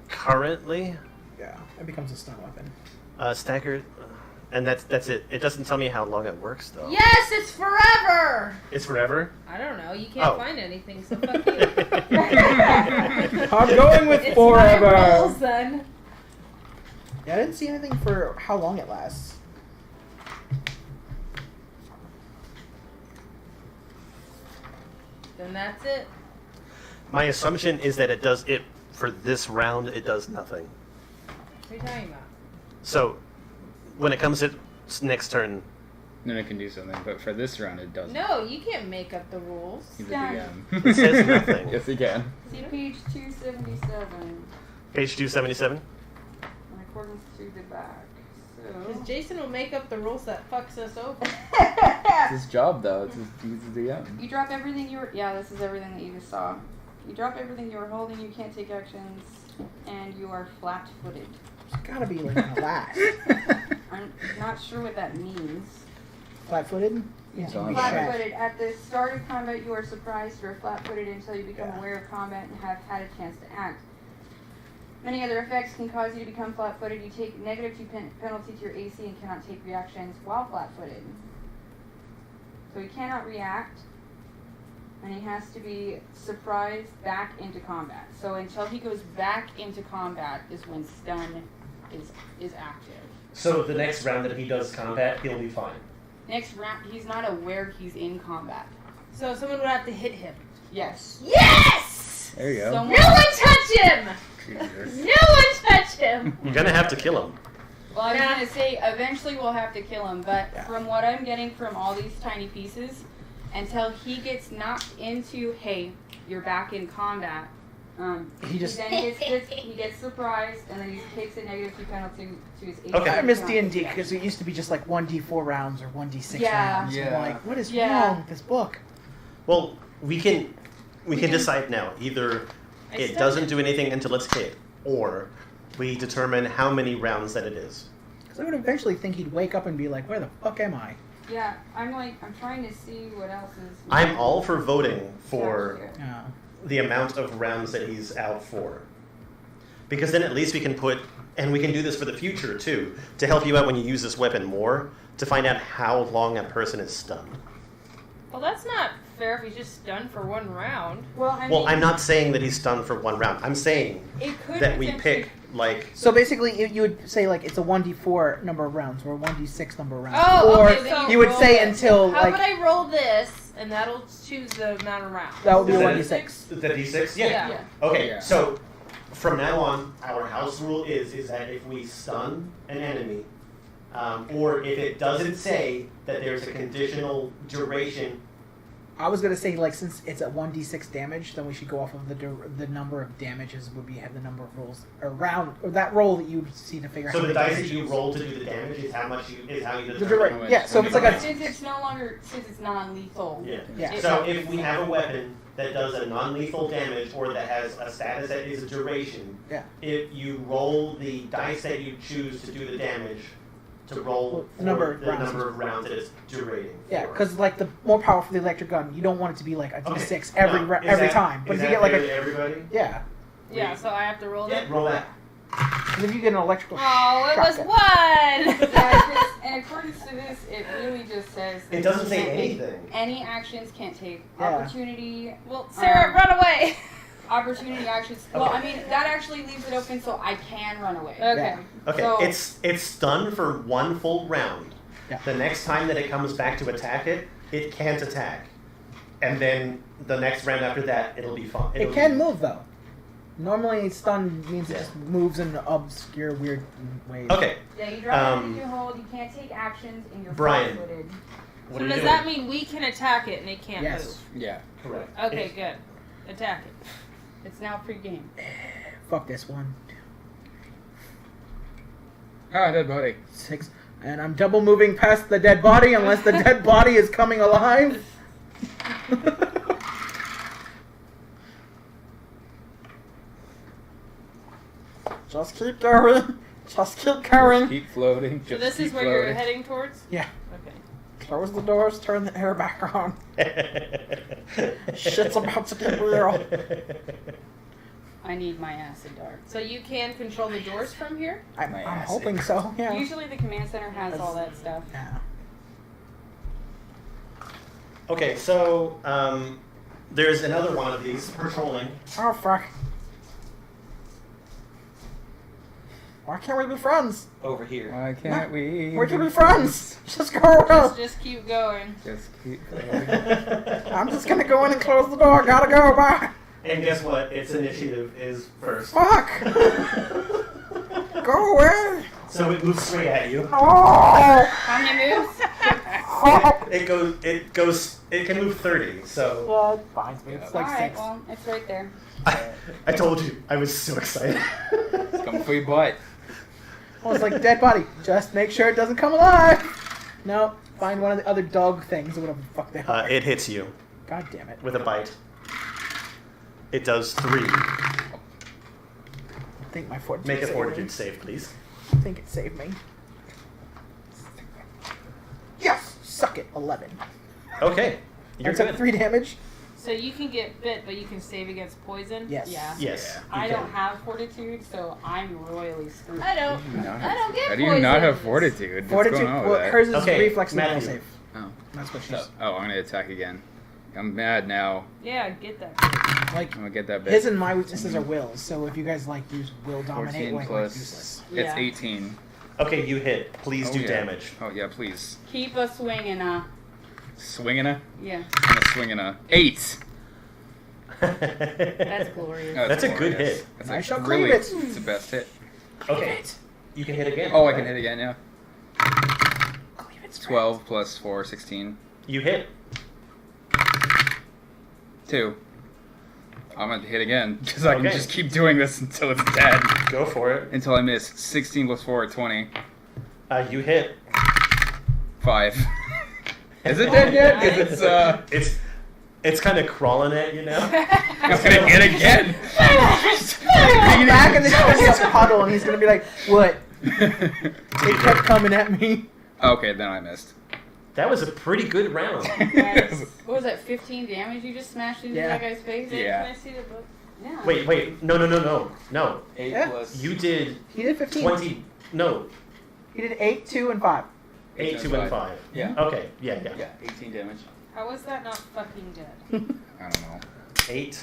Currently,
yeah, it becomes a stun weapon.
staggered, and that's it. It doesn't tell me how long it works though.
Yes, it's forever!
It's forever.
I don't know. You can't
Oh.
find anything, so fuck you.
I'm going with
It's my
forever.
rules then.
Yeah, I didn't see anything for how long it lasts.
Then that's it.
My assumption is that it does it for this round. It does nothing.
What are you talking about?
So, when it comes to its next turn,
Then it can do something, but for this round it doesn't.
No, you can't make up the rules.
He's a
Done.
DM.
it says nothing.
Yes, he can.
See page 277
Page 277.
in accordance to the back.
Because
So.
Jason will make up the rules that fucks us over.
It's his job, though. He's a DM.
You drop everything you were. Yeah, this is everything that you just saw. You drop everything you were holding, you can't take actions, and you are flat footed.
It's gotta be like an last.
I'm not sure what that means.
Flat-footed?
It's on
Flat
track.
footed. At the start of combat, you are surprised or flat footed until you become
Yeah.
aware of combat and have had a chance to act. Many other effects can cause you to become flat-footed. You take -2 penalty to your AC and cannot take reactions while flat-footed. So he cannot react, and he has to be surprised back into combat. So until he goes back into combat is when stun is active.
So the next round that he does combat, he'll be fine.
Next round, he's not aware he's in combat.
So someone would have to hit him.
Yes.
Yes!
There you go.
Someone-
No one touch him!
Jesus.
No one touch him!
You're gonna have to kill him.
Well, I was going to say, eventually we'll have to kill him, but from what I'm getting from all these tiny pieces, until he gets knocked into, hey, you're back in combat,
He just-
he gets surprised, and then he takes a -2 penalty to his AC.
Okay.
I miss D&D because it used to be just like 1d4 rounds or 1d6
Yeah.
rounds.
Yeah.
I'm like, what is
Yeah.
wrong with this book?
Well, we can decide now. Either it doesn't do anything until it's hit, or we determine how many rounds that it is.
Because I would eventually think he'd wake up and be like, where the fuck am I?
Yeah, I'm trying to see what else is.
I'm all for voting for
Yeah.
the amount of rounds that he's out for. Because then at least we can put, and we can do this for the future too, to help you out when you use this weapon more, to find out how long a person is stunned.
Well, that's not fair if he's just stunned for one round.
Well, I
Well,
mean,
I'm not saying that he's stunned for one round. I'm saying
it could
that we
potentially-
pick, like,
So basically, you would say like it's a 1d4 number of rounds or a 1d6 number of rounds.
Oh,
or
okay, so
you would
roll
say
it.
until
How
like
about I roll this, and that'll choose the amount of rounds?
that would be a
Is that
1d6.
the D6? Yeah.
Yeah.
Okay,
Yeah.
so from now on, our house rule is that if we stun an enemy, or if it doesn't say that there's a conditional duration.
I was gonna say like since it's a 1d6 damage, then we should go off of the number of damages would be have the number of rolls or round or that roll that you would see to figure out.
So
how
the
many
dice that
damages.
you roll to do the damage is how you
The
determine.
direct- yeah, so if it's like a
Since it's non-lethal.
Yeah.
Yeah.
So if we have a weapon that does a non-lethal damage or that has a status that is a duration,
Yeah.
if you roll the dice that you choose to do the damage, to roll
The number of
the
rounds.
number of rounds that it's durating.
Yeah,
for.
because like the more powerful the electric gun, you don't want it to be like a
Okay.
d6 every
No, is
every
that-
time. But
is
if you
that
get like
fair to
a
everybody?
yeah,
Yeah, so I have to roll
Yeah,
that.
roll that.
and if you get an electrical
Oh, it was
shotgun.
one!
Yeah, in accordance to this, it really just says.
It doesn't
you
say
can't take
anything.
Any actions can't take.
Yeah.
Opportunity.
Well, Sarah, run away!
Opportunity actions. Well, I mean, that actually leaves it open so I can run away.
Okay.
Okay,
So-
it's stunned for one full round.
Yeah.
The next time that it comes back to attack it can't attack. And then the next round after that, it'll be fine.
It can move though. Normally, stun means it
Yeah.
just moves in obscure, weird ways.
Okay,
Yeah, you drop it
Um,
into hold. You can't take actions, and you're
Brian.
flat-footed.
what
So
are you
does
doing?
that mean we can attack it and it can't
Yes.
Yeah.
Correct.
move? Okay, good. Attack it.
It's now pre-game.
Fuck this one.
Ah, dead body.
6, and I'm double moving past the dead body unless the dead body is coming alive. Just keep going. Just keep going.
Keep floating. Just
So this
keep
is where
floating.
you're heading towards?
Yeah.
Okay.
Close the doors. Turn the air back on. Shit's about to get real.
I need my acid dart.
So you can control the doors from here?
I'm
My ass
hoping so. Yeah.
Usually the command center has all that stuff.
Yeah.
Okay, so there's another one of these patrolling.
Oh fuck. Why can't we be friends?
Over here.
Why can't we?
We can be friends. Just go around.
Just keep going.
Just keep floating.
I'm just gonna go in and close the door. Gotta go. Bye.
And guess what? Its initiative is first.
Fuck. Go away.
So it moves straight at you.
Oh.
How many moves?
It can move 30, so
Yeah, it's fine. It's like
Alright,
6.
well, it's right there.
I told you, I was so excited.
It's coming for your butt.
I was like, dead body. Just make sure it doesn't come alive. No, find one of the other dog things or whatever the fuck they are.
It hits you
God damn it.
with a bite. It does 3.
I think my fortitude
Make a
saved
fortitude
me.
save, please.
I think it saved me. Yes! Suck it. 11.
Okay,
I
you're
took
good.
3 damage.
So you can get bit, but you can save against poison?
Yes.
Yeah.
Yes. you
I
can.
don't have fortitude, so I'm royally screwed.
I don't get
How do you not have
poisons.
fortitude? What's
Fortitude.
going on with
Well,
that?
hers is
Okay,
reflex and
Matthew.
will save.
Oh.
That's what she's
Oh, I'm gonna attack again. I'm mad now.
Yeah, get that.
like.
I'm gonna get that bit.
His and my weaknesses are wills, so if you guys like use will dominate,
14
like
plus.
useless.
It's
Yeah.
18.
Okay, you hit. Please
Oh,
do
yeah.
damage.
Oh yeah, please.
Keep us swinging,
Swinging a.
yeah.
I'm gonna swing a 8.
That's glorious.
Oh,
That's a good
glorious.
hit.
That's
I shall
really,
claim it.
It's the best hit.
Okay. You can hit again.
Oh, I can hit again, yeah. 12 plus 4, 16.
You hit.
2. I'm gonna hit again because I can
Okay.
just keep doing this until it's dead.
Go for it.
Until I miss. 16 plus 4, 20.
You hit.
5. Is it dead yet? 'Cause
It's kind of crawling at you now.
I'm gonna hit again.
Back and then he's gonna just puddle, and he's gonna be like, "What?" It kept coming at me.
Okay, then I missed.
That was a pretty good round.
That's, what was that, 15 damage you just smashed into
Yeah.
that guy's face?
Yeah.
Can I see the book?
Yeah.
Wait. No.
8
Yeah.
plus.
You did
He did 15.
20. No.
He did 8, 2, and 5.
8, 2, and 5.
Yeah.
Okay. Yeah.
Yeah, 18 damage.
How is that not fucking dead?
I don't know.
8.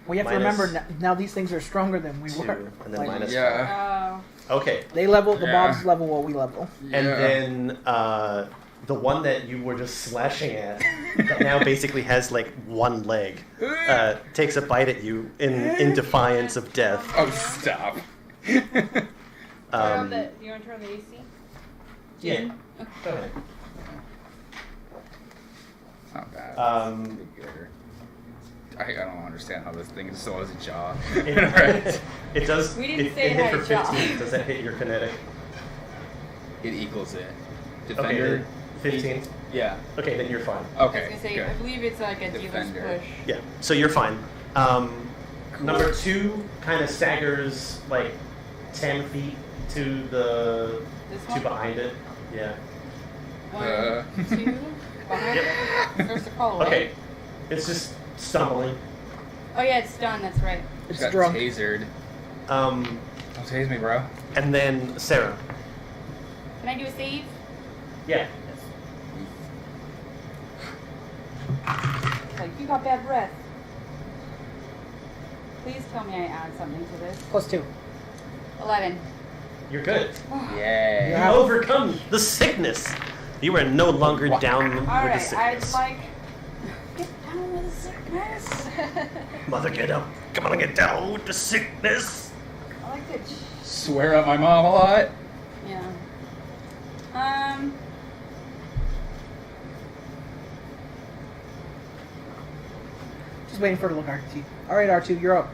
Well, you have
Minus
to remember now these things are stronger than we
2,
were.
and then
Like,
minus
Yeah.
Oh.
5. Okay.
They level the
Yeah.
mobs level what we level.
And then the one that you were just slashing at, that now basically has like one leg, takes a bite at you in defiance of death.
Oh, stop.
You want to turn on the AC?
Yeah. Go ahead.
It's not bad. I don't understand how this thing still has a jaw. Alright.
It does.
We didn't
it
say it
hit
had
for
a job.
15. Does that hit your kinetic?
It equals it.
Okay,
Defender?
then 15.
Yeah.
Okay, then you're fine.
I was
Okay.
gonna say,
Good.
I believe it's like a dealer's
Defender.
push.
Yeah, so you're fine. Number 2 kind of staggers like 10 feet to the
This
to
one?
behind it. Yeah.
1, 2, behind
Yep.
it. First to call, right?
Okay. It's just stumbling.
Oh yeah, it's done, that's right.
It's
Got
drunk.
tasered.
Um,
Don't tase me, bro.
and then Sarah.
Can I do a save?
Yeah.
Like, you got bad breath. Please tell me I add something to this.
Plus 2.
11.
You're good.
Yeah.
You
Yeah.
overcome the sickness. You are no longer down with the
Alright, I'd
sickness.
like... Get down with the sickness.
Mother, get up. Come on, get down with the sickness.
I like to...
Swear at my mom a lot.
Yeah.
Just waiting for it to look R2. Alright, R2, you're up.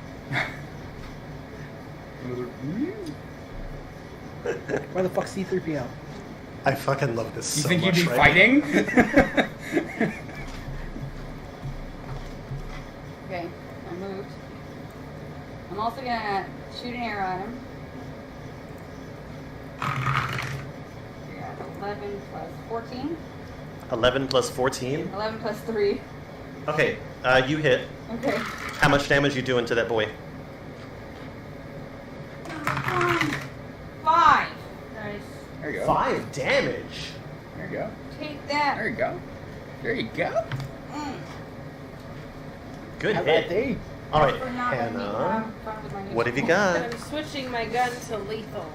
Where the fuck's C3PO?
I fucking love this
You
so
think you'd
much
be
right
fighting?
Okay, I moved. I'm also gonna shoot an arrow at him. You're at 11 plus 14.
11 plus 14.
11 plus 3.
Okay, you hit.
Okay.
How much damage you doing to that boy?
5.
Nice.
There you go.
5 damage.
There you go.
Take that.
There you go. There you go.
Good
How about
hit.
they?
All right,
For not letting me
Hannah.
have fun with my new
What have you
tool.
got?
I'm switching my gun to lethal.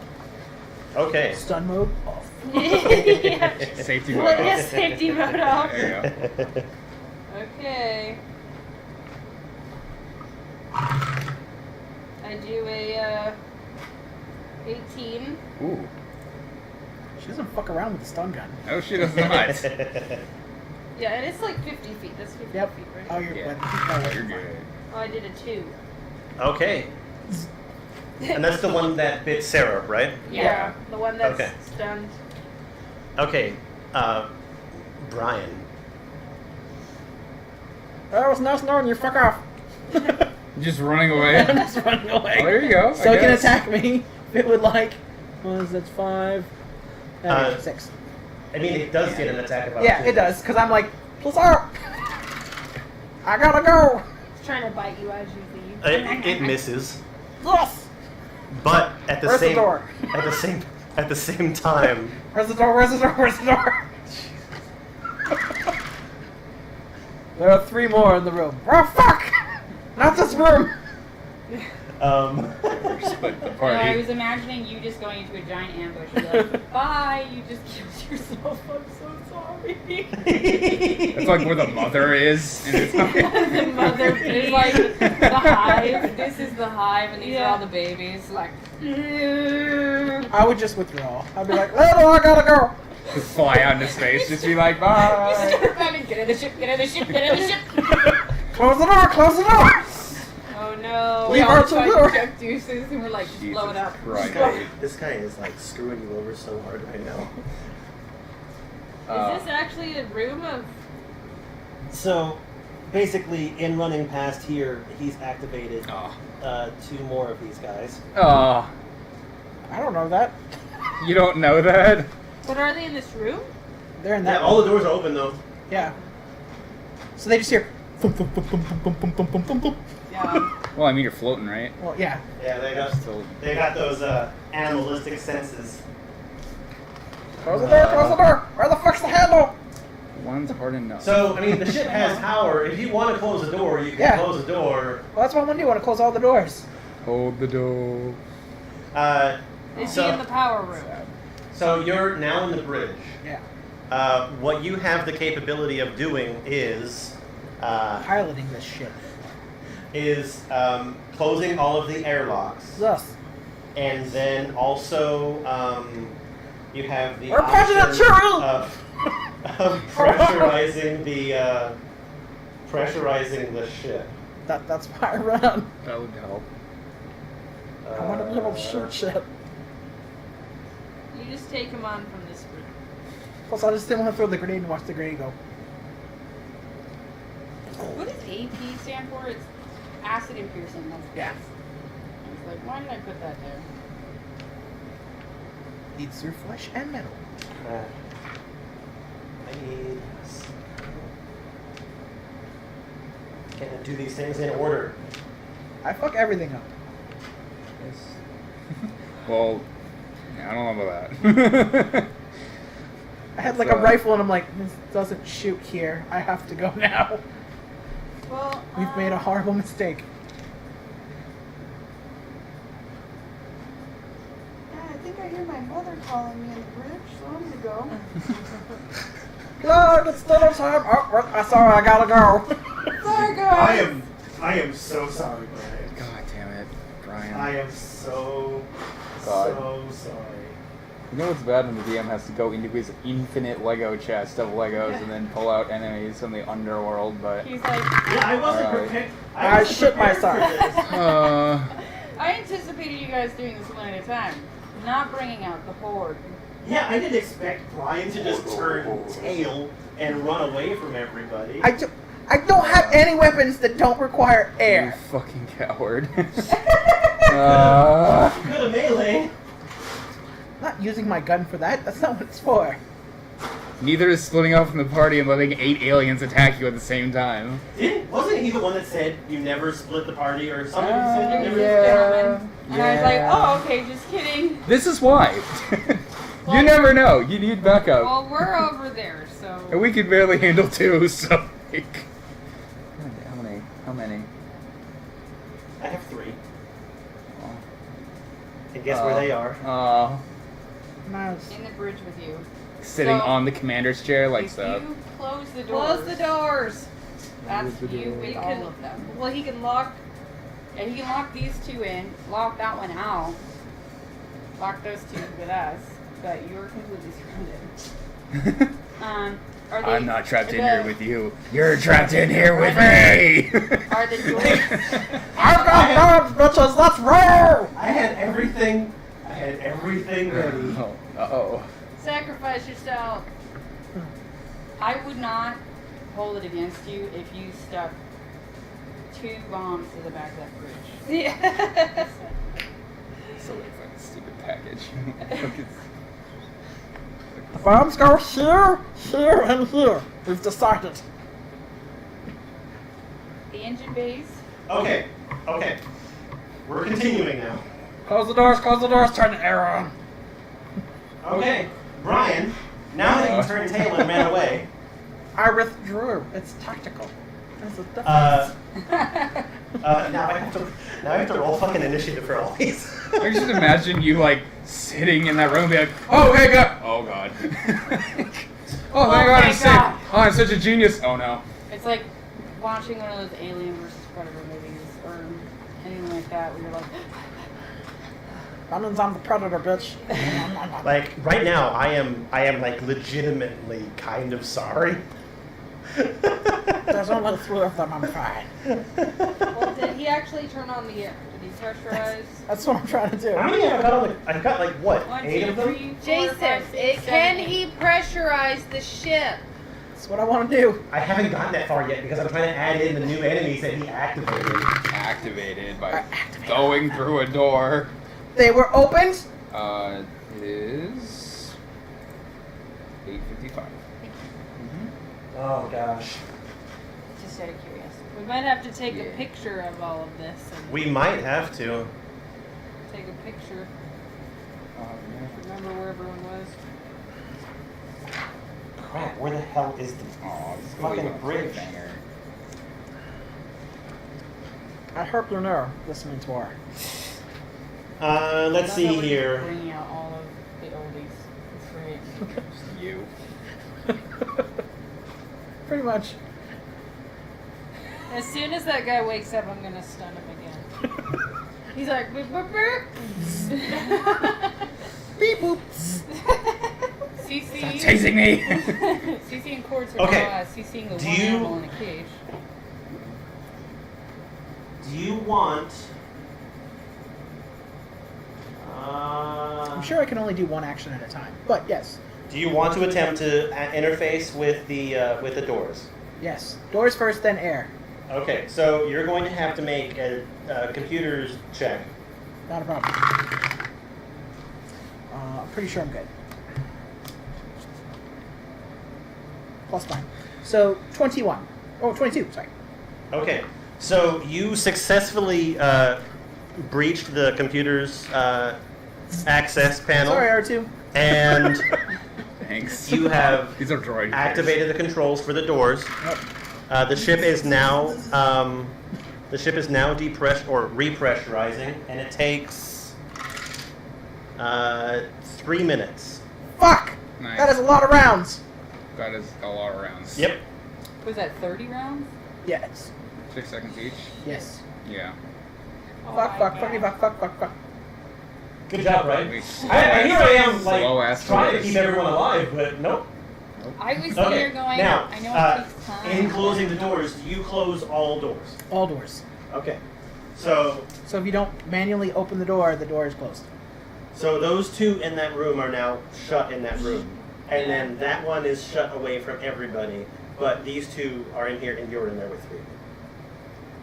Okay.
Stun mode off.
Yeah.
Safety
Well,
mode.
yes, safety mode off.
There you go.
Okay. I do a 18.
Ooh.
She doesn't fuck around with the stun gun.
No, she does not.
Yeah, and it's like 50 feet. That's 50
Yep.
feet, right?
Oh, you're
Yeah.
good.
You're good.
Oh, I did a 2.
Okay. And that's the one that bit Sarah, right?
Yeah, the one that's
Okay.
stunned.
Okay. Brian.
Oh, it's nice knowing you. Fuck off.
Just running away.
I'm just running away.
Oh, there you go.
So
I
it can
guess.
attack me if it would like. That's 5.
Uh,
6.
I mean, it does get an attack of
Yeah, it does, because I'm like, plus R.
I gotta go.
It's trying to bite you as you leave.
It misses,
Yes.
but at the
Where's the
same
door?
at the same time,
Where's the door? Where's the door? Where's the door? There are 3 more in the room. Oh fuck! Not this room.
Split the
I
party.
was imagining you just going into a giant ambush. You're like, bye, you just killed yourself. I'm so sorry.
That's like where the mother is, and it's like,
The mother is like the hive. This is the hive, and these are all the babies. Like,
I would just withdraw.
I'd be like, Lando, I gotta go.
just fly out into space, just be like, bye.
get in the ship, get in the ship, get in the ship.
Close the door. Close the door.
Oh no.
Leave
We
our
all
two
tried
door.
to check deuces, and we're like, just blow it up.
Right.
this guy is like screwing you over so hard right now.
Is this actually a room of?
So, basically, in running past here, he's activated
Oh.
2 more of these guys.
Oh.
I don't know that.
You don't know that?
But are they in this room?
They're in
Yeah,
that.
all the doors are open though.
Yeah. So they just hear. Thump, thump, thump, thump, thump, thump, thump, thump, thump, thump.
Yeah.
Well, I mean, you're floating, right?
Well, yeah.
Yeah, they got those animalistic senses.
Close the door. Close the door. Where the fuck's the handle?
One's hard enough.
So, I mean, the ship has power. If you want to close the door, you can
Yeah.
close the door.
Well, that's what I want to do. I want to close all the doors.
Hold the door.
Is he in the power room?
So you're now in the bridge.
Yeah.
What you have the capability of doing is
Piloting this shit.
closing all of the airlocks,
Thus.
and then also you have the
We're punching at
option
Cheryl!
of pressurizing the ship.
That's why I run.
That would help.
I want to be able to shoot shit.
You just take him on from this room.
Plus, I just didn't want to throw the grenade and watch the grenade go.
What does AP stand for? It's acid and piercing. That's
Yeah.
I was like, why did I put that there?
Eats through flesh and metal.
I need. Can I do these things in order?
I fuck everything up.
Well, yeah, I don't know about that.
I had like a rifle and I'm like, this doesn't shoot here. I have to go now.
Well,
We've made a horrible mistake.
Yeah, I think I hear my mother calling me in the bridge, so I'm gonna go.
Look, it's dinner time. Oh, I'm sorry, I gotta go.
Sorry, guys.
I am so sorry, Brian.
God damn it, Brian.
I am so sorry.
You know what's bad when the DM has to go into his infinite Lego chest of Legos and then pull out enemies from the underworld, but...
He's like,
Yeah, I wasn't
Alright.
prepared.
I
wasn't
shit
prepared for
myself.
this.
I anticipated you guys doing this one at a time, not bringing out the horde.
Yeah, I didn't expect Brian to just turn tail and run away from everybody.
I don't have any weapons that don't require
You
air.
fucking coward.
Good melee.
I'm not using my gun for that. That's not what it's for.
Neither is splitting off from the party and letting 8 aliens attack you at the same time.
Wasn't he the one that said you never split the party or something?
It was
Yeah.
gentlemen. And I was like, oh, okay, just kidding.
This is why. You never know. You need backup.
Well, we're over there, so.
And we can barely handle 2, so like... How many?
I have 3.
Oh.
And guess where they are?
Nice.
In the bridge with you.
Sitting
So,
on the commander's chair like
if
so.
you close the doors.
Close the doors.
That's
Close the
you with
doors.
all of them.
Well, he can lock.
And he can lock these 2 in, lock that one out, lock those 2 with us, but you're completely surrounded. Are they,
I'm not trapped in
the-
here with you. You're trapped in here with me!
Are the doors?
I've got guns, bitches. Let's roll.
I had everything ready.
Oh, uh-oh.
Sacrifice yourself.
I would not hold it against you if you stuck 2 bombs to the back of that bridge.
Yeah.
So like fucking stupid package.
The bombs go here, here, and here. We've decided.
The engine bays.
Okay. We're continuing now.
Close the doors, turn the air on.
Okay, Brian, now that you turned tail and ran away,
I withdrew. It's tactical. There's a difference.
now I have to roll fucking initiative for all these.
I just imagine you like sitting in that room and be like, oh hey god, oh god. Oh thank God I'm safe. Oh I'm such a genius. Oh no.
It's like watching one of those Alien versus Predator movies or anything like that where you're like,
That means I'm the predator, bitch.
Like right now, I am like legitimately kind of sorry.
There's only 3 of them, I'm fine.
well, did he actually turn on the air? Did he pressurize?
That's what I'm trying to do.
How many have I got on the? I've got like what?
1,
8
2,
of them.
3, 4,
Jason,
5, 6, 7,
can
8.
he pressurize the ship?
That's what I want to do.
I haven't gotten that far yet because I'm trying to add in the new enemies that he activated.
Activated by going through a door.
They were opened?
It is 8:55.
Oh gosh.
Just out of curiosity. We might have to take a picture of all of this and
We might have to.
take a picture. Remember where everyone was.
Crap, where the hell is the
Oh, this is
fucking
a
bridge?
cliffhanger.
I hope you know this means war.
Let's see here.
Bringing out all of the oldies. That's right.
You.
Pretty much.
As soon as that guy wakes up, I'm gonna stun him again. He's like, boop, boop, boop.
Beep boop.
CC.
Stop chasing me.
CC and Quartz are
Okay.
now CCing the
Do
one
you-
animal in a cage.
Do you want?
I'm sure I can only do one action at a time, but yes.
Do you want to attempt to interface with the doors?
Yes. Doors first, then air.
Okay, so you're going to have to make a computer's check.
Not a problem. I'm pretty sure I'm good. Plus 9. So, 21. Oh, 22, sorry.
Okay, so you successfully breached the computer's access panel,
Sorry, R2.
and
Thanks.
you have
These are droid.
activated the controls for the doors.
Yep.
The ship is now repressurizing, and it takes 3 minutes.
Fuck!
Nice.
That is a lot of rounds!
That is a lot of rounds.
Yep.
Was that 30 rounds?
Yes.
6 seconds each.
Yes.
Yeah.
Oh
Fuck,
my
fuck,
God.
fucky, fuck, fuck, fuck, fuck.
Good job, right?
Wait,
Here I am,
slow-ass
trying to
doors.
keep everyone alive, but nope.
I was sitting
Okay,
here going,
now,
I know it takes time.
in closing the doors, you close all doors.
All doors.
Okay. So
So if you don't manually open the door is closed.
those 2 in that room are now shut in that room. And then that one is shut away from everybody, but these 2 are in here and you're in there with 3.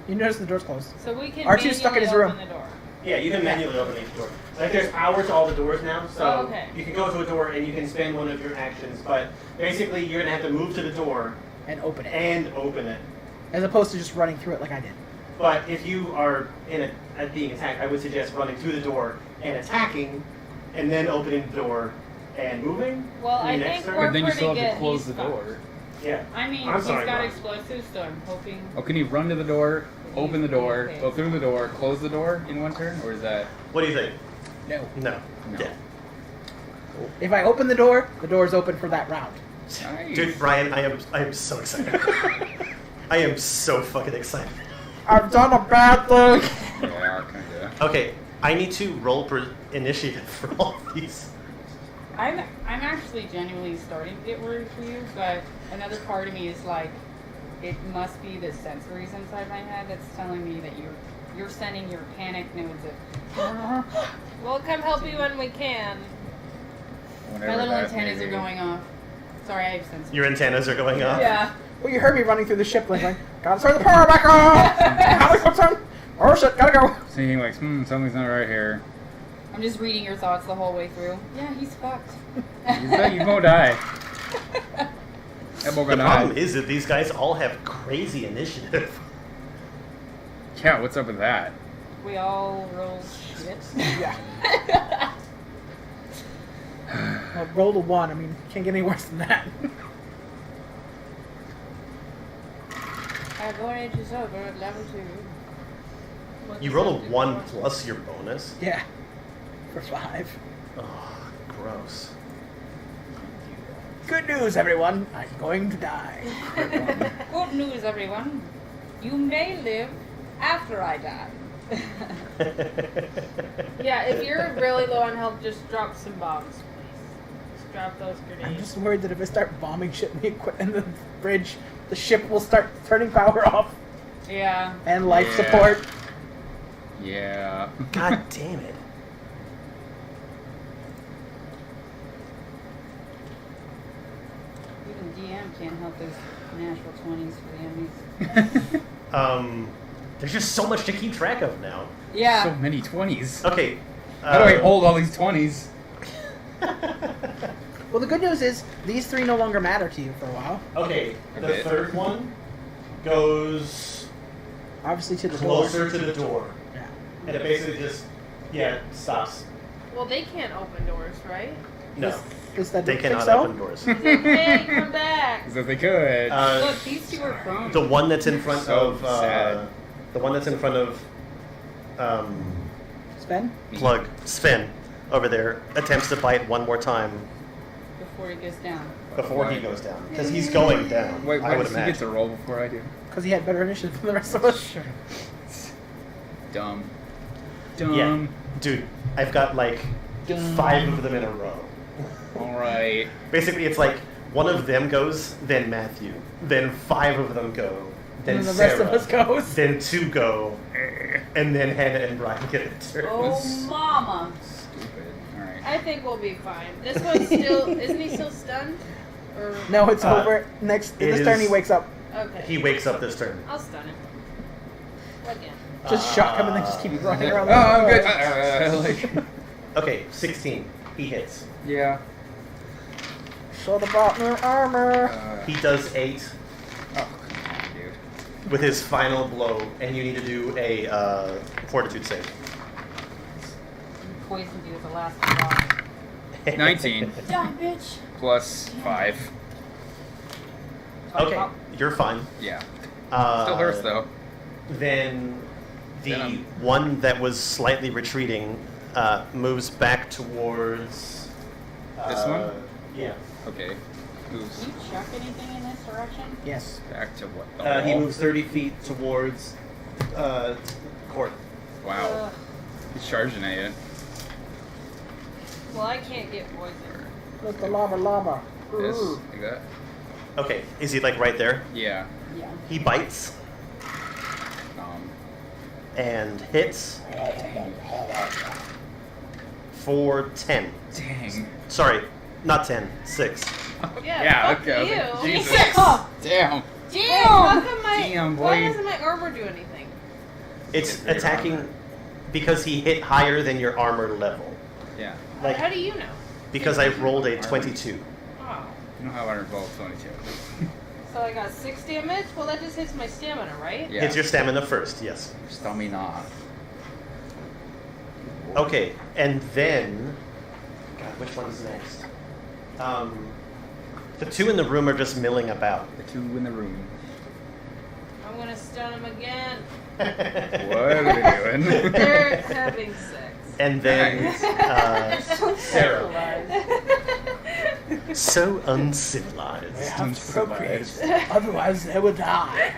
You notice the door's closed.
So we can
R2 's stuck in his
manually
room.
open the door.
Yeah, you can manually open each door. Like there's hours to all the doors now, so
Oh, okay.
you can go to a door and you can spend one of your actions, but basically you're gonna have to move to the door
And open it.
and open it.
As opposed to just running through it like I did.
But if you are being attacked, I would suggest running through the door and attacking, and then opening the door and moving.
Well,
in
I
the next
think
turn.
we're
But then you
pretty
still have
good.
to close
He's
the
fucked.
door.
Yeah.
I mean,
I'm
he's
sorry,
got
Rob.
explosives, so I'm hoping.
Oh, can you run to the door, open the door,
Okay.
go through the door, close the door in one turn, or is that
What do you think?
No.
No.
No.
Yeah.
If I open the door is open for that round.
nice?
Dude, Brian, I am so excited. I am so fucking excited.
I've done a bad thing!
Yeah, kinda.
Okay, I need to roll initiative for all these.
I'm actually genuinely starting to get worried for you, but another part of me is like, it must be the sensories inside my head that's telling me that you're sending your panic nodes of.
We'll come help you when we can.
Whenever
My little
that
antennas
may
are
be.
going off. Sorry, I have sensory.
Your antennas are going up.
Yeah.
Well, you heard me running through the ship like, gotta turn the power back on! Gotta go turn! Oh shit, gotta go!
Thinking like, something's not right here.
I'm just reading your thoughts the whole way through. Yeah, he's fucked.
You won't die. That won't
The
gonna
problem
die.
is that these guys all have crazy initiative.
Yeah, what's up with that?
We all roll shit.
Yeah. Well, roll a 1. I mean, can't get any worse than that.
Our voyage is over at level 2.
You roll a 1 plus your bonus.
Yeah. For 5.
Oh, gross.
Good news, everyone. I'm going to die.
Good news, everyone. You may live after I die.
Yeah, if you're really low on health, just drop some bombs, please. Just drop those
I'm
grenades.
just worried that if I start bombing shit in the bridge, the ship will start turning power off
Yeah.
and life
Yeah.
support.
Yeah.
God damn it.
Even DM can't help those natural 20s for the enemies.
There's just so much to keep track of now.
Yeah.
So many 20s.
Okay.
How do I hold all these 20s?
Well, the good news is these 3 no longer matter to you for a while.
Okay,
A
the
bit.
third one goes
Obviously to the door.
closer to the door.
Yeah.
And it basically just, stops.
Well, they can't open doors, right?
No,
Is that
they
think
cannot
so?
open doors.
Hey, come back!
As if they could.
Look, these two are prone.
The one that's in front
So
of,
sad.
the one that's in front of,
Sven?
Plug, Sven, over there, attempts to bite one more time
Before he goes down.
before he goes down. Because he's going down,
Wait,
I
why
would
does he get to
imagine.
roll before I do?
Because he had better initiative than the rest of us. Sure.
Dumb. Dumb.
Yeah, dude, I've got like 5 of them in a row.
Alright.
Basically, it's like one of them goes, then Matthew, then 5 of them go, then
And the
Sarah,
rest of us goes.
then 2 go, and then Hannah and Brian get it turns.
Oh, mama.
Stupid. Alright.
I think we'll be fine. This one's still... Isn't he still stunned? Or...
No, it's over. Next,
it
this turn he
is-
wakes up.
Okay.
He wakes up this turn.
I'll stun him. Again.
Just shock him and then just keep running around.
Oh, I'm good. Like,
Okay, 16. He hits.
yeah.
Show the bot new armor.
He does 8
Oh, come on, dude.
with his final blow, and you need to do a fortitude save.
Poisoned you with the last block.
19
Die, bitch.
plus 5.
Okay, you're fine.
Yeah.
Uh,
Still hurts though.
Then the
Venom.
one that was slightly retreating moves back towards.
This one?
Yeah.
Okay. Moves
Can you chuck anything in this direction?
Yes.
back to what? The
He
wall?
moves 30 feet towards Court.
Wow. He's charging at you.
Well, I can't get poisoned.
Look, the lava.
This,
Ooh.
like that.
Okay, is he like right there?
Yeah.
Yeah.
He bites and hits for 10.
Dang.
Sorry, not 10, 6.
Yeah, fuck
okay. I was like,
you.
Jesus. Damn.
Damn! How come
Damn,
why
boy.
doesn't my armor do anything?
It's
Very
attacking
armor.
because he hit higher than your armor level.
Yeah.
Like
How do you know?
because I rolled a 22.
Oh.
You know how I rolled 22.
So I got 6 damage? Well, that just hits my stamina, right?
Yeah.
Hits your stamina first, yes.
Stamina.
Okay, and then God, which one's next? The 2 in the room are just milling about.
The 2 in the room.
I'm gonna stun him again.
What are they doing?
They're having sex.
And then
They're so
Sarah.
sexualized.
So
They
uncivilized.
have to procreate. Otherwise, they would die.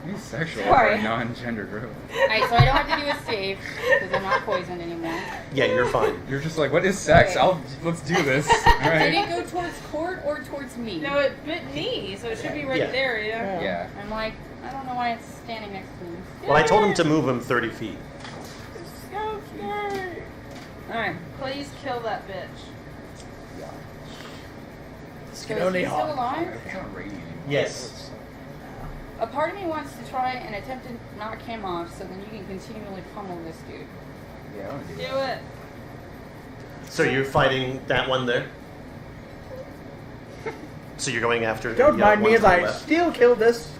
He's sexual
Sorry.
for a non-gender group.
Alright, so I don't have to do a save because I'm not poisoned anymore.
Yeah, you're fine.
You're just like, what is sex?
Okay.
Let's do this.
Did
Alright.
it go towards Court or towards me?
No, it bit me, so it should be right
Yeah.
there, yeah.
Yeah.
I'm like, I don't know why it's standing next to me.
Well, I told him to move him 30 feet.
So scary.
Alright.
Please kill that bitch.
So is he still alive?
It's not raining anymore.
Yes.
A part of me wants to try and attempt to knock him off so then you can continually pummel this dude.
Yeah, I want to do
Do
that.
it.
So you're fighting that one there? So you're going after
Don't
the
mind me
one
as
to the
I
left?
still kill this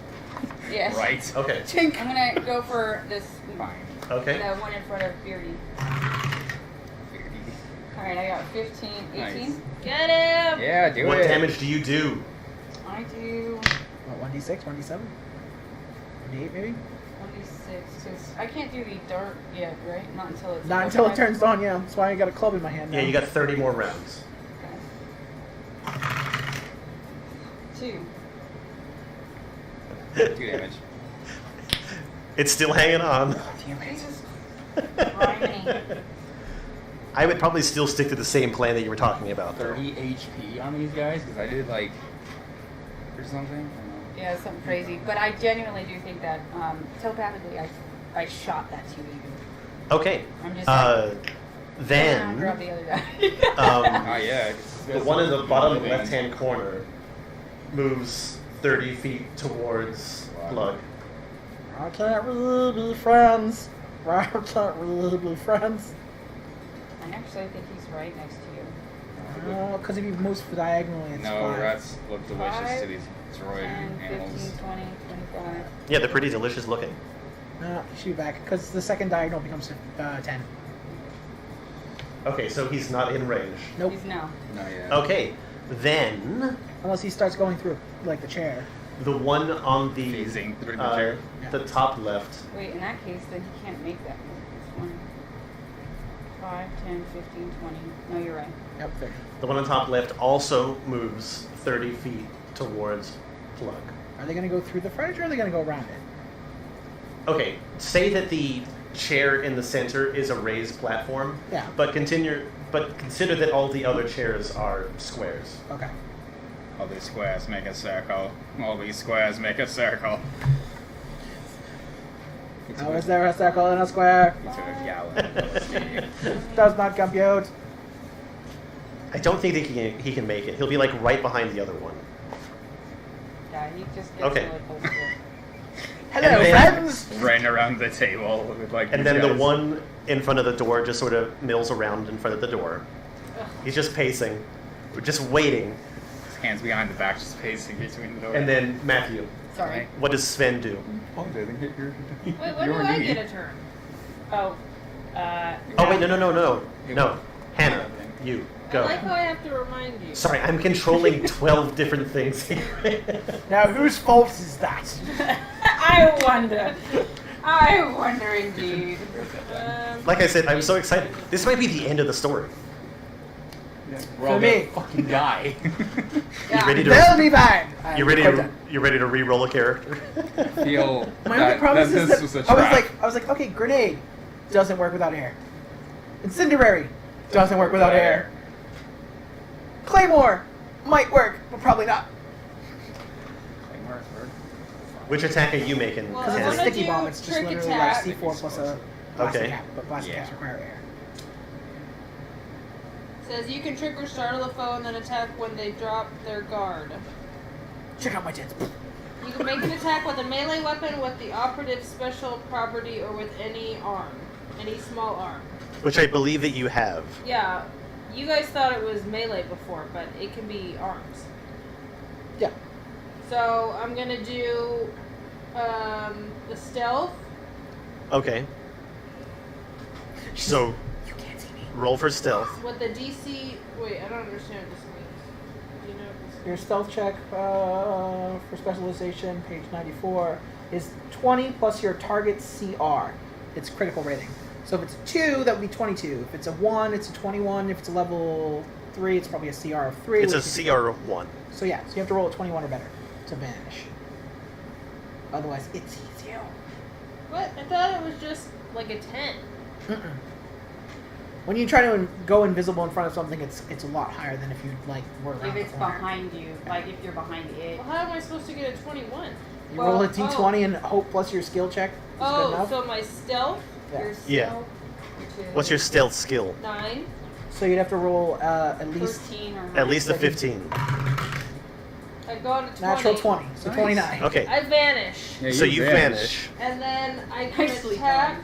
Yes.
Right.
Okay.
Tink.
I'm gonna go for this.
Fine.
Okay.
The one in front of Beardy. Alright, I got 15, 18.
Nice.
Get him!
Yeah, do
What
it.
damage do you do?
I do
What, 1d6, 1d7? 1d8 maybe?
26. Cause I can't do the dart yet, right? Not until it's.
Not until it turns on, yeah. That's why I got a club in my hand now.
Yeah, you got 30 more rounds.
Okay. 2.
2 damage.
It's still hanging on.
Jesus. Criminy.
I would probably still stick to the same plan that you were talking about.
30 HP on these guys because I did like or something. I don't know.
Yeah, something crazy. But I genuinely do think that telepathically I shot that too even.
Okay.
I'm just
Then
grab the other guy.
Oh yeah.
the one in the bottom left-hand corner moves 30 feet towards Plug.
I can't really be friends. I can't really be friends.
I actually think he's right next to you.
Because if he moves diagonally, it's
No,
5.
rats look delicious
5,
to these droid
10,
animals.
15, 20, 25.
Yeah, they're pretty delicious looking.
Shoot back, because the second diagonal becomes 10.
Okay, so he's not in range.
Nope.
He's no.
Not yet.
Okay, then
Unless he starts going through, like, the chair.
the one on the
Phasing through the chair.
the top left.
Wait, in that case, then he can't make that move. It's 1, 5, 10, 15, 20. No, you're right.
Yep, there.
The one on top left also moves 30 feet towards Plug.
Are they going to go through the furniture or are they going to go around it?
Okay, say that the chair in the center is a raised platform.
Yeah.
But consider that all the other chairs are squares.
Okay.
All these squares make a circle. All these squares make a circle.
How is there a circle in a square?
It's a gallon.
Does not compute.
I don't think that he can make it. He'll be like right behind the other one.
Yeah, he just gets
Okay.
really close to it.
Hello,
And then-
friends!
Ran around the table with like.
And
these
then the
guys.
one in front of the door just sort of mills around in front of the door. He's just pacing, just waiting.
His hands behind the back, just pacing between the door.
And then Matthew,
Sorry.
what does Sven do?
Oh, didn't hit your.
Wait, when do I get a turn?
Oh,
Oh wait, no. Hannah, you
I
go.
like how I have to remind you.
Sorry, I'm controlling 12 different things here.
Now, whose fault is that?
I wonder indeed.
Like I said, I'm so excited. This might be the end of the story.
We're all
For me.
gonna fucking die.
Yeah.
ready to-
They'll be fine!
You ready to re-roll a character?
Feel
My only
that,
problem
that
is
this
that
was a trap.
I was like, okay, grenade doesn't work without air. Incendiary doesn't work without air. Claymore might work, but probably not.
Which attack are you making?
Well,
Because
I
it's a
wanna
sticky
do
bomb, it's just
trick
literally
attack.
like C4 plus a blast
Okay.
cap, but blast
Yeah.
caps require air.
Says you can trick or startle a foe and then attack when they drop their guard.
Check out my tits.
You can make an attack with a melee weapon with the operative special property or with any arm. Any small arm.
Which I believe that you have.
Yeah, you guys thought it was melee before, but it can be arms.
Yeah.
So I'm gonna do the stealth.
Okay. So,
You can't see me.
roll for stealth.
With the DC. Wait, I don't understand what this means. Do you know what this
Your
means?
stealth check for specialization, page 94, is 20 plus your target CR. It's critical rating. So if it's 2, that would be 22. If it's a 1, it's a 21. If it's a level 3, it's probably a CR of 3.
It's a
which is-
CR of 1.
So yeah, so you have to roll a 21 or better to vanish. Otherwise, it sees you.
What? I thought it was just like a 10.
Mm-mm. When you try to go invisible in front of something, it's a lot higher than if you like were around
If it's
the corner.
behind you, like if you're behind it.
Well, how am I supposed to get a 21?
You roll a
Oh,
D20 and hope plus your skill check is good
Oh,
enough.
so my stealth,
Yeah.
Your
Yeah.
stealth, which is
What's your stealth skill?
9.
So you'd have to roll at least
13 or
At least a 15.
I got a 20.
natural 20, so
Nice.
29.
Okay.
I vanish.
Yeah,
So you vanish.
And then I can
Nicely
attack,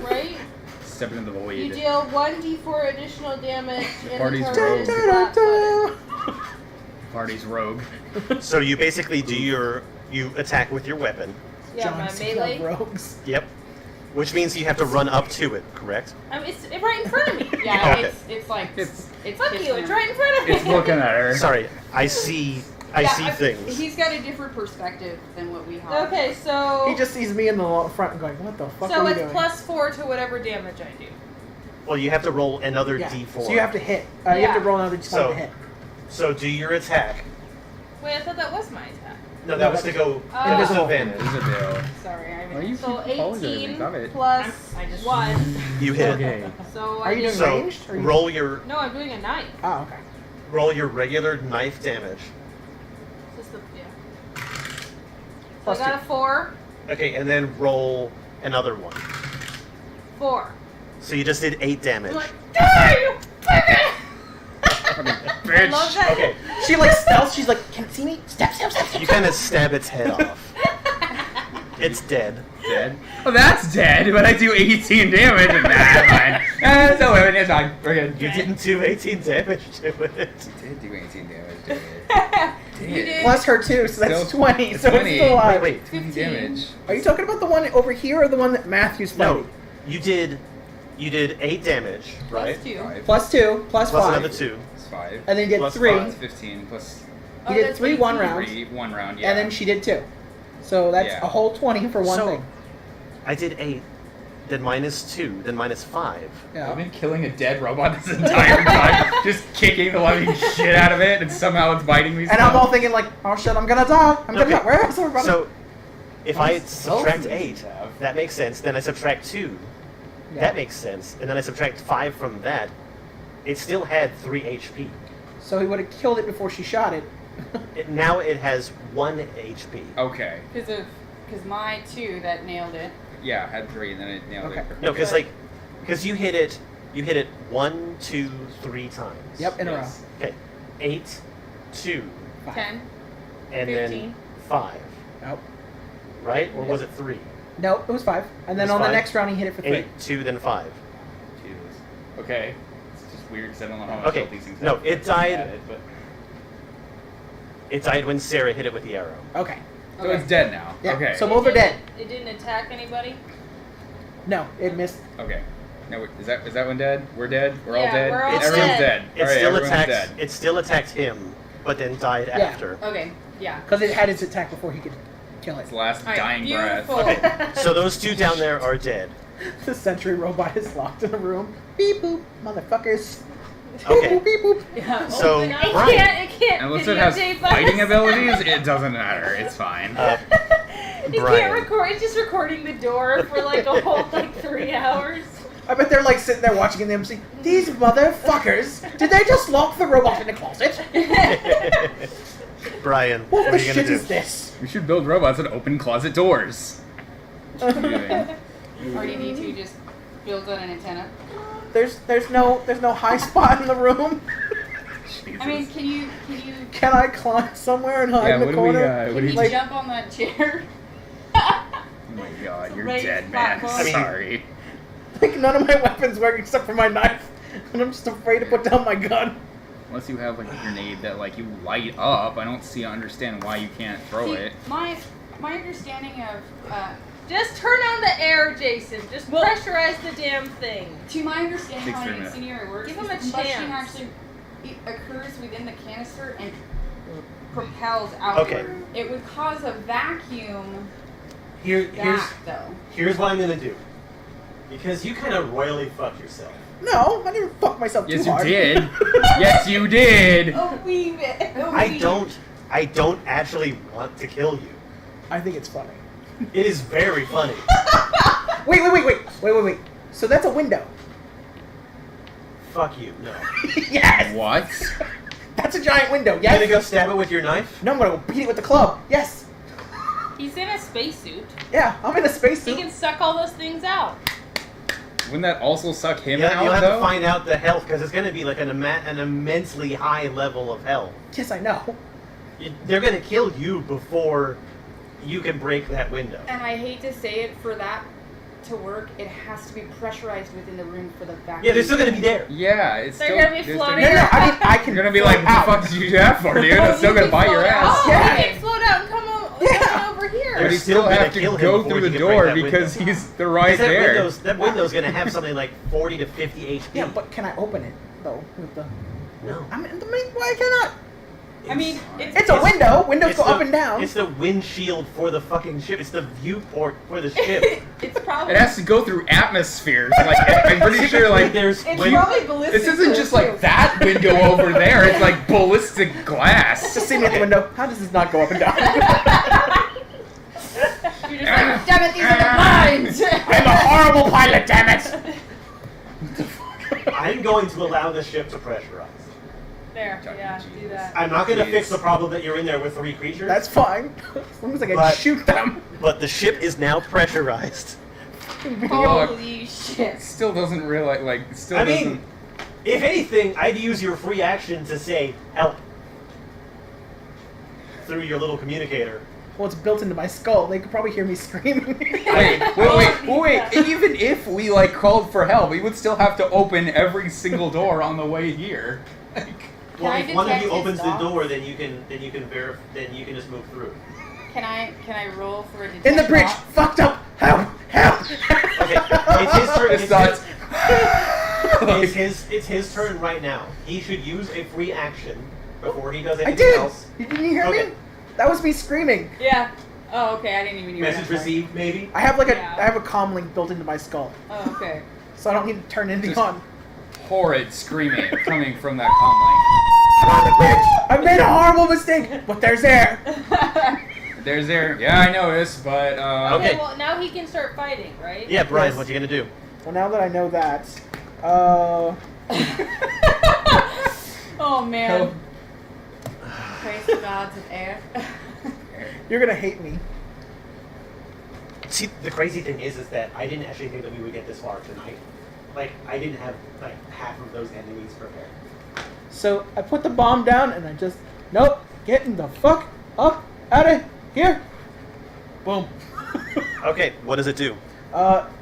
right?
Step into the
You
void.
deal 1d4 additional damage and
Party's
the target is
rogue.
flat-footed.
Party's rogue.
So you basically do you attack with your weapon,
Yeah, my
John Cena
melee.
rogues.
Yep. Which means you have to run up to it, correct?
It's right in front of me.
Yeah,
Okay.
it's like
It's-
Fuck
kissing
you, it's
him.
right in front of me.
It's looking at her.
Sorry, I see things.
He's got a different perspective than what we have.
Okay, so
He just sees me in the front and going, what the fuck
so
are you
it's
doing?
+4 to whatever damage I do.
Well, you have to roll another
Yeah.
d4.
So you have to hit. You have
Yeah.
to roll another d4
So-
to hit.
So do your attack.
Wait, I thought that was my attack.
No, that was to go
Oh.
disadvantage.
Invisible.
Sorry, I
Well, you
So
keep apologizing.
18
Stop it.
plus
I just-
1.
You hit.
Okay.
So
Are
I
you doing
did-
So
ranged? Or you...
roll your
No, I'm doing a knife.
Oh, okay.
roll your regular knife damage.
Just the, yeah. So
Plus
I got a 4.
Okay, and then roll another one.
4.
So you just did 8 damage.
I'm like, die, you fucker! I love that.
Okay,
She like stealth. She's like, can it see me? Step, step, step, step.
you kind of stab its head off. It's dead.
Dead. Oh, that's dead, but I do 18 damage and that's fine. It's 11, it's fine. We're good.
You didn't do 18 damage to it.
did do 18 damage, did
You did.
Plus her too, so that's
Still-
20. So
20.
it's still alive.
Wait,
20
15.
damage.
Are you talking about the one over here or the one that Matthew's
no.
fighting?
You did 8 damage, right?
+2.
5
Plus 2, plus
Plus
5.
another 2.
plus 5.
And then you did
Plus
3.
five.
15 plus
Oh,
You did
that's
3 one
18.
round.
3, 1 round, yeah.
And then she did 2. So that's
Yeah.
a whole 20 for one
So-
thing.
I did 8, then minus 2, then minus 5.
Yeah.
I've been killing a dead robot this entire time, just kicking the living shit out of it, and somehow it's biting me.
And I'm all thinking like, oh shit, I'm gonna die. I'm gonna
Okay.
die. Where is everybody?
So, if I
spells
subtract
do these
8,
have?
that makes sense. Then I subtract 2.
Yeah.
That makes sense. And then I subtract 5 from that. It still had 3 HP.
So he would have killed it before she shot it.
Now it has 1 HP.
Okay.
Because my 2 that nailed it.
Yeah, I had 3, and then it nailed
Okay.
it.
No, because you hit it 1, 2, 3 times.
Yep, in
Yes.
Okay, 8, 2,
10.
and
15.
then 5.
Nope.
Right? Or was it 3?
Nope, it was 5. And then
It was
on the
5?
next round he hit it for 3.
8, 2, then 5.
Jesus. Okay. It's just weird because I don't know how much
Okay,
health these things
no,
have.
it died-
Added, but...
It died when Sarah hit it with the arrow.
Okay.
So
Okay.
it's dead now.
Yeah.
Okay.
So both are dead.
It didn't attack anybody?
No, it missed.
Okay. Now, is that one dead? We're dead? We're all
Yeah,
dead?
we're all
Everyone's
dead.
dead.
It
Alright,
still
everyone's
attacked.
dead.
It still attacked him, but then died
Yeah.
after.
Okay, yeah.
Because it had its attack before he could kill it.
Its last
Alright,
dying
Beautiful.
breath.
Okay, so those 2 down there are dead.
The sentry robot is locked in a room. Beep boop, motherfuckers.
Okay.
Beep boop, beep boop.
Yeah.
So,
It
Brian,
can't
Unless it has
videotape us.
fighting abilities, it doesn't matter. It's fine.
It
Brian.
can't record. It's just recording the door for like a whole like 3 hours.
I bet they're like sitting there watching in the MC. These motherfuckers! Did they just lock the robot in the closet?
Brian,
What
what
the
are you
shit
gonna do?
is this?
We should build robots that open closet doors.
Or do you need to just build on an antenna?
There's no high spot in the room.
I mean, can you
Can I climb somewhere and hide
Yeah,
in the
what do we,
corner?
what
can
do
you
you
like-
jump on that chair?
Oh my god, you're
Raise
dead, man.
platform.
I mean-
Sorry.
Like none of my weapons work except for my knife, and I'm just afraid to put down my gun.
Unless you have like a grenade that like you light up, I don't understand why you can't throw
See,
it.
my understanding of
Just turn on the air, Jason. Just
Well-
pressurize the damn thing.
to my understanding how an
Experiment.
incendiary works,
Give him
is
a
combustion
chance.
actually occurs within the canister and propels outward.
Okay.
It would cause a vacuum
Here's
back though.
here's what I'm gonna do. Because you kind of royally fucked yourself.
No, I didn't fuck myself
Yes,
too
you
hard.
did. Yes, you did.
Oh, weave it. Oh,
I don't actually want to kill you.
I think it's funny.
It is very funny.
Wait. So that's a window.
Fuck you. No.
Yes.
What?
That's a giant window.
You gonna
Yes.
go stab it with your knife?
No, I'm gonna go beat it with the club. Yes.
He's in a spacesuit.
Yeah, I'm in a
He
spacesuit.
can suck all those things out.
Wouldn't that also suck him
You'll
out
have
though?
to find out the health because it's gonna be like an immensely high level of health.
Yes, I know.
They're gonna kill you before you can break that window.
And I hate to say it, for that to work, it has to be pressurized within the room for the vacuum.
Yeah, they're still gonna be there.
Yeah, it's
They're
still.
gonna be
there's
floating
No,
still-
I mean I can.
You're gonna be like, what the
float
fuck
out.
did you do that for, dude? That's still
you
gonna
can
bite your
float
ass.
Oh,
Yeah.
he can float out and come
They're
over here.
but he
still
still
gonna
have to
kill him
go
before
through
you
the
can break
door
that
because
window.
they're right there.
That window's gonna have something like 40 to 50 HP.
Yeah, but can I open it though? With the
no.
I mean, why cannot?
I mean,
It's a window. Windows go up and down.
It's the windshield for the fucking ship. It's the viewport for the ship.
It's probably.
It has to go through atmospheres. Like I'm pretty sure, like
there's
It's
wind-
probably ballistic.
this isn't just
too.
like that window over there. It's like ballistic glass.
Just see me at the window. How does this not go up and down?
You're just like, damn it, these are the blinds!
I'm a horrible pilot, damn it!
I'm going to allow the ship to pressurize.
There, yeah, do that.
I'm not going to
Jeez.
fix the problem that you're in there with 3 creatures.
That's fine. As long as I can
But-
shoot them.
But the ship is now pressurized.
Holy shit.
Still doesn't realize, like, still
I
doesn't.
mean, if anything, I'd use your free action to say help through your little communicator.
Well, it's built into my skull. They could probably hear me screaming.
Wait. Even if we like called for help, we would still have to open every single door on the way here. Like,
Well,
I
if one of
detect
you
his
opens the
thoughts?
door, then you can just move through.
Can I roll for a detect
In the bridge.
thoughts?
Fucked up. Help. Help.
Okay, it's his turn.
It's not-
It's his turn right now. He should use a free action before he does
I
anything
did.
else.
You didn't hear
Okay.
me? That was me screaming.
Yeah. Oh, okay. I didn't even hear
Message
that part.
received, maybe.
I have like
Yeah.
I have a comm link built into my skull,
Oh, okay.
so I don't need to turn anything
Just-
on.
horrid screaming coming from that comm
I'm on the bridge. I made a horrible mistake, but there's air.
line. There's there. Yeah, I know this, but
Okay.
Okay, well, now he can start fighting, right?
Yeah, Brian,
Yes.
what you gonna do?
Well, now that I know that,
Oh man. Praise the gods of air.
you're gonna hate me.
See, the crazy thing is that I didn't actually think that we would get this far tonight. Like, I didn't have like half of those enemies prepared.
So I put the bomb down and I just nope, getting the fuck up out of here. Boom.
Okay, what does it do?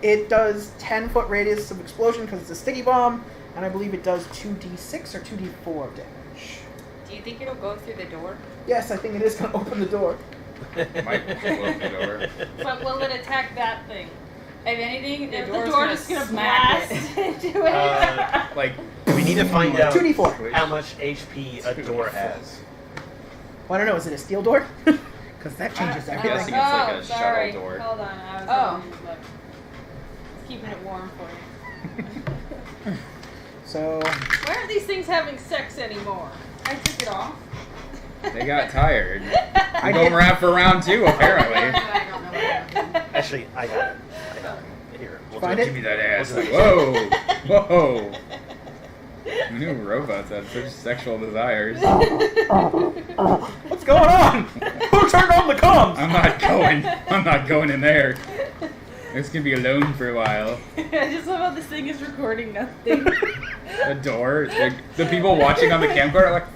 It does 10-foot radius of explosion because it's a sticky bomb, and I believe it does 2d6 or 2d4 damage.
Do you think it'll go through the door?
Yes, I think it is going to open the door.
might close the door.
But will it attack that thing?
If anything, the
If
door's
the door
gonna
is gonna
smack
blast
it.
into it.
Like
We need to find out
2d4.
how much HP a door has.
Well, I don't know, is it a steel door? Because that changes
I'm
everything.
guessing it's like a
sorry.
shuttle door.
Hold on, I was
Oh.
look. It's keeping it warm for you.
So,
Why aren't these things having sex anymore?
I took it off.
They got tired.
I
I'm going
did-
around for round 2, apparently.
I don't know what happened.
Actually, I got it. Here, we'll
Find
do
it?
Give me that ass.
We'll
Like,
do
whoa, whoa. Who knew robots had such sexual desires?
what's going on? Who turned on the comms?
I'm not going in there. It's gonna be alone for a while.
I just love how this thing is recording nothing.
The door, the people watching on the camcorder are like,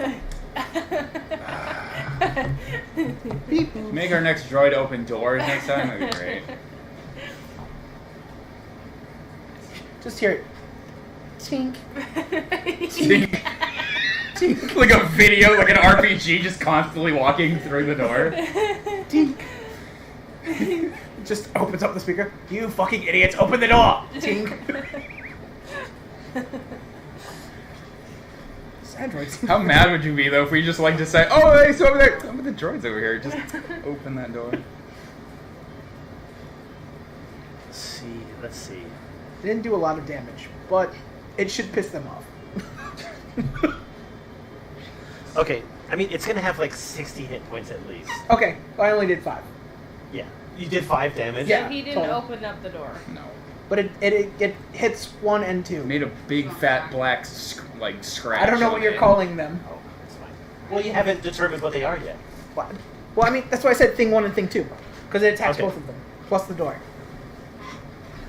make our next droid open doors next time. That'd be great.
Just hear it. Tink.
Tink. Tink. Like a video, like an RPG, just constantly walking through the door.
Tink. It just opens up the speaker. You fucking idiots, open the door! Tink. Androids.
How mad would you be though if we just like to say, "Oh, hey, so over there, some of the droids over here." Just open that door.
Let's see.
It didn't do a lot of damage, but it should piss them off.
Okay, I mean, it's gonna have like 60 hit points at least.
Okay, I only did 5.
Yeah. You did 5 damage?
Yeah.
He didn't
total.
open up the door.
No.
But it hits 1 and 2.
Made a big fat black like scratch.
I don't know
on
what you're
it.
calling them.
Oh, that's fine. Well, you haven't determined what they are yet.
What? Well, I mean, that's why I said thing 1 and thing 2. Because it attacks
Okay.
both of them, plus the door.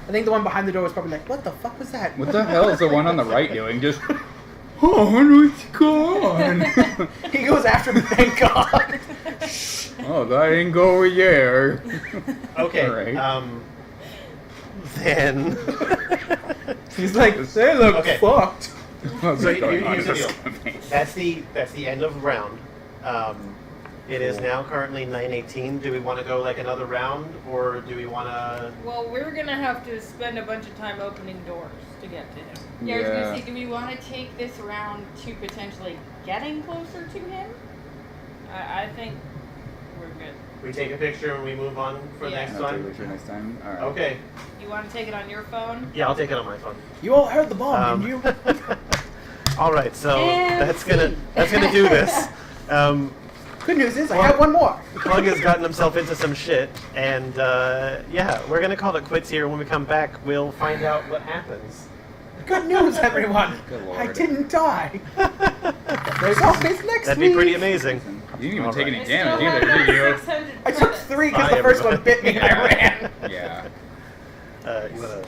I think the one behind the door was probably like, what the fuck was that?
What the hell is the one on the right doing? Just, oh, what's going on?
He goes after me, thank God.
Oh, that didn't go over there.
Okay,
Alright.
Then...
He's like, they look
Okay.
fucked.
What's
So
going on
here's
in
the
this
deal.
campaign?
That's the end of the round. It is now currently 9:18. Do we want to go like another round, or do we want to?
Well, we're gonna have to spend a bunch of time opening doors to get to him.
Yeah, I was gonna say, do we want to take this round to potentially getting closer to him?
I think we're good.
We take a picture and we move on for
Yeah.
next
I'll take a
time.
picture next time. All right.
Okay.
You want to take it on your phone?
Yeah, I'll take it on my phone.
You all heard the bomb, didn't you?
All right, so
And
that's gonna do this.
Good news is I
Well-
have one more.
Plug has gotten himself into some shit, and yeah, we're gonna call it quits here. When we come back, we'll find out what happens.
Good news, everyone.
Good lord.
I didn't die. There's always next
That'd
week.
be pretty amazing.
You didn't even
All
take
right.
any
I still
damage
have
either, did you?
600
I took
credits.
3 because
Bye,
the first
everyone.
one bit me and I ran.
Yeah.
You wanna